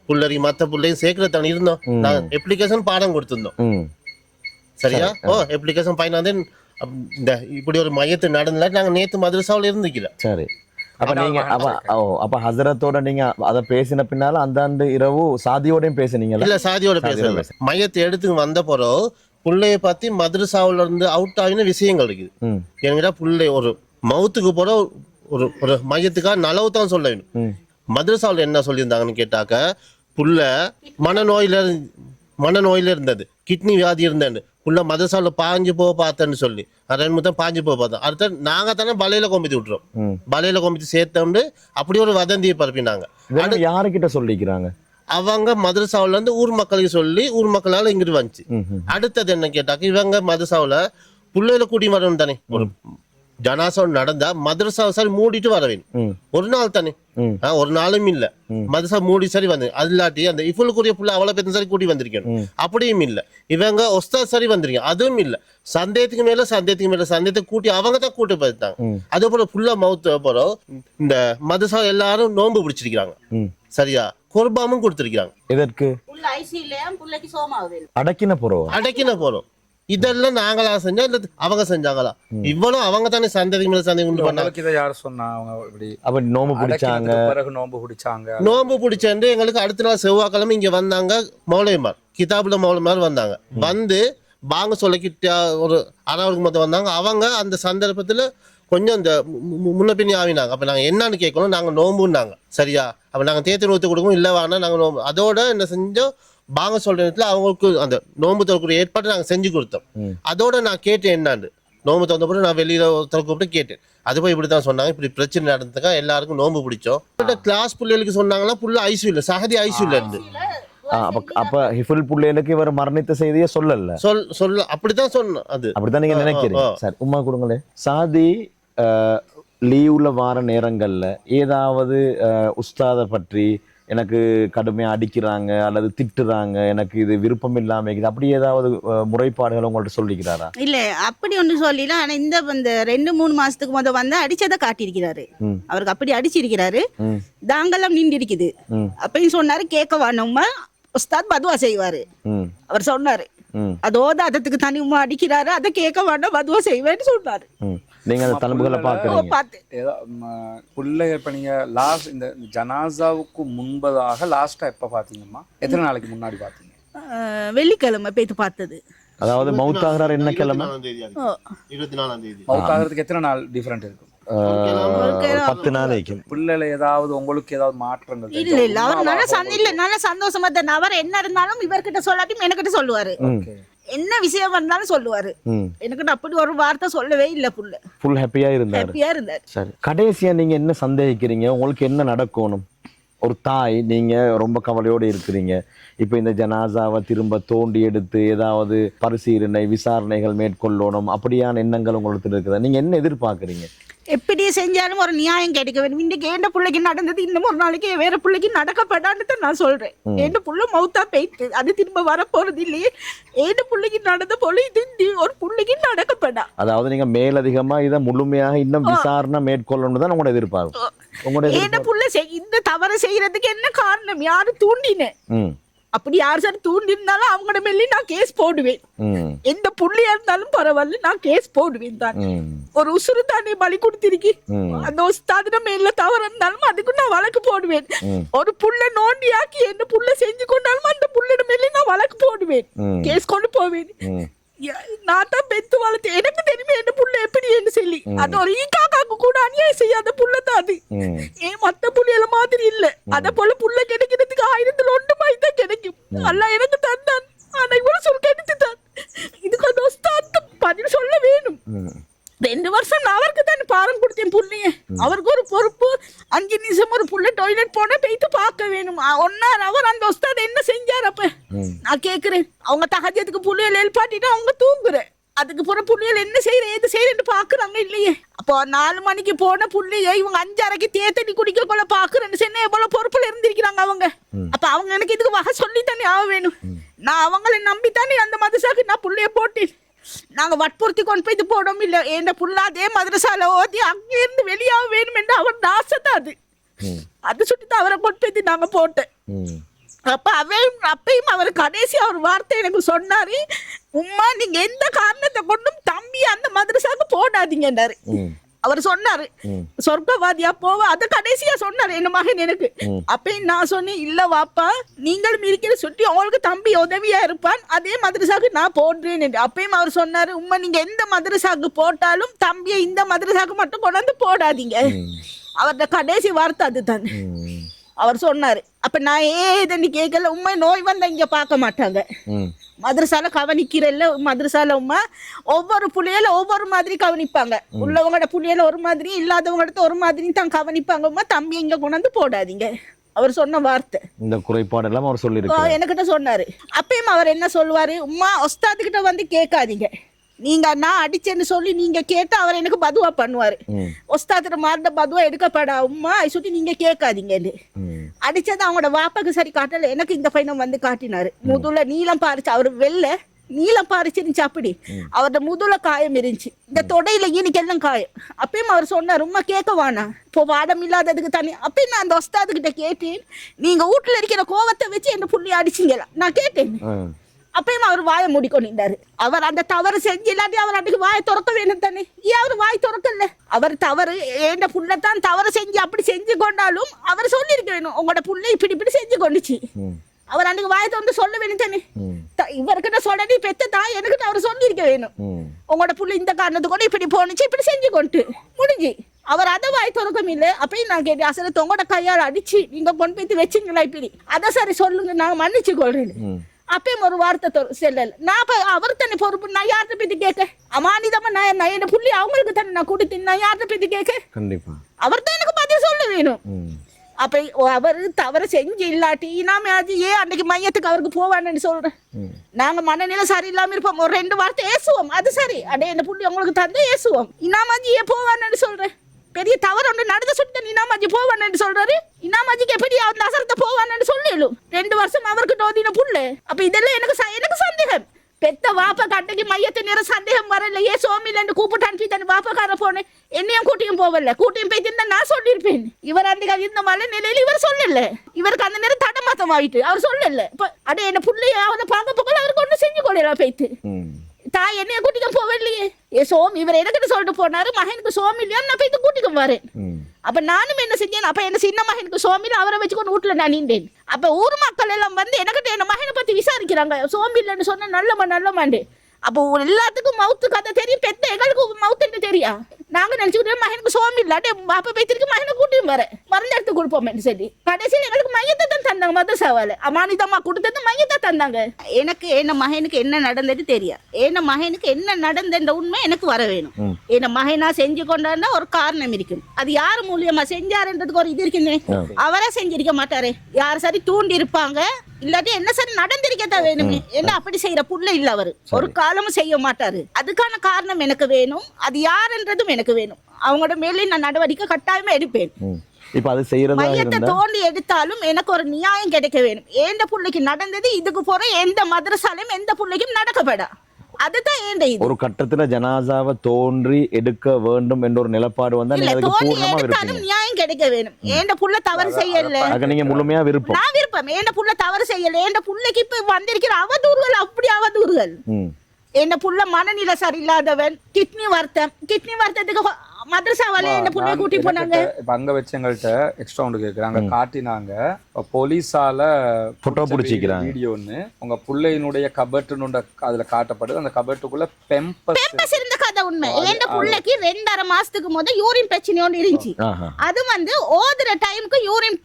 புள்ளரி மத்த பிள்ளையும் சேர்க்கறது இருந்தோம், நாங்க அப்ளிகேஷன் பாடம் கொடுத்திருந்தோம். சரியா? அப்ளிகேஷன் 15 இந்த இப்படி ஒரு மையத்து நடந்தா நாங்க நேத்து மதரசாவில் இருந்துக்கல. சரி, அப்ப நீங்க அப்ப ஹசரத்தோட நீங்க அத பேசின பின்னால அந்த இரவு சாதியோடையும் பேசுனீங்களா? இல்ல, சாதியோட பேசல. மையத்தை எடுத்து வந்த போறோம் புள்ளைய பத்தி மதரசாவில இருந்து அவுட் ஆகின விஷயங்கள் இருக்குது. என்கிட்ட புள்ளை ஒரு மவுத்துக்கு போற ஒரு மையத்துக்காக நலவு தான் சொல்ல வேணும். மதரசாவில் என்ன சொல்லியிருந்தாங்கன்னு கேட்டாக்க, புள்ள மனநோயில இருந்தது, கிட்னி வியாதி இருந்தேன்னு புள்ள மதரசாவில் பாஞ்சு போக பார்த்தேன்னு சொல்லி 2 தான் பாஞ்சு போக பார்த்தோம். அடுத்த நாங்க தானே பலையில கொம்பித்து விட்டுறோம், பலையில கொம்பித்து சேர்த்தோண்டு அப்படி ஒரு வதந்தியை பரப்பினாங்க. யாருக்கிட்ட சொல்லிக்கிறாங்க? அவங்க மதரசாவில இருந்து ஊர் மக்களுக்கு சொல்லி ஊர் மக்களால இங்கிட்டு வந்துச்சு. அடுத்தது என்ன கேட்டாக்க, இவங்க மதரசாவில பிள்ளைகளை கூட்டி வரணும் தானே, ஒரு ஜனாசா நடந்தா மதரசா சரி மூடிட்டு வர வேணும். ஒரு நாள் தானே, ஒரு நாளும் இல்ல, மதரசா மூடி சரி வந்து அது இல்லாட்டி அந்த இஃபுலுக்குரிய புள்ள அவ்வளவு பேர் சரி கூட்டி வந்திருக்கணும், அப்படியும் இல்ல. இவங்க ஒஸ்தா சரி வந்திருக்கீங்க, அதுவும் இல்ல. சந்தேகத்துக்கு மேல சந்தேகத்தை கூட்டி அவங்க தான் கூட்டி பார்த்தாங்க. அதே போல புள்ள மவுத்து போறோம் இந்த மதரசா எல்லாரும் நோன்பு பிடிச்சிருக்கிறாங்க. சரியா? குர்பானும் கொடுத்திருக்காங்க. எதற்கு? அடக்கின போறோம். இதெல்லாம் நாங்களா செஞ்சா இல்ல அவங்க செஞ்சாங்களா? இவ்வளவு அவங்க தானே சந்தேகம் மேல சந்தேகம் உண்டு பண்ணாங்க. இதை யார் சொன்னா? அவங்க இப்படி அப்ப நோம்பு பிடிச்சாங்க, பிறகு நோம்பு பிடிச்சேன். எங்களுக்கு அடுத்த நாள் செவ்வாய்க்கிழமை இங்க வந்தாங்க மௌலவிமார், கிதாபுல மௌலவிமார் வந்தாங்க. வந்து பாங்க சொல்லிக்கிட்ட ஒரு அறவருக்கு மொத்தம் வந்தாங்க. அவங்க அந்த சந்தர்ப்பத்துல கொஞ்சம் இந்த முன்ன பின்னி ஆவினாங்க. அப்ப நாங்க என்னன்னு கேட்கணும், நாங்க நோம்புன்னாங்க. சரியா? அப்போ நாங்கள் தேர்தல் ஊற்றி கொடுக்கணும் இல்லை வாங்கினா நாங்கள் அதோட என்ன செஞ்சோம் வாங்க சொல்கிற இடத்துல அவங்களுக்கு அந்த நோன்பு திறக்கூடிய ஏற்பாட்டை நாங்கள் செஞ்சு கொடுத்தோம். அதோட நான் கேட்டேன் என்னான்னு நோன்பு திறந்த போது நான் வெளியில் ஒருத்தர் கூப்பிட்டு கேட்டேன். அது போய் இப்படி தான் சொன்னாங்க, இப்படி பிரச்சனை நடந்ததுக்கா எல்லாருக்கும் நோன்பு பிடிச்சோம். கிளாஸ் பிள்ளைகளுக்கு சொன்னாங்கன்னா புள்ள ஐசியூல சகதி ஐசியூல இருந்து அப்ப ஹிஃபுல் புள்ளைகளுக்கு இவர் மரணித்த செய்தியை சொல்லல சொல்ல அப்படித்தான் சொன்னோம். அது அப்படித்தான் நீங்க நினைக்கிறீங்க. சரி உமா கொடுங்களே. சாதி லீவ்ல வார நேரங்கள்ல ஏதாவது உஸ்தாதை பற்றி எனக்கு கடுமையாக அடிக்கிறாங்க அல்லது திட்டுறாங்க, எனக்கு இது விருப்பம் இல்லாமல் இருக்குது, அப்படி ஏதாவது முறைப்பாடுகள் உங்கள்ட்ட சொல்லிக்கிறாரா? இல்லை அப்படி ஒன்று சொல்லல. ஆனால் இந்த 2-3 மாசத்துக்கு முதல் வந்து அடிச்சதை காட்டியிருக்கிறாரு. அவருக்கு அப்படி அடிச்சிருக்கிறாரு, தாங்கெல்லாம் நின்று இருக்குது. அப்பயும் சொன்னாரு கேட்க வேணுமா உஸ்தாத் பதுவா செய்வாரு. அவர் சொன்னாரு அதோட அதத்துக்கு தனி உமா அடிக்கிறாரு, அதை கேட்க வேண்டாம் பதுவா செய்வேன்னு சொன்னாரு. நீங்க அந்த தலைப்புகளை பார்த்து பிள்ளைகள் இப்போ நீங்கள் லாஸ்ட் இந்த ஜனாசாவுக்கு முன்பதாக லாஸ்ட்டாக எப்போ பார்த்தீங்கம்மா? எத்தனை நாளைக்கு முன்னாடி பார்த்தீங்க? வெள்ளிக்கிழமை போய்த்து பார்த்தது. அதாவது மவுத்தாகிறார் என்ன கிழமை? 24ஆம் தேதி. மவுத்தாகிறதுக்கு எத்தனை நாள் டிஃபரெண்ட் இருக்கும்? 10 நாளைக்கு. பிள்ளைல ஏதாவது உங்களுக்கு ஏதாவது மாற்றங்கள்? இல்ல அவர் நல்ல சந்தோஷமா தான். அவர் என்ன இருந்தாலும் இவர்கிட்ட சொல்லாட்டியும் எனக்கிட்ட சொல்லுவாரு. என்ன விஷயம் வந்தாலும் சொல்லுவாரு. எனக்கு அப்படி ஒரு வார்த்தை சொல்லவே இல்ல. ஃபுல் ஹாப்பியா இருந்தாரு. சரி, கடைசியா நீங்க என்ன சந்தேகிக்கிறீங்க? உங்களுக்கு என்ன நடக்கணும்? ஒரு தாய், நீங்க ரொம்ப கவலையோடு இருக்கிறீங்க. இப்போ இந்த ஜனாசாவை திரும்ப தோண்டி எடுத்து ஏதாவது பரிசீலனை விசாரணைகள் மேற்கொள்ளணும், அப்படியான எண்ணங்கள் உங்களுக்கு இருக்குதா? நீங்க என்ன எதிர்பார்க்குறீங்க? எப்படி செஞ்சாலும் ஒரு நியாயம் கிடைக்க வேண்டும். இன்னைக்கு எந்த பிள்ளைக்கு நடந்தது இன்னும் ஒரு நாளைக்கு வேற பிள்ளைக்கு நடக்கப்படான்னு நான் சொல்றேன். எந்த புள்ள மவுத்தா போயிட்டு அது திரும்ப வரப்போறது இல்லையே. எந்த பிள்ளைக்கு நடந்த போல இது ஒரு பிள்ளைக்கு நடக்கப்படா. அதாவது நீங்க மேலதிகமா இதை முழுமையாக இன்னும் விசாரணை மேற்கொள்ளணும் தான் உங்களோட எதிர்பார்ப்பு. எந்த புள்ள இந்த தவறு செய்யறதுக்கு என்ன காரணம்? யாரு தூண்டினேன்? அப்படி யார் சார் தூண்டி இருந்தாலும் அவங்களோட மேலே நான் கேஸ் போடுவேன். எந்த புள்ளியா இருந்தாலும் பரவாயில்ல, நான் கேஸ் போடுவேன் தான். ஒரு உசுறு தானே பலி கொடுத்திருக்கி, அந்த உஸ்தாதின மேல தவறு இருந்தாலும் அதுக்கு நான் வழக்கு போடுவேன். ஒரு புள்ள நோண்டியாக்கி என்ன புள்ள செஞ்சு கொண்டாலும் அந்த புள்ளோட மேலே நான் வழக்கு போடுவேன், கேஸ் கொண்டு போவேன். நான் தான் பெத்து வளர்த்து எனக்கு தெரியுமே என்ன புள்ள எப்படி என்று சொல்லி. அது ஒரு ஈக்காக்காக்கு கூட அநியாயம் செய்யாத புள்ள தான் அது. ஏன் மத்த புள்ளையில மாதிரி இல்ல. அத போல புள்ள கிடைக்கிறதுக்கு 1000ல் 1 மாதிரி தான் கிடைக்கும். அல்ல எனக்கு தந்தான், ஆனா இவ்வளவு சொல் கெடுத்துதான். இதுக்கு அந்த உஸ்தாத் பதில் சொல்ல வேணும். 2 வருஷம் நான் அவருக்கு தான் பாரம் கொடுத்தேன் புள்ளைய. அவருக்கு ஒரு பொறுப்பு. 5 நிமிஷம் ஒரு புள்ள டாய்லெட் போனா போயிட்டு பார்க்க வேணும். 1 hour அந்த உஸ்தாத் என்ன செஞ்சார்? அப்ப நான் கேக்குறேன், அவங்க தகஜத்துக்கு புள்ளையில எழுப்பாட்டிட்டு அவங்க தூங்குறேன். அதுக்கு புற புள்ளையில என்ன செய்யற ஏது செய்யறேன்னு பாக்குறாங்க இல்லையே. அப்போ 4 மணிக்கு போன புள்ளைய இவங்க 5:30க்கு தேத்தடி குடிக்க கொள்ள பாக்குறேன்னு சொன்ன எவ்வளவு பொறுப்புல இருந்திருக்கிறாங்க அவங்க. அப்ப அவங்க எனக்கு இதுக்கு வகை சொல்லித்தானே ஆக வேணும். நான் அவங்களை நம்பித்தானே அந்த மதரசாக்கு நான் புள்ளைய போட்டேன். நாங்க வற்புறுத்தி கொண்டு போய் போடவும் இல்லை. என் புள்ள அதே மதரசால ஓதி அங்கிருந்து வெளியாக வேணும் என்று அவர் ஆசைதான். அது சுட்டிதான் அவரை கொண்டு போய் நாங்க போட்டேன். அப்ப அப்பயும் அவர் கடைசி அவர் வார்த்தை எனக்கு சொன்னாரு, உம்மா நீங்க எந்த காரணத்தை கொண்டும் தம்பி அந்த மதரசாக்கு போடாதீங்கன்னாரு. அவர் சொன்னாரு சொர்க்கவாதியா போவ. அத கடைசியா சொன்னாரு என் மகன் எனக்கு. அப்பயும் நான் சொன்னேன், இல்ல வாப்பா நீங்களும் இருக்கிற சுற்றி அவங்களுக்கு தம்பி உதவியா இருப்பான், அதே மதரசாக்கு நான் போடுறேன் என்று. அப்பயும் அவர் சொன்னாரு, உம்மா நீங்க எந்த மதரசாக்கு போட்டாலும் தம்பியை இந்த மதரசாக்கு மட்டும் கொண்டாந்து போடாதீங்க. அவரோட கடைசி வார்த்தை அதுதான் அவர் சொன்னாரு. அப்ப நான் ஏதன்னு கேட்கல. உண்மை நோய் வந்தா இங்க பார்க்க மாட்டாங்க, மதரசால கவனிக்கிறல்ல. மதரசால உமா ஒவ்வொரு புள்ளையில ஒவ்வொரு மாதிரி கவனிப்பாங்க. உள்ளவங்களோட புள்ளையில ஒரு மாதிரி, இல்லாதவங்கள்ட்ட ஒரு மாதிரி தான் கவனிப்பாங்க. உமா தம்பி இங்க கொண்டாந்து போடாதீங்க. அவர் சொன்ன வார்த்தை இந்த குறைபாடு எல்லாம் அவர் சொல்லி என்கிட்ட சொன்னாரு. அப்பயும் அவர் என்ன சொல்லுவாரு, உமா உஸ்தாது கிட்ட வந்து கேட்காதீங்க, நீங்க நான் அடிச்சேன்னு சொல்லி நீங்க கேட்டு அவர் எனக்கு பதுவா பண்ணுவாரு. ஒஸ்தாத்திர மார்ட பதுவா எடுக்கப்படா உம்மா சொல்லி நீங்க கேட்காதீங்க. அடிச்சது அவங்களோட வாப்பாக்கு சரி காட்டல, எனக்கு இந்த பையனும் வந்து காட்டினாரு. முதுல நீளம் பாரிச்சு, அவர் வெள்ள நீளம் பாரிச்சிருந்துச்சு. அப்படி அவரோட முதுல காயம் இருந்துச்சு, இந்த தொடையில ஈனிக்கெல்லாம் காயம். அப்பயும் அவர் சொன்னார், உம்மா கேட்க வானா இப்போ வாடம் இல்லாததுக்கு தனி. அப்பயும் நான் அந்த ஒஸ்தாது கிட்ட கேட்டேன், நீங்க வீட்டுல இருக்கிற கோவத்தை வச்சு என்ன புள்ளி அடிச்சிங்களா நான் கேட்டேன். அப்பயும் அவர் வாயை மூடிக்கொண்டாரு. அவர் அந்த தவறு செஞ்சு இல்லாட்டி அவர் அன்றைக்கு வாயை திறக்க வேணும் தானே. ஏன் அவர் வாய் திறக்கல? அவர் தவறு என் புள்ளத்தான் தவறு செஞ்சு அப்படி செஞ்சு கொண்டாலும் அவர் சொல்லியிருக்க வேணும், உங்களோட புள்ள இப்படி இப்படி செஞ்சு கொண்டுச்சு. அவர் அன்றைக்கு வாயை திறந்து சொல்ல வேணும் தானே. இவர்கிட்ட சொல்லி பெத்த தான் எனக்கு அவர் சொல்லியிருக்க வேணும், உங்களோட புள்ள இந்த காரணத்துக்கு கூட இப்படி போனுச்சு, இப்படி செஞ்சு கொண்டு முடிஞ்சு. அவர் அதை வாய் திறக்கும் இல்லை. அப்பயும் நான் கேட்டேன், அசரத் உங்களோட கையால் அடிச்சு நீங்க கொண்டு போய் வச்சிங்களா இப்படி, அதை சரி சொல்லுங்க, நான் மன்னிச்சு கொள்றேன். அப்பயும் ஒரு வார்த்தை செல்லல. நான் அவர் தானே பொறுப்பு, நான் யார்கிட்ட பத்தி கேட்க? அமானிதமா நான் என் புள்ளி அவங்களுக்கு தானே நான் கொடுத்தேன், நான் யார்கிட்ட பத்தி கேட்க? கண்டிப்பா அவர் தான் எனக்கு பதில் சொல்ல வேணும். அப்ப அவர் தவறு செஞ்சு இல்லாட்டி நாம அது ஏன் அன்னைக்கு மையத்துக்கு அவருக்கு போவான்னு சொல்றேன். நாங்க மனநிலை சரியில்லாம இருப்போம், ஒரு 2 வார்த்தை ஏசுவோம், அது சரி. அடே என்ன புள்ளி உங்களுக்கு தந்து ஏசுவோம், இனாமாஜி ஏன் போவான்னு சொல்றேன். பெரிய தவறு ஒன்று நடந்த சுட்டு இனாமாஜி போவான்னு சொல்றாரு. இனாமாஜிக்கு எப்படி அந்த அசரத்தை போவான்னு சொல்லிடும். 2 வருஷம் அவருக்கு டோதின புள்ள. அப்ப இதெல்லாம் எனக்கு சந்தேகம். பெத்த வாப்பா கட்டைக்கு மையத்தை நேரம் சந்தேகம் வரல. ஏன் சோமிலன்னு கூப்பிட்டு அனுப்பி தன் வாப்பாக்கார போனேன், என்னையும் கூட்டியும் போவல. கூட்டியும் போய்த்திருந்தா நான் சொல்லியிருப்பேன். இவர் அன்றைக்கு இந்த மலை நிலையில இவர் சொல்லல. இவருக்கு அந்த நேரம் தடமாத்தம் ஆயிட்டு அவர் சொல்லல. அடே என்ன புள்ளைய அவனை பார்க்க போகல, அவருக்கு ஒண்ணு செஞ்சு கொள்ளலாம் போய்த்து. தாய் என்னைய கூட்டிக்க போவலையே. ஏ சோமி இவர் எனக்கிட்ட சொல்லிட்டு போனாரு, மகனுக்கு சோமி இல்லையா, நான் போய்த்து கூட்டிக்க வரேன். அப்ப நானும் என்ன செஞ்சேன், அப்ப என்ன சின்ன மகனுக்கு சோமில அவரை வச்சுக்கொண்டு வீட்டுல நான் நின்றேன். அப்ப ஊர் மக்கள் எல்லாம் வந்து எனக்கிட்ட என்ன மகனை பத்தி விசாரிக்கிறாங்க. சோமி இல்லைன்னு சொன்ன நல்லமாண்டு. அப்போ எல்லாத்துக்கும் மவுத்து கதை தெரியும், பெத்த எங்களுக்கு மவுத்துன்னு தெரியா. நாங்க நினைச்சுக்கிட்டோம் மகனுக்கு சோமி இல்லாட்டி பாப்பா பேத்திருக்கு மகனை கூட்டியும் வர மருந்து எடுத்து கொடுப்போம்னு சொல்லி கடைசியில் எங்களுக்கு மையத்தை தான் தந்தாங்க. மதரசாவால அமானிதமா கொடுத்தது மையத்தை தந்தாங்க. எனக்கு என்ன மகனுக்கு என்ன நடந்தது தெரியா. என்ன மகனுக்கு என்ன நடந்த உண்மை எனக்கு வர வேணும். என்ன மகனா செஞ்சு கொண்டாண்டா ஒரு காரணம் இருக்கும். அது யார் மூலியமா செஞ்சாருன்றதுக்கு ஒரு இது இருக்குன்னு. அவரா செஞ்சிருக்க மாட்டாரு, யார் சரி தூண்டி இருப்பாங்க, இல்லாட்டி என்ன சரி நடந்திருக்கத்தான் வேணுமே. என்ன அப்படி செய்யற புள்ள இல்ல, அவரு ஒரு காலமும் செய்ய மாட்டாரு. அதுக்கான காரணம் எனக்கு வேணும், அது யாருன்றதும் எனக்கு வேணும். அவங்களோட மேலே நான் நடவடிக்கை கட்டாயமா எடுப்பேன். இப்ப அது செய்யறதா மையத்தை தோண்டி எடுத்தாலும் எனக்கு ஒரு நியாயம் கிடைக்க வேணும். எந்த புள்ளைக்கு நடந்தது இதுக்கு போற எந்த மதரசாலையும் எந்த புள்ளைக்கும் நடக்கப்படா. அதுதான் ஏண்ட இது. ஒரு கட்டத்துல ஜனாசாவை தோன்றி எடுக்க வேண்டும் என்ற ஒரு நிலப்பாடு வந்தா நீங்க பூர்ணமா விருப்பம். நியாயம் கிடைக்க வேணும். ஏண்ட புள்ள தவறு செய்யல, அதுக்கு நீங்க முழுமையா விருப்பம். நான் விருப்பம். ஏண்ட புள்ள தவறு செய்யல, ஏண்ட புள்ளைக்கு இப்ப வந்திருக்கிற அவதூறுகள் அப்படி அவதூறுகள். என்ன புள்ள மனநிலை சரியில்லாதவன், கிட்னி வருத்தத்துக்கு மதரசாவால என்ன புள்ள கூட்டி போனாங்க. இப்ப அங்க வச்சு எங்கள்கிட்ட எக்ஸ்ட்ரா ஒன்று கேட்குறாங்க, காட்டினாங்க போலீஸால போட்டோ பிடிச்சிக்கிறாங்க வீடியோன்னு. உங்க பிள்ளையினுடைய கபட்டுன்னு அதுல காட்டப்படுது. அந்த கபட்டுக்குள்ள பெம்பஸ் இருந்த கதை உண்மை. என் புள்ளைக்கு 2.5 மாசத்துக்கு முத யூரின் பிரச்சனையோடு இருந்துச்சு. அது வந்து ஓதுற டைமுக்கு யூரின்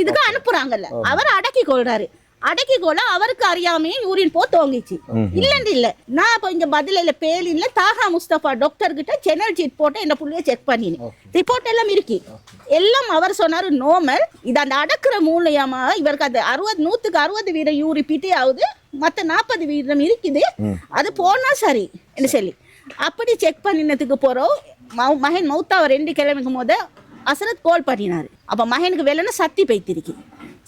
இதுக்கு அனுப்புறாங்கல்ல, அவர் அடக்கி கொள்றாரு. அடக்கி கொள்ள அவருக்கு அறியாமையே யூரின் போ தோங்கிச்சு. இல்லன்னு இல்ல, நான் இப்ப இங்க பதில பேலின்ல தாகா முஸ்தபா டாக்டர் கிட்ட சேனல் சீட் போட்டு என்ன புள்ளைய செக் பண்ணினேன். ரிப்போர்ட் எல்லாம் இருக்கு. எல்லாம் அவர் சொன்னாரு நார்மல். இது அந்த அடக்குற மூலியமா இவருக்கு அது 100% வீதம் யூரி பிடி ஆகுது, மத்த 40 வீதம் இருக்குது. அது போனா சரி என்ன சொல்லி அப்படி செக் பண்ணினதுக்கு போறோம். மகன் மௌத்தாவ 2 கிழமைக்கு போத அசரத் கால் பண்ணினாரு. அப்ப மகனுக்கு வேலைன்னா சத்தி பைத்திருக்கு.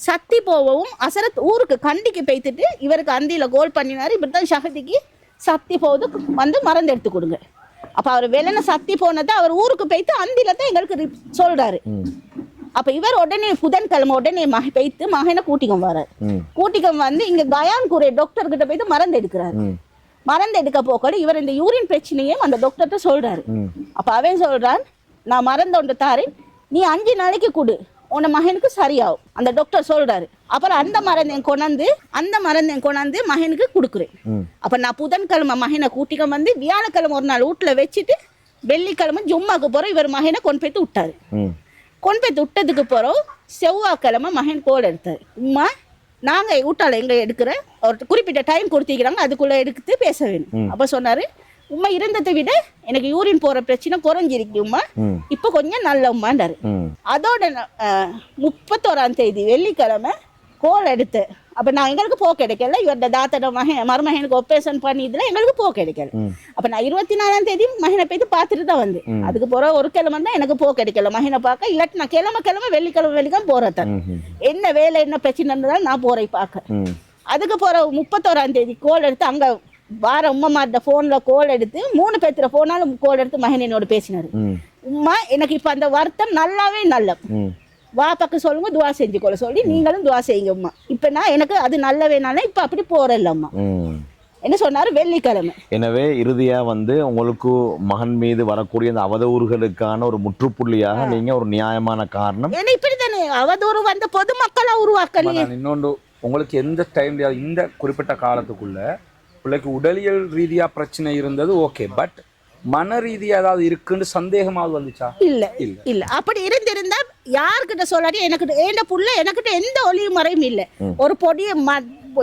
சத்தி போகவும் அசரத் ஊருக்கு கண்டிக்கு போய்த்துட்டு இவருக்கு அந்தியில கோல் பண்ணினாரு. இப்படித்தான் ஷஹதிக்கு சத்தி போகுது வந்து மறந்து எடுத்து கொடுங்க. அப்ப அவர் வெள்ளன சத்தி போனதை அவர் ஊருக்கு போய்த்து அந்தியில தான் எங்களுக்கு சொல்றாரு. அப்ப இவர் உடனே புதன்கிழமை உடனே போய்த்து மகனை கூட்டிக்கம் வர்றாரு. கூட்டிக்கம் வந்து இங்க கயான் கூரை டாக்டர் கிட்ட போய்த்து மறந்து எடுக்கிறாரு. மறந்து எடுக்க போக்கல இவர் இந்த யூரின் பிரச்சனையும் அந்த டாக்டர்கிட்ட சொல்றாரு. அப்ப அவன் சொல்றான், நான் மறந்து ஒன்று தாரேன், நீ 5 நாளைக்கு கொடு, உன மகனுக்கு சரியாகும். அந்த டாக்டர் சொல்றாரு. அப்புறம் அந்த மருந்தை கொண்டாந்து மகனுக்கு கொடுக்குறேன். அப்ப நான் புதன்கிழமை மகனை கூட்டிக்க வந்து வியாழக்கிழமை ஒரு நாள் வீட்டுல வச்சுட்டு வெள்ளிக்கிழமை ஜும்மாக்கு போறோம். இவர் மகனை கொண்டு போய்த்து விட்டாரு. கொண்டு போய்த்து விட்டதுக்கு போறோம். செவ்வாய்க்கிழமை மகன் கோல் எடுத்தாரு. உம்மா நாங்க வீட்டால எங்க எடுக்கிற ஒரு குறிப்பிட்ட டைம் கொடுத்திக்கிறாங்க, அதுக்குள்ள எடுத்து பேச வேணும். அப்ப சொன்னாரு, உம்மா இருந்ததை விட எனக்கு யூரின் போற பிரச்சனை குறைஞ்சிருக்கு உம்மா, இப்ப கொஞ்சம் நல்ல உம்மாண்டாரு. அதோட 31ஆம் தேதி வெள்ளிக்கிழமை கோல் எடுத்து அப்ப நான் எங்களுக்கு போ கிடைக்கல. இவரோட தாத்தோட மருமகனுக்கு ஆபரேஷன் பண்ணி இதுல எங்களுக்கு போ கிடைக்கல. அப்ப நான் 24ஆம் தேதி மகனை போய்த்து பார்த்துட்டு தான் வந்து அதுக்கு போற ஒரு கிழமை தான் எனக்கு போ கிடைக்கல மகனை பார்க்க. இல்லாட்டி நான் கிழமை வெள்ளிக்கிழமை போறேன். என்ன வேலை என்ன பிரச்சனை நான் போறேன் பார்க்க. அதுக்கு போற 31ஆம் தேதி கோல் எடுத்து அங்க வார உம்மாட்ட போன்ல கோல் எடுத்து 3 பேத்துல போனாலும் கோல் எடுத்து மகன் என்னோட பேசினாரு. உம்மா எனக்கு இப்ப அந்த வருத்தம் நல்லாவே நல்ல வாப்பாக்கு சொல்லுங்க, துவா செஞ்சுக்கொள்ள சொல்லி நீங்களும் துவா செய்யுங்க உம்மா. இப்ப நான் எனக்கு அது நல்லவேனால இப்ப அப்படி போறேன் அம்மா என்ன சொன்னாரு வெள்ளிக்கிழமை. எனவே இறுதியா வந்து உங்களுக்கு மகன் மீது வரக்கூடிய அந்த அவதூறுகளுக்கான ஒரு முற்றுப்புள்ளியாக நீங்க ஒரு நியாயமான காரணம். ஏன்னா இப்படித்தானே அவதூறு வந்து பொதுமக்களா உருவாக்கலையே. இன்னொன்று, உங்களுக்கு எந்த டைம் இந்த குறிப்பிட்ட காலத்துக்குள்ள பிள்ளைக்கு உடலியல் ரீதியா பிரச்சனை இருந்தது ஓகே, பட் மன ரீதியாக ஏதாவது இருக்குன்னு சந்தேகமாவது வந்துச்சா? இல்ல அப்படி இருந்திருந்தா யாருக்கிட்ட சொல்லாடி எனக்கு ஏண்ட புள்ள எனக்கிட்ட எந்த ஒளிவு முறையும் இல்லை. ஒரு பொடிய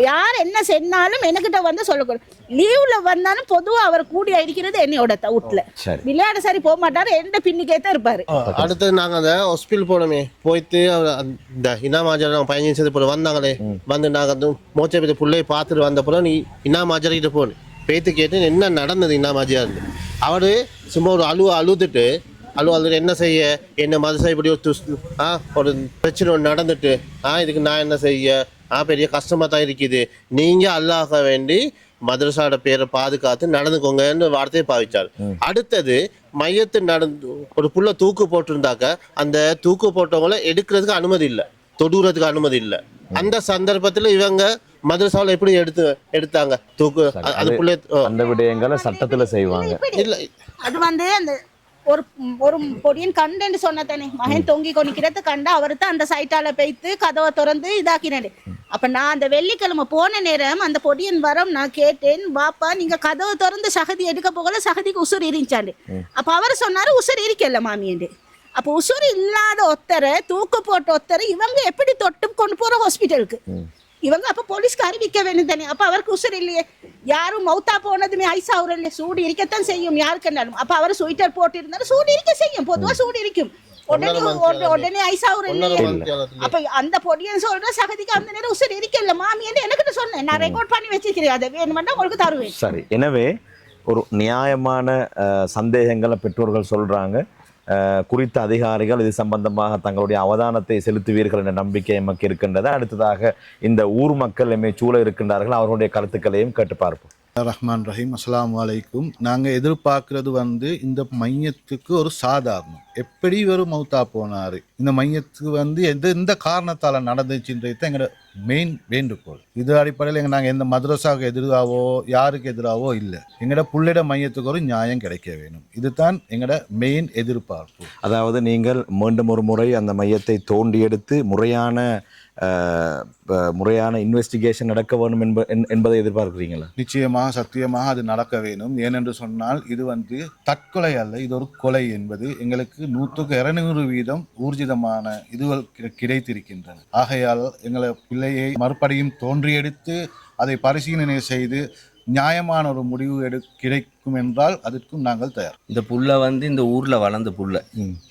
யார் என்ன சென்னாலும் எனக்கிட்ட வந்து சொல்லக்கூடாது. லீவ்ல வந்தாலும் பொதுவா அவர் கூடிய இருக்கிறது என்னையோட வீட்டுல விளையாட சரி போக மாட்டாரு, எந்த பின்னிக்கே தான் இருப்பாரு. அடுத்தது நாங்க அந்த ஹாஸ்பிட்டல் போனோமே, போயிட்டு இந்த இனாமாஜர் பையன் நிமிஷத்துக்கு போல வந்தாங்களே, வந்து நாங்க அந்த மோச்சை பத்தி பிள்ளைய பார்த்துட்டு வந்த போல நீ இனாமாஜர் கிட்ட போன பேத்து கேட்டு என்ன நடந்தது இனாமாஜியா இருந்து அவரு சும்மா ஒரு அழுதுட்டு என்ன செய்ய என்ன மதசா இப்படி ஒரு பிரச்சனை ஒன்று நடந்துட்டு இதுக்கு நான் என்ன செய்ய பெரிய கஷ்டமா தான் இருக்குது, நீங்க அல்லாஹ் வேண்டி மதரசாவோட பேரை பாதுகாத்து நடந்துக்கோங்கன்னு வார்த்தையை பாவிச்சார். அடுத்தது மையத்து நடந்து ஒரு புள்ள தூக்கு போட்டிருந்தாக்க அந்த தூக்கு போட்டவங்கள எடுக்கிறதுக்கு அனுமதி இல்லை, தொடுறதுக்கு அனுமதி இல்லை. அந்த சந்தர்ப்பத்துல இவங்க மதரசாவில் எப்படி எடுத்தாங்க தூக்கு? அது புள்ள அந்த விடயங்களை சட்டத்துல செய்வாங்க. இல்ல அது வந்து அந்த ஒரு ஒரு பொடியன் கண்டேன்னு சொன்னதானே, மகன் தொங்கி கொனிக்கிறது கண்டா அவரு தான் அந்த சைட்டால போய்த்து கதவை திறந்து இதாக்கினேன். அப்ப நான் அந்த வெள்ளிக்கிழமை போன நேரம் அந்த பொடியன் வரம் நான் கேட்டேன், பாப்பா நீங்க கதவை திறந்து சகதி எடுக்க போகல, சகதிக்கு உசுறு இருந்துச்சாண்டு. அப்ப அவர் சொன்னாரு உசுறு இருக்கல மாமியண்டு. அப்ப உசுறு இல்லாத ஒத்தரை தூக்கு போட்ட ஒத்தரை இவங்க எப்படி தொட்டு கொண்டு போற ஹாஸ்பிட்டலுக்கு? இவங்க அப்ப போலீஸ்க்கு அறிவிக்க வேணும் தானே. அப்ப அவருக்கு உசுறு இல்லையே, யாரும் மௌத்தா போனதுமே ஐஸ் ஆகுற இல்லையே, சூடு இருக்கத்தான் செய்யும் யாருக்குன்னாலும். அப்ப அவர் ஸ்வீட்டர் போட்டு இருந்தாலும் சூடு இருக்க செய்யும், பொதுவா சூடு இருக்கும், உடனே ஐஸ் ஆகுற இல்லையே. அப்ப அந்த பொடியன் சொல்ற சகதிக்கு அந்த நேரம் உசுறு இருக்கல மாமின்னு எனக்கு சொன்னேன், நான் ரெக்கார்ட் பண்ணி வச்சிருக்கிறேன், அதை வேணுமெண்டா உங்களுக்கு தருவேன். சரி, எனவே ஒரு நியாயமான சந்தேகங்களை பெற்றோர்கள் சொல்றாங்க. குறித்த அதிகாரிகள் இது சம்பந்தமாக தங்களுடைய அவதானத்தை செலுத்துவீர்கள் என்ற நம்பிக்கை எமக்கு இருக்கின்றது. அடுத்ததாக இந்த ஊர் மக்கள் எம்மை சூழ இருக்கின்றார்கள், அவர்களுடைய கருத்துக்களையும் கேட்டு பார்ப்போம். ரஹ்மான் ரஹீம். அஸ்ஸலாமு அலைக்கும். நாங்கள் எதிர்பார்க்கறது இந்த மையத்துக்கு ஒரு சாதாரணம், எப்படி ஒரு மௌத்தா போனார், இந்த மையத்துக்கு எந்த காரணத்தால் நடந்துச்சுன்றது எங்களோட மெயின் வேண்டுகோள். இது அடிப்படையில் நாங்கள் எந்த மதரசாவுக்கு எதிராகவோ யாருக்கு எதிராகவோ இல்லை, எங்களோட புள்ளிட மையத்துக்கு ஒரு நியாயம் கிடைக்க வேணும். இதுதான் எங்களோட மெயின் எதிர்பார்ப்பு. அதாவது நீங்கள் மீண்டும் ஒரு முறை அந்த மையத்தை தோண்டி எடுத்து முறையான இன்வெஸ்டிகேஷன் நடக்க வேணும் என்பதை எதிர்பார்க்கிறீங்களா? நிச்சயமாக சத்தியமாக அது நடக்க வேணும். ஏனென்று சொன்னால் இது தற்கொலை அல்ல, இது ஒரு கொலை என்பது எங்களுக்கு 100% ஊர்ஜிதமான இதுகள் கிடைத்திருக்கின்றன. ஆகையால் எங்களை பிள்ளையை மறுபடியும் தோன்றி எடுத்து அதை பரிசீலனை செய்து நியாயமான ஒரு முடிவு கிடைக்கும் என்றால் அதற்கும் நாங்கள் தயார். இந்த புல்லை இந்த ஊரில் வளர்ந்த புல்லை,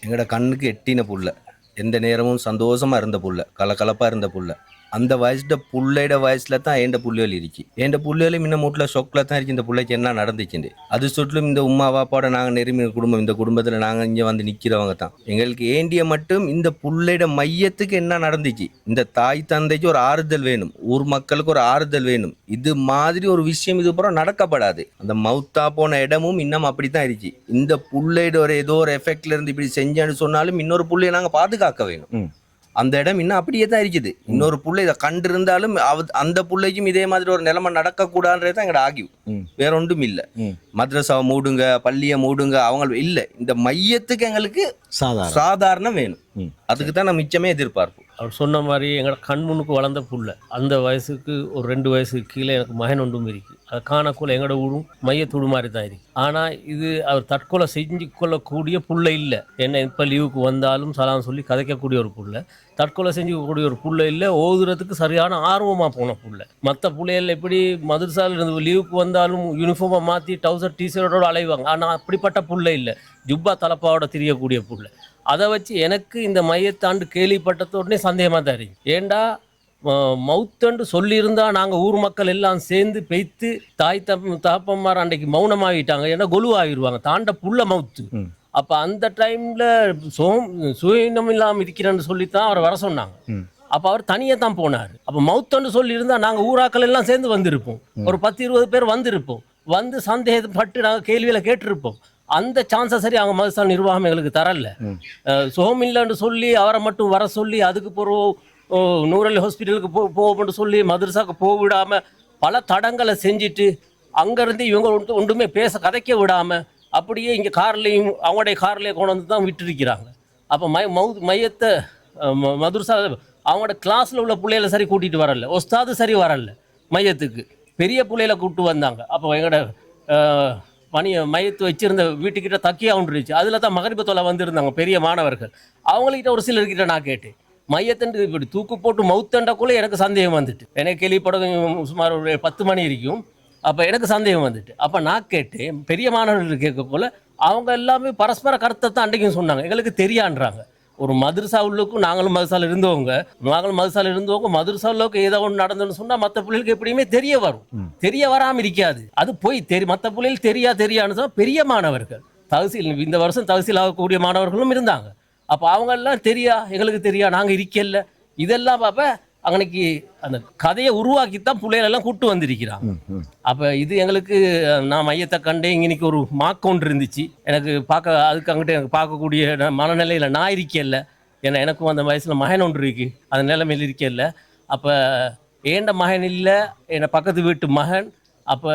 எங்களோட கண்ணுக்கு எட்டின புல்லை, எந்த நேரமும் சந்தோஷமாக இருந்த புல்லை, கலகலப்பாக இருந்த புல்லை, அந்த வயசுட புள்ளையோட வயசுல தான் ஏண்ட புள்ளிகள் இருக்கு. ஏண்ட புள்ளிகளும் இன்னும் மூட்டில் ஷொக்கில் தான் இருக்கு. இந்த பிள்ளைக்கு என்ன நடந்துச்சுண்டு அது சுற்றிலும் இந்த உமா வாப்பாவோட நாங்கள் நெருங்கின குடும்பம், இந்த குடும்பத்தில் நாங்கள் இங்கே நிற்கிறவங்க தான். எங்களுக்கு ஏண்டிய மட்டும் இந்த புள்ளையோட மையத்துக்கு என்ன நடந்துச்சு, இந்த தாய் தந்தைக்கு ஒரு ஆறுதல் வேணும், ஊர் மக்களுக்கு ஒரு ஆறுதல் வேணும். இது மாதிரி ஒரு விஷயம் இது அப்புறம் நடக்கப்படாது. அந்த மவுத்தா போன இடமும் இன்னும் அப்படி தான் இருந்துச்சு. இந்த புள்ளையோட ஒரு ஏதோ ஒரு எஃபெக்ட்ல இருந்து இப்படி செஞ்சான்னு சொன்னாலும் இன்னொரு புள்ளையை நாங்கள் பாதுகாக்க வேணும். அந்த இடம் இன்னும் அப்படியே தான் இருக்குது. இன்னொரு புள்ளை இதை கண்டு இருந்தாலும் அந்த புள்ளைக்கும் இதே மாதிரி ஒரு நிலைமை நடக்கக்கூடாதுன்றது தான் எங்களோட ஆகியம், வேற ஒன்றும் இல்லை. மദ്രസാவை மூடுங்க, பள்ளியை மூடுங்க, அவங்க இல்லை. இந்த மையத்துக்கு எங்களுக்கு சாதாரணம் வேணும். அதுக்கு தான் நம்ம மிச்சமே எதிர்பார்ப்போம். அவர் சொன்ன மாதிரி எங்களோட கண் முன்னுக்கு வளர்ந்த புள்ள, அந்த வயசுக்கு ஒரு 2 வயசுக்கு கீழே எனக்கு மகன் ஒன்றும் இருக்கு. அது காணக்குள்ள எங்களோட ஊடும் மையத்தூடு மாதிரி தான் இருக்கு. ஆனால் இது அவர் தற்கொலை செஞ்சு கொள்ளக்கூடிய புள்ள இல்லை. என்ன இப்போ லீவுக்கு வந்தாலும் சலாம் சொல்லி கதைக்கக்கூடிய ஒரு புள்ள, தற்கொலை செஞ்சுக்கக்கூடிய ஒரு புள்ள இல்லை. ஓதுறதுக்கு சரியான ஆர்வமாக போன புள்ள. மற்ற பிள்ளைகள் எப்படி மதரசாவில் இருந்து லீவுக்கு வந்தாலும் யூனிஃபார்மை மாற்றி டவுசர் டிஷர்ட்டோடு அலைவாங்க. ஆனால் அப்படிப்பட்ட புள்ள இல்லை, ஜுப்பா தலப்பாவோட தெரியக்கூடிய புள்ள. அதை வச்சு எனக்கு இந்த மையத்தாண்டு கேள்விப்பட்டதோடனே சந்தேகமாக தான் இருக்கு. ஏண்டா மவுத்தண்டு சொல்லியிருந்தா நாங்கள் ஊர் மக்கள் எல்லாம் சேர்ந்து பெய்த்து தாய் தாப்பம்மார் அன்றைக்கு மௌனமாகிட்டாங்க. ஏன்னா கொலுவாகிடுவாங்க, தாண்ட புள்ள மவுத்து. அப்போ அந்த டைமில் சுயநம் இல்லாமல் இருக்கிறேன்னு சொல்லித்தான் அவர் வர சொன்னாங்க. அப்போ அவர் தனியாக தான் போனார். அப்போ மவுத்தண்டு சொல்லியிருந்தா நாங்கள் ஊராக்கள் எல்லாம் சேர்ந்து வந்திருப்போம், ஒரு 10-20 பேர் வந்திருப்போம், வந்து சந்தேகப்பட்டு நாங்கள் கேள்வியில் கேட்டிருப்போம். அந்த சான்ஸை சரி அவங்க மதரசா நிர்வாகம் எங்களுக்கு தரல. சுகம் இல்லைன்னு சொல்லி அவரை மட்டும் வர சொல்லி அதுக்கு பிறகு நூரல் ஹாஸ்பிட்டலுக்கு போகணும்னு சொல்லி மதரசாவுக்கு போக விடாமல் பல தடங்களை செஞ்சுட்டு அங்கேருந்து இவங்க ஒன்றுமே கதைக்க விடாமல் அப்படியே இங்கே கார்லேயும் அவங்களுடைய கார்லேயே கொண்டு வந்து தான் விட்டுருக்கிறாங்க. அப்போ மையத்தை மதரசா அவங்களோட கிளாஸில் உள்ள பிள்ளைகளை சரி கூட்டிகிட்டு வரல, ஒஸ்தாது சரி வரல, மையத்துக்கு பெரிய பிள்ளைகளை கூப்பிட்டு வந்தாங்க. அப்போ எங்களோட மையத்து வச்சிருந்த வீட்டுக்கிட்ட தக்கியா ஒன்று இருந்துச்சு. அதில் தான் மகரிப தொலை வந்திருந்தாங்க பெரிய மாணவர்கள். அவங்கள்கிட்ட ஒரு சிலர்கிட்ட நான் கேட்டேன், மையத்தண்டு இப்படி தூக்கு போட்டு மவுத்தண்டக்குள்ளே எனக்கு சந்தேகம் வந்துட்டு. எனக்கு கேள்விப்பட சுமார் ஒரு 10 மணி இருக்கும். அப்போ எனக்கு சந்தேகம் வந்துட்டு. அப்போ நான் கேட்டேன், பெரிய மாணவர்கள் கேட்க போல் அவங்க எல்லாமே பரஸ்பர கருத்தை தான் அன்றைக்கும் சொன்னாங்க, எங்களுக்கு தெரியான்றாங்க. ஒரு மதரசாவுக்கும் நாங்களும் மதரசாவில் இருந்தவங்க மதரசாவுக்கு ஏதோ ஒன்று நடந்துன்னு சொன்னால் மற்ற பிள்ளைகளுக்கு எப்படியுமே தெரிய வரும். தெரிய வராமல் இருக்காது. அது போய் மற்ற பிள்ளைகள் தெரியான்னு சொன்னால் பெரிய மாணவர்கள் தகசீல் இந்த வருஷம் தகசீல் ஆகக்கூடிய மாணவர்களும் இருந்தாங்க. அப்போ அவங்கெல்லாம் எங்களுக்கு தெரியா, நாங்கள் இருக்கல, இதெல்லாம் பார்ப்ப அன்னைக்கு அந்த கதையை உருவாக்கித்தான் பிள்ளைகளெல்லாம் கூட்டு வந்திருக்கிறாங்க. அப்போ இது எங்களுக்கு நான் மையத்தை கண்டேன். இன்னைக்கு ஒரு மாக்கொன்று இருந்துச்சு எனக்கு பார்க்க, அதுக்கு அங்கிட்ட எனக்கு பார்க்கக்கூடிய மனநிலையில் நான் இருக்கல. ஏன்னா எனக்கும் அந்த வயசில் மகன் ஒன்று இருக்கு, அந்த நிலைமையில் இருக்கல. அப்போ ஏண்ட மகன் இல்லை, என்னை பக்கத்து வீட்டு மகன். அப்போ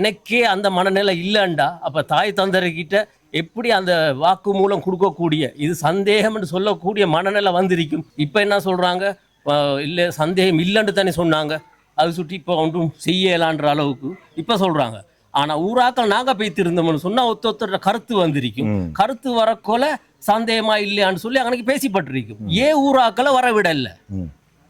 எனக்கே அந்த மனநிலை இல்லைண்டா அப்போ தாய் தந்தர்கிட்ட எப்படி அந்த வாக்கு மூலம் கொடுக்கக்கூடிய இது சந்தேகம்னு சொல்லக்கூடிய மனநிலை வந்திருக்கும். இப்போ என்ன சொல்கிறாங்க, இல்லை சந்தேகம் இல்லைன்னு தானே சொன்னாங்க, அது சுற்றி இப்போ ஒன்றும் செய்யலான்ற அளவுக்கு இப்போ சொல்கிறாங்க. ஆனால் ஊராக்கள் நாங்கள் பேத்திருந்தோம்னு சொன்னால் ஒருத்தர கருத்து வந்திருக்கும். கருத்து வரக்கொல சந்தேகமா இல்லையான்னு சொல்லி அன்னைக்கு பேசிப்பட்டிருக்கும். ஏன் ஊராக்களை வரவிடலை?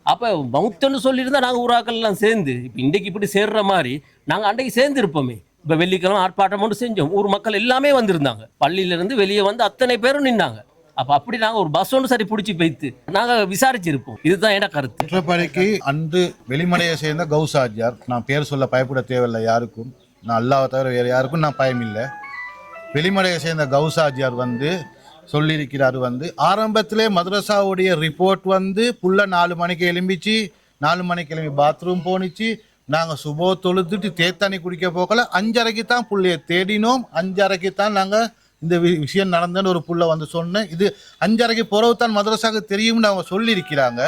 அப்போ மவுத்தன்னு சொல்லியிருந்தா நாங்கள் ஊராக்கள்லாம் சேர்ந்து இப்போ இன்றைக்கு இப்படி சேர்ற மாதிரி நாங்கள் அன்றைக்கு சேர்ந்து இருப்போமே. இப்போ வெள்ளிக்கிழமை ஆர்ப்பாட்டம் ஒன்று செஞ்சோம், ஊர் மக்கள் எல்லாமே வந்திருந்தாங்க, பள்ளியிலேருந்து வெளியே வந்து அத்தனை பேரும் நின்னாங்க. அப்போ அப்படி நாங்கள் ஒரு பஸ் ஒன்று சரி பிடிச்சி போய்த்து நாங்கள் விசாரிச்சிருப்போம். இதுதான் என்ன கருத்து. குற்றப்படைக்கு அன்று வெளிமலையை சேர்ந்த கௌசாஜியார், நான் பேர் சொல்ல பயப்பட தேவையில்லை யாருக்கும், நான் அல்லாவை தவிர வேறு யாருக்கும் நான் பயமில்லை. வெளிமலையை சேர்ந்த கௌசாஜியார் சொல்லியிருக்கிறார், ஆரம்பத்திலே மதரசாவுடைய ரிப்போர்ட் புள்ள 4 மணிக்கு எழும்பிச்சு, 4 மணிக்கு எழும்பி பாத்ரூம் போனிச்சு, நாங்கள் சுபோ தொழுதுட்டு தேத்தண்ணி குடிக்க போகல, 5:30க்கு தான் புள்ளைய தேடினோம், 5:30க்கு தான் நாங்கள் இந்த விஷயம் நடந்தேன்னு ஒரு புள்ள சொன்னேன். இது 5:30க்கு பிறகு தான் மதரசாவுக்கு தெரியும்னு அவங்க சொல்லியிருக்கிறாங்க.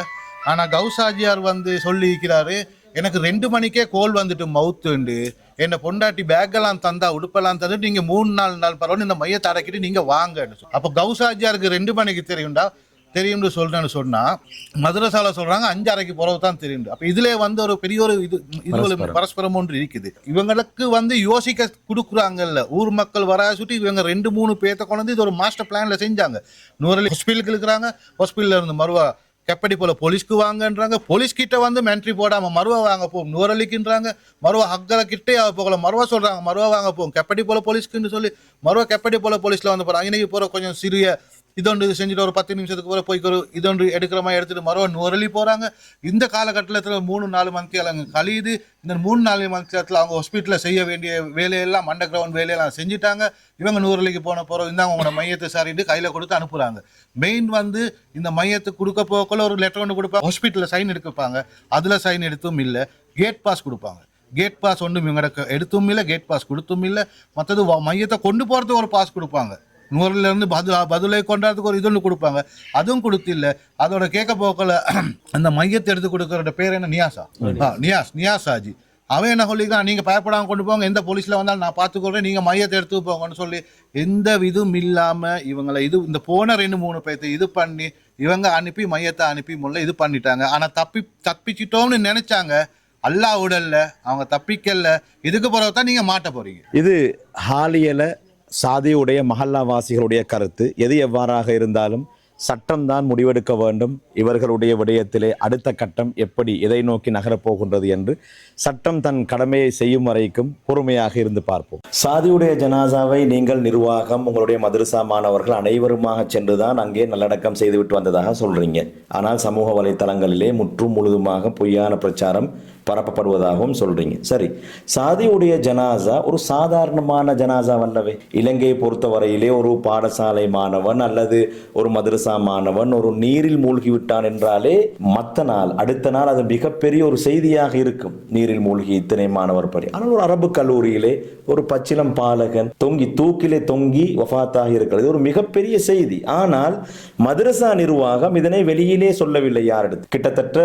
ஆனால் கௌசாஜியார் சொல்லியிருக்கிறாரு, எனக்கு 2 மணிக்கே கோல் வந்துட்டு மவுத்துண்டு, என்னை பொண்டாட்டி பேக்கெல்லாம் தந்தா உடுப்பெல்லாம் தந்துட்டு நீங்கள் 3-4 நாள் பரவாயில்ல இந்த மையத்தை அடக்கிட்டு நீங்கள் வாங்கன்னு. அப்போ கௌசாஜியாருக்கு 2 மணிக்கு தெரியும்னு சொல்றேன்னு சொன்னா மதரசால சொல்றாங்க 5:30க்கு பிறகு தான் தெரியும். அப்ப இதுல ஒரு பெரிய ஒரு இது பரஸ்பரம் ஒன்று இருக்குது. இவங்களுக்கு யோசிக்க கொடுக்குறாங்கல்ல ஊர் மக்கள் வர சுட்டி இவங்க 2-3 பேர்த்த கொண்டு இது ஒரு மாஸ்டர் பிளான்ல செஞ்சாங்க. நூறலி ஹாஸ்பிட்டலுக்கு இருக்கிறாங்க, ஹாஸ்பிட்டல்ல இருந்து மறுவா கெப்படி போல போலீஸ்க்கு வாங்கன்றாங்க, போலீஸ் கிட்ட மென்ட்ரி போடாம மறுவா வாங்க போகும் நூறலிக்குன்றாங்க, மறுவா ஹக்கரை கிட்டே போகல மறுவா சொல்றாங்க மறுவா வாங்க போகும் கெப்படி போல போலீஸ்க்குன்னு சொல்லி மறுவா கெப்படி போல போலீஸ்ல போறாங்க. இன்னைக்கு போற கொஞ்சம் சிறிய இதொன்று செஞ்சுட்டு ஒரு 10 நிமிஷத்துக்கு போகிற போய்க்கு ஒரு இதொன்று எடுக்கிற மாதிரி எடுத்துகிட்டு மறுபடியும் நுரலி போகிறாங்க. இந்த காலகட்டத்தில் 3-4 மந்த்கள் கழியுது. இந்த 3-4 மந்த்லத்தில் அவங்க ஹாஸ்பிட்டலில் செய்ய வேண்டிய வேலையெல்லாம் அண்டர் கிரவுண்ட் வேலையெல்லாம் செஞ்சுட்டாங்க. இவங்க நூறலிக்கு போன போகிறோம் இந்தாங்க உங்களோட மையத்தை சாரிட்டு கையில் கொடுத்து அனுப்புகிறாங்க. மெயின் இந்த மையத்துக்கு கொடுக்க போகக்குள்ள ஒரு லெட்டர் ஒன்று கொடுப்பாங்க, ஹாஸ்பிட்டலில் சைன் எடுப்பாங்க, அதில் சைன் எடுத்தும் இல்லை, கேட் பாஸ் கொடுப்பாங்க. கேட் பாஸ் ஒன்றும் இவங்க எடுத்தும் இல்லை, கேட் பாஸ் கொடுத்தும் இல்லை. மற்றது மையத்தை கொண்டு போகிறதுக்கு ஒரு பாஸ் கொடுப்பாங்க, நூறிலிருந்து பதிலை கொண்டாடுறதுக்கு ஒரு இதுன்னு கொடுப்பாங்க, அதுவும் கொடுத்தில்லை. அதோட கேட்க போக்கல அந்த மையத்தை எடுத்து கொடுக்குற பேர் என்ன, நியாஸ் ஆஜி. அவன் என்ன சொல்லிக்கிறான், நீங்கள் பயப்படாமல் கொண்டு போங்க, எந்த போலீஸில் வந்தாலும் நான் பார்த்துக்கொள்றேன், நீங்கள் மையத்தை எடுத்து போங்கன்னு சொல்லி எந்த இதுவும் இல்லாமல் இவங்களை இந்த போன 2-3 பேர்த்து இது பண்ணி இவங்க அனுப்பி மையத்தை அனுப்பி முல்ல இது பண்ணிட்டாங்க. ஆனால் தப்பிச்சிட்டோம்னு நினைச்சாங்க, அல்லா உடல்ல அவங்க தப்பிக்கல. இதுக்கு பிறகு தான் நீங்கள் மாட்ட போறீங்க. இது ஹாலியல சாதியுடைய மஹல்லாவாசிகளுடைய கருத்து. எது எவ்வாறாக இருந்தாலும் சட்டம்தான் முடிவெடுக்க வேண்டும். இவர்களுடைய விடயத்திலே அடுத்த கட்டம் எப்படி எதை நோக்கி நகரப் போகின்றது என்று சட்டம் தன் கடமையை செய்யும் வரைக்கும் பொறுமையாக இருந்து பார்ப்போம். சாதியுடைய ஜனாசாவை நீங்கள் நிர்வாகம் உங்களுடைய மதரசா மாணவர்கள் அனைவருமாக சென்றுதான் அங்கே நல்லடக்கம் செய்துவிட்டு வந்ததாக சொல்றீங்க. ஆனால் சமூக வலைத்தளங்களிலே முற்றும் முழுதுமாக பொய்யான பிரச்சாரம் பரப்பப்படுவதாகவும் சொல்றீங்க. சரி, சாதியுடைய ஜனாசா ஒரு சாதாரணமான ஜனாசா வல்லவே. இலங்கையை பொறுத்தவரையிலே ஒரு பாடசாலை மாணவன் அல்லது ஒரு மதரசா மாணவன் ஒரு நீரில் மூழ்கி விட்டான் என்றாலே மற்ற நாள் அடுத்த நாள் அது மிகப்பெரிய ஒரு செய்தியாக இருக்கும். நீரில் மூழ்கி இத்தனை மாணவர் படி. ஆனால் ஒரு அரபு கல்லூரியிலே ஒரு பச்சிலம் பாலகன் தூக்கிலே தொங்கி வஃபாத்தாக இருக்கிறது ஒரு மிகப்பெரிய செய்தி. ஆனால் மதரசா நிர்வாகம் இதனை வெளியிலே சொல்லவில்லை. யாரிடத்து கிட்டத்தட்ட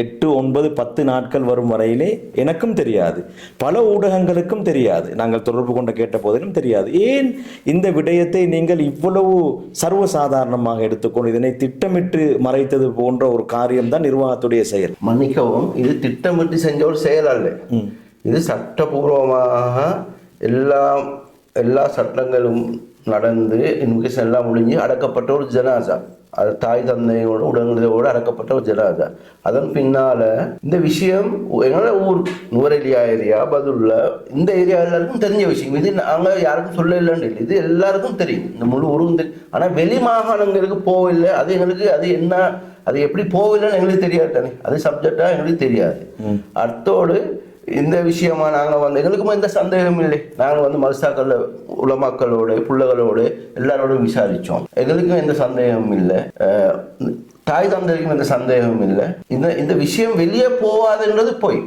8, 9, 10 நாட்கள் வரும் வரையிலே எனக்கும் தெரியாது, பல ஊடகங்களுக்கும் தெரியாது, நாங்கள் தொடர்பு கொண்ட கேட்ட போதிலும் தெரியாது. ஏன் இந்த விடயத்தை நீங்கள் இவ்வளவு சர்வசாதாரணமாக எடுத்துக்கொண்டு இதனை திட்டமிட்டு மறைத்தது போன்ற ஒரு காரியம்தான் நிர்வாகத்துடைய செயல்? மன்னிக்கவும், இது திட்டமிட்டு செஞ்ச ஒரு செயல் அல்ல. இது சட்டபூர்வமாக எல்லாம் எல்லா சட்டங்களும் நடந்து இன்விகேஷன் எல்லாம் முடிஞ்சு அடக்கப்பட்ட ஒரு ஜனாசா, அது தாய் தந்தையோட உடனடியோடு அடக்கப்பட்ட ஒரு ஜனாசா. அதன் பின்னால இந்த விஷயம் எங்களோட ஊர் நுவரெலியா ஏரியா பதுல்ல இந்த ஏரியா எல்லாருக்கும் தெரிஞ்ச விஷயம். இது நாங்கள் யாருக்கும் சொல்ல இல்லைன்னு இல்லை, இது எல்லாருக்கும் தெரியும், இந்த முழு ஊருக்கும் தெரியும். ஆனால் வெளி மாகாணங்களுக்கு போகவில்லை, அது எங்களுக்கு அது என்ன அது எப்படி போகவில்லைன்னு எங்களுக்கு தெரியாது தானே, அது சப்ஜெக்டா எங்களுக்கு தெரியாது. அத்தோடு இந்த விஷயமா நாங்கள் வந்து எங்களுக்கும் எந்த சந்தேகமும் இல்லை. நாங்கள் வந்து மதுசாக்கள் உலமாக்களோடு பிள்ளைகளோடு எல்லாரோடும் விசாரித்தோம், எங்களுக்கும் எந்த சந்தேகமும் இல்லை, தாய் தந்தைக்கும் எந்த சந்தேகமும் இல்லை. இந்த விஷயம் வெளியே போகாதுன்றது போய்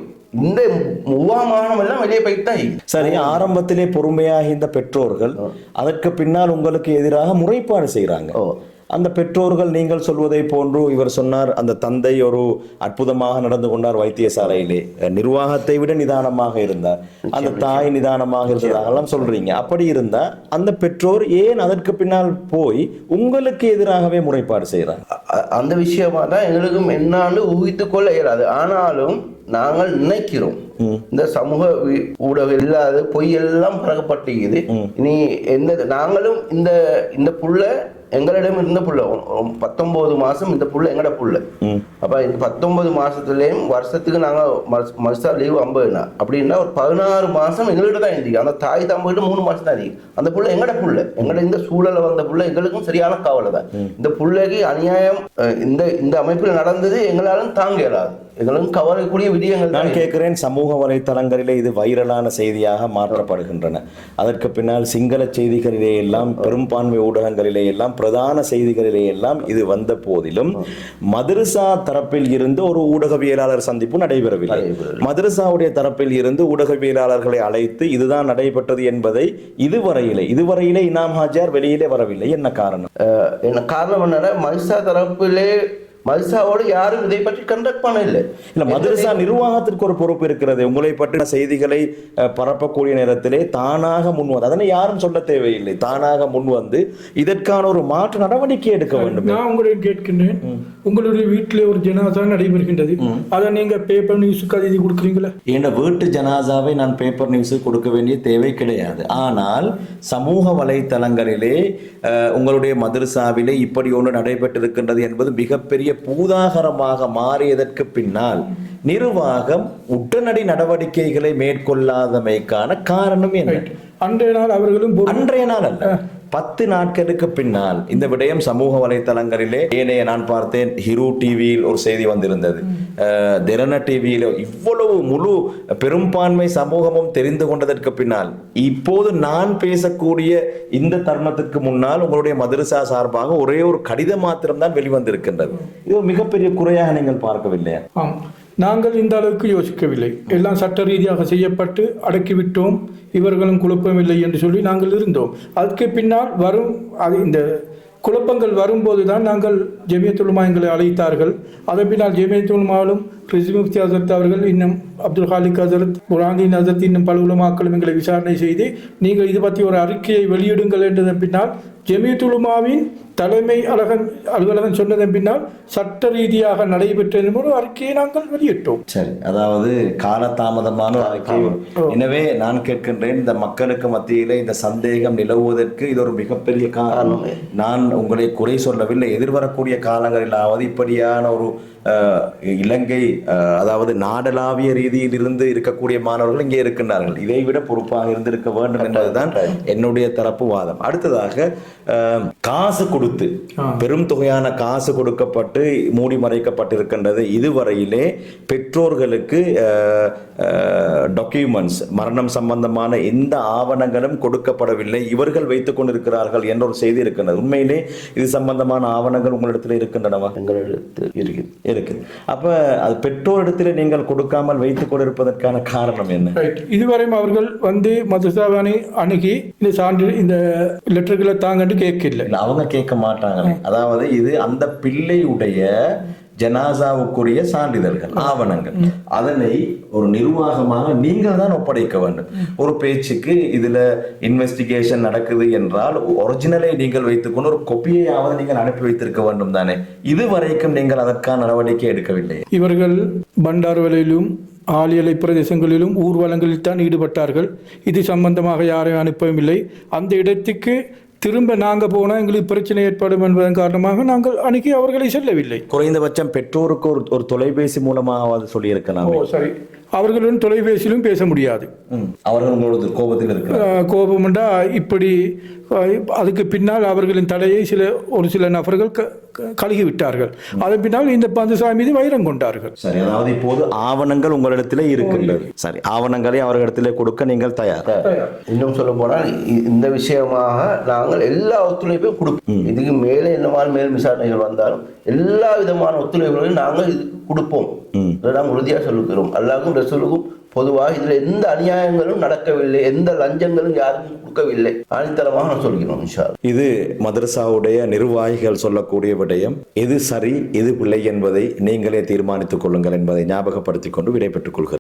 இந்த முகாமானம் எல்லாம் வெளியே போய்தான். சரி, ஆரம்பத்திலே பொறுமையாக இந்த பெற்றோர்கள் அதற்கு பின்னால் உங்களுக்கு எதிராக முறைப்பாடு செய்கிறாங்க. அந்த பெற்றோர்கள் நீங்கள் சொல்வதை போன்று இவர் சொன்னார், அந்த தந்தை ஒரு அற்புதமாக நடந்து கொண்டார் வைத்தியசாலையிலே, நிர்வாகத்தை விட நிதானமாக இருந்தார், அந்த தாய் நிதானமாக இருந்ததாகலாம் சொல்றீங்க. அப்படி இருந்தா அந்த பெற்றோர் ஏன் அதற்கு பின்னால் போய் உங்களுக்கு எதிராகவே முறைப்பாடு செய்யறாங்க? அந்த விஷயமா தான் எங்களுக்கும் என்னான்னு ஊகித்து கொள்ள இயலாது. ஆனாலும் நாங்கள் நினைக்கிறோம் இந்த சமூக ஊடகம் இல்லாத பொய் எல்லாம் பறக்கப்பட்டிருக்குது. இனி எந்த நாங்களும் இந்த புள்ள எங்களிடம் இருந்த புள்ள 19 மாசம் இந்த புள்ள எங்கட புள்ள. அப்ப இந்த 19 மாசத்துலயும் வருஷத்துக்கு நாங்க மஸ்தா லீவு 50 அப்படின்னா ஒரு 16 மாசம் எங்கள்கிட்ட தான் இருந்தீங்க. அந்த தாய் தம்பிகிட்ட 3 மாசம் தான் இருந்தீங்க. அந்த புள்ள எங்கட புள்ள, எங்கட இந்த சூழல வந்த புள்ள எங்களுக்கும் சரியான கவலை தான். இந்த புள்ளைக்கு அநியாயம் இந்த அமைப்பில் நடந்தது எங்களாலும் தாங்க இயலாது, எங்களுக்கும் கவலைக்கூடிய விடயங்கள். நான் கேட்கிறேன், சமூக வலைத்தளங்களிலே இது வைரலான செய்தியாக மாற்றப்படுகின்றன, அதற்கு பின்னால் சிங்கள செய்திகளிலே எல்லாம் பெரும்பான்மை ஊடகங்களிலே எல்லாம் பிரதான செய்திகளிலே எல்லாம் இது வந்த போதிலும் மதரசா தரப்பில் இருந்து ஒரு ஊடகவியலாளர் சந்திப்பு நடைபெறவில்லை. மதரசாவுடைய தரப்பில் இருந்து ஊடகவியலாளர்களை அழைத்து இதுதான் நடைபெற்றது என்பதை இதுவரையிலே இனாம் ஹாஜியார் வெளியிலே வரவில்லை. என்ன காரணம்? காரணம் என்னன்னா மதரசா தரப்பிலே மதரசாவோடு யாரும் இதை பற்றி கண்டக்ட் பண்ண இல்லை. மதரசா நிர்வாகத்திற்கு ஒரு பொறுப்பு இருக்கிறது. உங்களை பற்றின செய்திகளை பரப்பக்கூடிய நேரத்திலே தானாக முன்வந்து, அதனை யாரும் சொல்ல தேவையில்லை, தானாக முன்வந்து இதற்கான ஒரு மாற்று நடவடிக்கை எடுக்க வேண்டும். நான் உங்களை கேட்கின்றேன், உங்களுடைய வீட்டிலே ஒரு ஜனாசா நடைபெறுகின்றது, அதை நீங்க பேப்பர் நியூஸுக்கு அது கொடுக்குறீங்களா? என் வீட்டு ஜனாசாவை நான் பேப்பர் நியூஸுக்கு கொடுக்க வேண்டிய தேவை கிடையாது. ஆனால் சமூக வலைத்தளங்களிலே உங்களுடைய மதரசாவிலே இப்படி ஒன்று நடைபெற்றிருக்கின்றது என்பது மிகப்பெரிய பூதாகரமாக மாறியதற்கு பின்னால் நிர்வாகம் உடனடி நடவடிக்கைகளை மேற்கொள்ளாதமைக்கான காரணம் என்ன? அன்றைய நாள் அவர்களும் அன்றைய நாள் அல்ல, 10 நாட்களுக்கு பின்னால் இந்த விடயம் சமூக வலைத்தளங்களிலே ஏனைய நான் பார்த்தேன், ஹிரு டிவியில் ஒரு செய்தி வந்திருந்தது, திரன டிவியில இவ்வளவு முழு பெரும்பான்மை சமூகமும் தெரிந்து கொண்டதற்கு பின்னால் இப்போது நான் பேசக்கூடிய இந்த தருணத்துக்கு முன்னால் உங்களுடைய மதரசா சார்பாக ஒரே ஒரு கடிதம் மாத்திரம்தான் வெளிவந்திருக்கின்றது. இது ஒரு மிகப்பெரிய குறையாக நீங்கள் பார்க்கவில்லையா? நாங்கள் இந்த அளவுக்கு யோசிக்கவில்லை, எல்லாம் சட்ட ரீதியாக செய்யப்பட்டு அடக்கிவிட்டோம், இவர்களும் குழப்பமில்லை என்று சொல்லி நாங்கள் இருந்தோம். அதுக்கு பின்னால் வரும் இந்த குழப்பங்கள் வரும்போது தான் நாங்கள் ஜமியத்துல் உலமா எங்களை அழைத்தார்கள். அதன் பின்னால் ஜமியத்துல் உலமாவிலும் ரிஸ்வி ஹசரத் அவர்கள், இன்னும் அப்துல் ஹாலிக் ஹசரத், புராந்தீன் ஹசரத், இன்னும் பல உலமாக்களும் எங்களை விசாரணை செய்து நீங்கள் இது பற்றி ஒரு அறிக்கையை வெளியிடுங்கள் என்றதன் பின்னால் ஜமியத்துல் உலமாவின் தலைமை அலுவலகம் சொன்னதன் பின்னால் சட்ட ரீதியாக நடைபெற்ற ஒரு அறிக்கையை நாங்கள் வெளியிட்டோம். சரி, அதாவது காலதாமதமான அறிக்கை. எனவே நான் கேட்கின்றேன், இந்த மக்களுக்கு மத்தியிலே இந்த சந்தேகம் நிலவுவதற்கு இது ஒரு மிகப்பெரிய காரணம். நான் உங்களை குறை சொல்லவில்லை, எதிர்வரக்கூடிய காலங்களிலாவது இப்படியான ஒரு இலங்கை அதாவது நாடளாவிய ரீதியில் இருந்து இருக்கக்கூடிய மாணவர்கள் இங்கே இருக்கின்றார்கள், இதை விட பொறுப்பாக இருந்திருக்க வேண்டும் என்பதுதான் என்னுடைய தரப்பு வாதம். அடுத்ததாக காசு கொடுத்து பெரும் தொகையான காசு கொடுக்கப்பட்டு மூடி மறைக்கப்பட்டிருக்கின்றது. இதுவரையிலே பெற்றோர்களுக்கு டாக்குமெண்ட்ஸ், மரணம் சம்பந்தமான எந்த ஆவணங்களும் கொடுக்கப்படவில்லை, இவர்கள் வைத்துக் கொண்டிருக்கிறார்கள் என்ற ஒரு செய்தி இருக்கின்றது. உண்மையிலே இது சம்பந்தமான ஆவணங்கள் உங்களிடத்தில் இருக்கின்றனவா? எங்களிடத்தில் இருக்குது. அப்ப அது பெற்றோரிடத்தில் நீங்கள் கொடுக்காமல் வைத்துக் கொண்டிருப்பதற்கான காரணம் என்ன? இதுவரையும் அவர்கள் வந்து மதரசாவை அணுகி இந்த சான்று இந்த லெட்டர்களை தாங்கன்னு கேட்கல, அவங்க கேட்க மாட்டாங்க. அதாவது இது அந்த பிள்ளையுடைய ஜனாசாவுக்குரிய சான்றிதழ்கள், ஆவணங்கள், அதனை ஒரு நிர்வாகமாக நீங்கள் தான் ஒப்படைக்க வேண்டும். ஒரு பேச்சுக்கு இதுல இன்வெஸ்டிகேஷன் நடக்குது என்றால் ஒரிஜினலை நீங்கள் வைத்துக்கொண்டு ஒரு கொப்பியையாவது நீங்கள் அனுப்பி வைத்திருக்க வேண்டும் தானே. இதுவரைக்கும் நீங்கள் அதற்கான நடவடிக்கை எடுக்கவில்லை. இவர்கள் பண்டார்வலையிலும் ஆலியலை பிரதேசங்களிலும் ஊர்வலங்களில் தான் ஈடுபட்டார்கள். இது சம்பந்தமாக யாரையும் அனுப்பவும் இல்லை. அந்த இடத்துக்கு திரும்ப நாங்கள் போனால் எங்களுக்கு பிரச்சனை ஏற்படும் என்பதன் காரணமாக நாங்கள் அன்றைக்கி அவர்களை செல்லவில்லை. குறைந்தபட்சம் பெற்றோருக்கு ஒரு தொலைபேசி மூலமாக சொல்லியிருக்கலாம். சரி, அவர்களுடன் தொலைபேசியிலும் பேச முடியாது. அவர்கள் உங்களோட கோபத்தில் இருக்கிறார். கோபம்ண்டா இப்படி அதுக்கு பின்னால் அவர்களின் தலையை ஒரு சில நபர்கள் கழுகி விட்டார்கள். அதன் பின்னால் இந்த பந்துசாமி மீது வைரம் கொண்டார்கள். சரி, அதாவது இப்போது ஆவணங்கள் உங்களிடத்திலே இருக்கின்றது. சரி, ஆவணங்களை அவர்களிடத்திலே கொடுக்க நீங்கள் தயார். இன்னும் சொல்ல போனால் இந்த விஷயமாக நாங்கள் எல்லா ஒத்துழைப்பையும் கொடுப்போம். இதுக்கு மேலே என்னமான மேல் விசாரணைகள் வந்தாலும் எல்லா விதமான ஒத்துழைப்புகளையும் நாங்கள் கொடுப்போம். இதை நாங்கள் உறுதியாக சொல்லுகிறோம். அல்லாஹ்வுக்கும் ரசூலுக்கும் பொதுவாக இதில் எந்த அநியாயங்களும் நடக்கவில்லை, எந்த லஞ்சங்களும் யாருக்கும் கொடுக்கவில்லை. ஆணித்தரமாக நான் சொல்கிறோம். இன்ஷா அல்லாஹ். இது மதரசாவுடைய நிர்வாகிகள் சொல்லக்கூடிய விடயம். எது சரி எது பிள்ளை என்பதை நீங்களே தீர்மானித்துக் கொள்ளுங்கள் என்பதை ஞாபகப்படுத்திக் கொண்டு விடைபெற்றுக் கொள்கிறேன்.